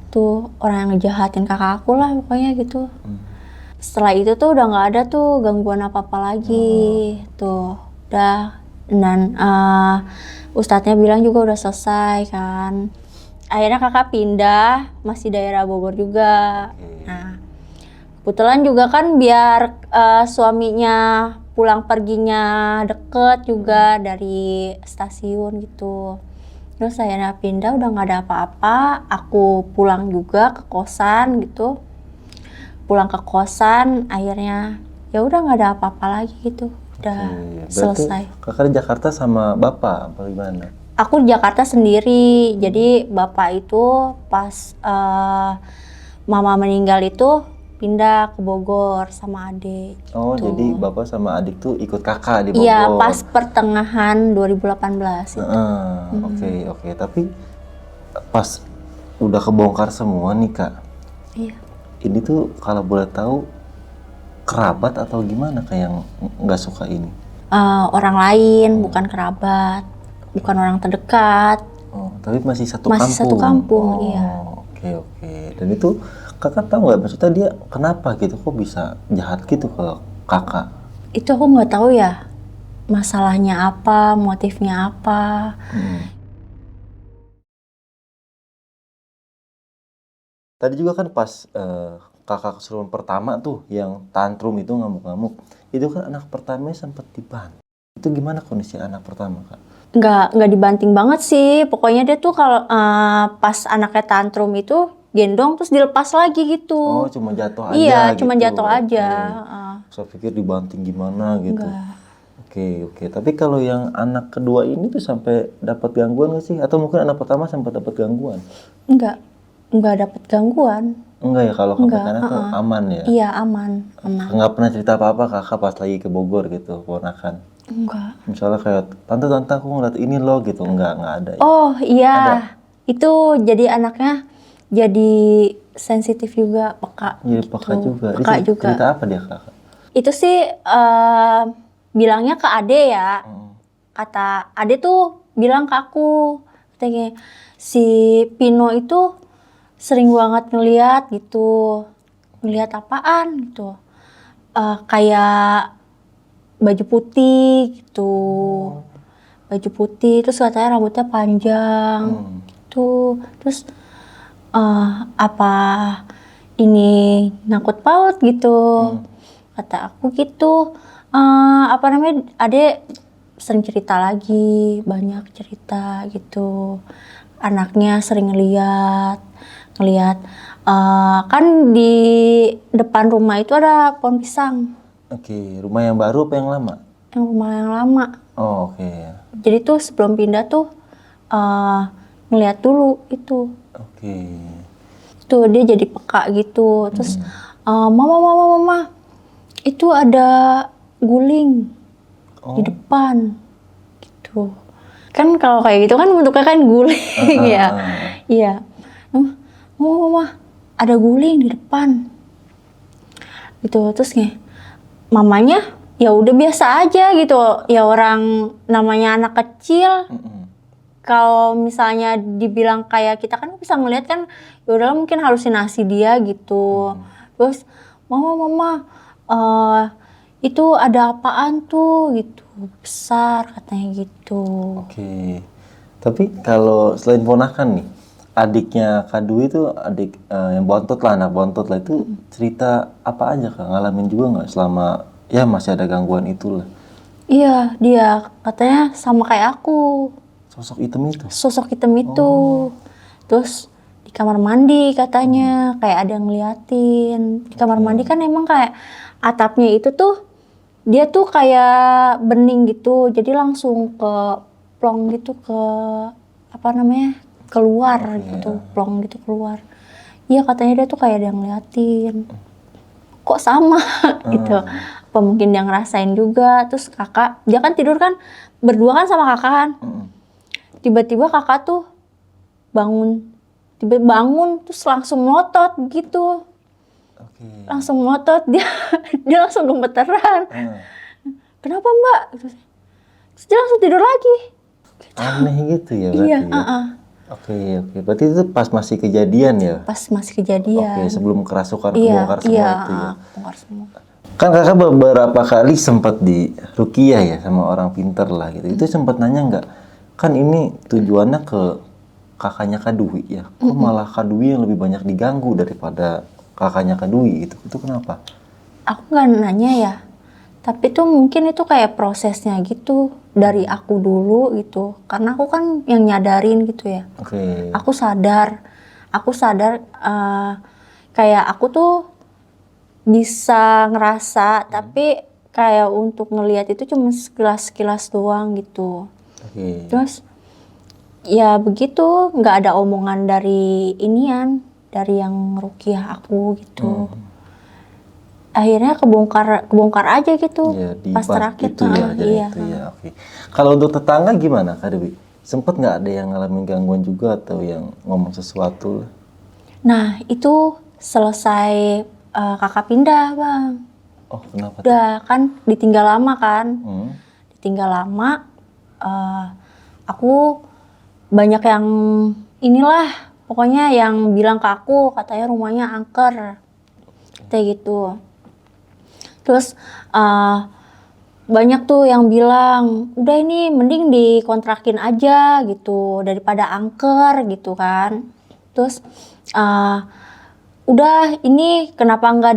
tuh orang yang ngejahatin kakak aku lah pokoknya gitu. Setelah itu tuh udah nggak ada tuh gangguan apa-apa lagi, tuh udah. Dan ustadznya bilang juga udah selesai kan. Akhirnya kakak pindah, masih daerah Bogor juga. Nah, kebetulan juga kan biar suaminya pulang perginya deket juga dari stasiun gitu. Terus akhirnya pindah, udah nggak ada apa-apa. Aku pulang juga ke kosan gitu. Pulang ke kosan, akhirnya ya udah nggak ada apa-apa lagi gitu. Udah selesai. Kakak di Jakarta sama bapak apa gimana? Aku di Jakarta sendiri. Jadi bapak itu pas mama meninggal itu pindah ke Bogor sama adik. Oh, gitu. jadi bapak sama adik tuh ikut kakak di Bogor? Iya, pas pertengahan 2018 itu. Oke. Tapi pas udah kebongkar semua nih, Kak. Iya. Ini tuh kalau boleh tahu kerabat atau gimana Kak yang nggak suka ini? Orang lain, bukan kerabat, bukan orang terdekat. Oh, tapi masih satu Masih kampung? satu kampung, Oh, iya. Oke. Dan itu kakak tahu nggak maksudnya dia kenapa gitu, kok bisa jahat gitu ke kakak? Itu aku nggak tahu ya, masalahnya apa, motifnya apa. Tadi juga kan pas kakak kesurupan pertama tuh yang tantrum itu ngamuk-ngamuk, itu kan anak pertamanya sempat dibanting. Itu gimana kondisi anak pertama, Kak? Nggak dibanting banget sih. Pokoknya dia tuh kalau pas anaknya tantrum itu gendong terus dilepas lagi gitu. Oh, cuma jatuh aja. Iya, gitu. cuma jatuh aja. Saya pikir dibanting gimana gitu. Enggak. Oke. Tapi kalau yang anak kedua ini tuh sampai dapat gangguan nggak sih? Atau mungkin anak pertama sempat dapat gangguan? Enggak dapat gangguan. Enggak ya, kalau Enggak, kakak tuh aman ya? Iya, aman. Nggak pernah cerita apa-apa kakak pas lagi ke Bogor gitu, ponakan? Enggak. Misalnya kayak, tante aku ngeliat ini loh gitu, enggak ada ya? Oh iya, Ada? itu jadi anaknya jadi sensitif juga, peka. Jadi peka gitu. juga. Peka Dia juga. cerita apa dia kakak? Itu sih bilangnya ke Ade ya. Kata Ade tuh bilang ke aku, katanya si Pino itu sering banget ngeliat gitu. Ngeliat apaan gitu. Kayak baju putih gitu. Baju putih, terus katanya rambutnya panjang gitu. Terus apa ini nyangkut paut gitu. Kata aku gitu. Apa namanya, Ade sering cerita lagi, banyak cerita gitu. Anaknya sering ngeliat kan di depan rumah itu ada pohon pisang. Oke, rumah yang baru apa yang lama? Yang rumah yang lama. Oh, oke. Jadi tuh sebelum pindah tuh ngeliat dulu itu. Oke. Tuh dia jadi peka gitu. Terus mama itu ada guling di depan gitu. Kan kalau kayak gitu kan bentuknya kan guling ya. Iya. Mama ada guling di depan. Gitu. Terus nih mamanya ya udah biasa aja gitu. Ya orang namanya anak kecil. Kalau misalnya dibilang kayak kita kan bisa ngeliat kan, ya udahlah mungkin halusinasi dia gitu. Terus mama itu ada apaan tuh gitu, besar katanya gitu. Oke. Tapi kalau selain ponakan nih, adiknya Kak Dwi itu adik yang bontot lah, anak bontot lah itu cerita apa aja Kak? Ngalamin juga nggak selama ya masih ada gangguan itulah? Iya, dia katanya sama kayak aku, Sosok hitam itu? sosok hitam itu. Terus di kamar mandi katanya kayak ada yang ngeliatin. Di kamar mandi kan emang kayak atapnya itu tuh dia tuh kayak bening gitu, jadi langsung ke plong gitu ke apa namanya keluar gitu, plong gitu keluar. Iya katanya dia tuh kayak ada yang ngeliatin. Kok sama gitu? Apa mungkin dia ngerasain juga? Terus kakak, dia kan tidur kan berdua kan sama kakak kan. Tiba-tiba kakak tuh bangun, terus langsung melotot gitu. Oke. Langsung melotot dia dia langsung gemeteran. Kenapa mbak? Terus dia langsung tidur lagi. Aneh gitu ya berarti Iya, ya? Oke. Berarti itu pas masih kejadian ya? pas masih kejadian. Oke, sebelum kerasukan Iya, kebongkar semua itu ya? bongkar semua. Kan kakak beberapa kali sempat di ruqyah ya sama orang pinter lah gitu. Itu sempat nanya nggak? Kan ini tujuannya ke kakaknya Kak Dwi ya. Kok malah Kak Dwi yang lebih banyak diganggu daripada kakaknya Kak Dwi gitu? Itu kenapa? Aku nggak nanya ya, tapi tuh mungkin itu kayak prosesnya gitu dari aku dulu gitu, karena aku kan yang nyadarin gitu ya. Oke. Aku sadar kayak aku tuh bisa ngerasa, tapi kayak untuk ngelihat itu cuma sekilas-sekilas doang gitu. Oke. Terus ya begitu, nggak ada omongan dari inian, dari yang ruqyah aku gitu. Akhirnya kebongkar aja gitu. Ya, di pas terakhir itu ya, jadi iya. itu ya. Oke. Kalau untuk tetangga gimana Kak Dewi? Sempet nggak ada yang ngalamin gangguan juga atau yang ngomong sesuatu? Nah itu selesai kakak pindah bang. Oh, kenapa? Udah kan ditinggal lama kan. Hmm. Ditinggal lama, aku banyak yang inilah pokoknya yang bilang ke aku katanya rumahnya angker kayak gitu. Terus banyak tuh yang bilang udah ini mending dikontrakin aja gitu daripada angker gitu kan. Terus udah ini kenapa nggak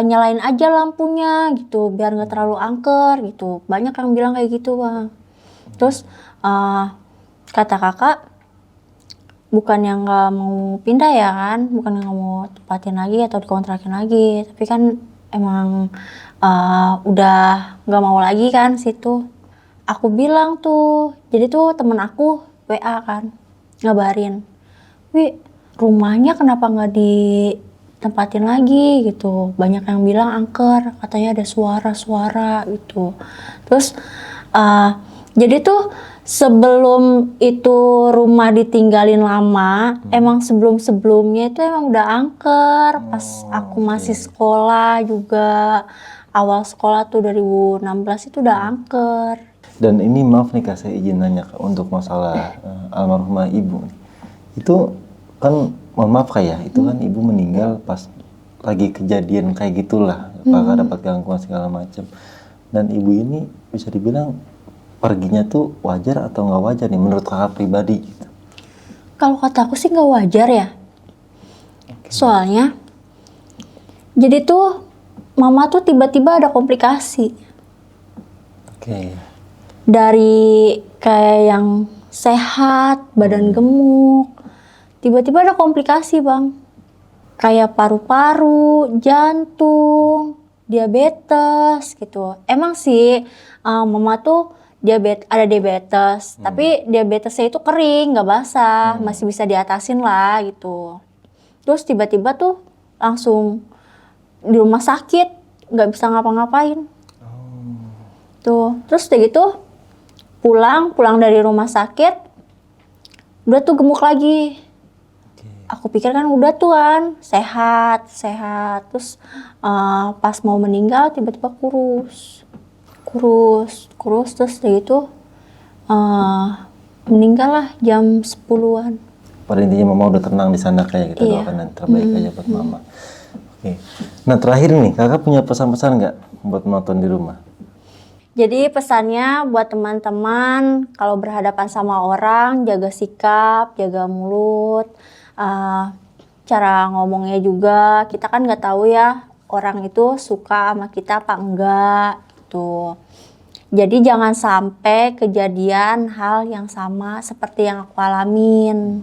nyalain aja lampunya gitu biar nggak terlalu angker gitu. Banyak yang bilang kayak gitu bang. Terus kata kakak bukan yang nggak mau pindah ya kan, bukan yang nggak mau tempatin lagi atau dikontrakin lagi, tapi kan emang udah nggak mau lagi kan situ. Aku bilang tuh, jadi tuh temen aku WA kan ngabarin, Wi rumahnya kenapa nggak ditempatin lagi gitu, banyak yang bilang angker, katanya ada suara-suara gitu. Terus jadi tuh sebelum itu rumah ditinggalin lama, emang sebelum-sebelumnya itu emang udah angker. Pas aku masih sekolah juga, awal sekolah tuh 2016 itu udah angker. Dan ini maaf nih Kak, saya izin nanya Kak, untuk masalah almarhumah ibu. Itu kan, mohon maaf Kak ya, itu kan ibu meninggal pas lagi kejadian kayak gitulah, Kakak dapat gangguan segala macam. Dan ibu ini bisa dibilang perginya tuh wajar atau nggak wajar nih menurut kakak pribadi gitu? Kalau kata aku sih nggak wajar ya. Soalnya jadi tuh mama tuh tiba-tiba ada komplikasi. Oke. Dari kayak yang sehat, badan gemuk, tiba-tiba ada komplikasi bang. Kayak paru-paru, jantung, diabetes gitu. Emang sih mama tuh ada diabetes, tapi diabetesnya itu kering, nggak basah, masih bisa diatasin lah gitu. Terus tiba-tiba tuh langsung di rumah sakit, nggak bisa ngapa-ngapain. Tuh, terus udah gitu pulang dari rumah sakit, udah tuh gemuk lagi. Aku pikir kan udah tuh kan sehat, terus pas mau meninggal tiba-tiba kurus terus udah gitu meninggal lah jam 10-an. Pada intinya mama udah tenang di sana kayak kita doakan yang terbaik aja buat mama. Oke. Nah terakhir nih kakak punya pesan-pesan nggak buat penonton di rumah? Jadi pesannya buat teman-teman, kalau berhadapan sama orang, jaga sikap, jaga mulut, cara ngomongnya juga. Kita kan nggak tahu ya orang itu suka sama kita apa enggak gitu. Jadi jangan sampai kejadian hal yang sama seperti yang aku alamin.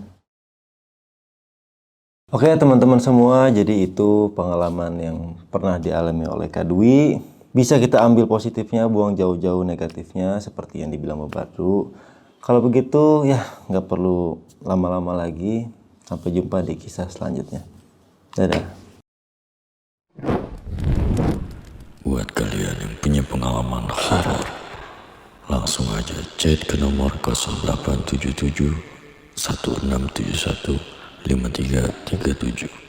Oke teman-teman semua, jadi itu pengalaman yang pernah dialami oleh Kak Dwi. Bisa kita ambil positifnya, buang jauh-jauh negatifnya seperti yang dibilang Mbak Badru. Kalau begitu ya nggak perlu lama-lama lagi. Sampai jumpa di kisah selanjutnya. Dadah. Buat kalian yang punya pengalaman horor, langsung aja chat ke nomor 0877 1671 5337.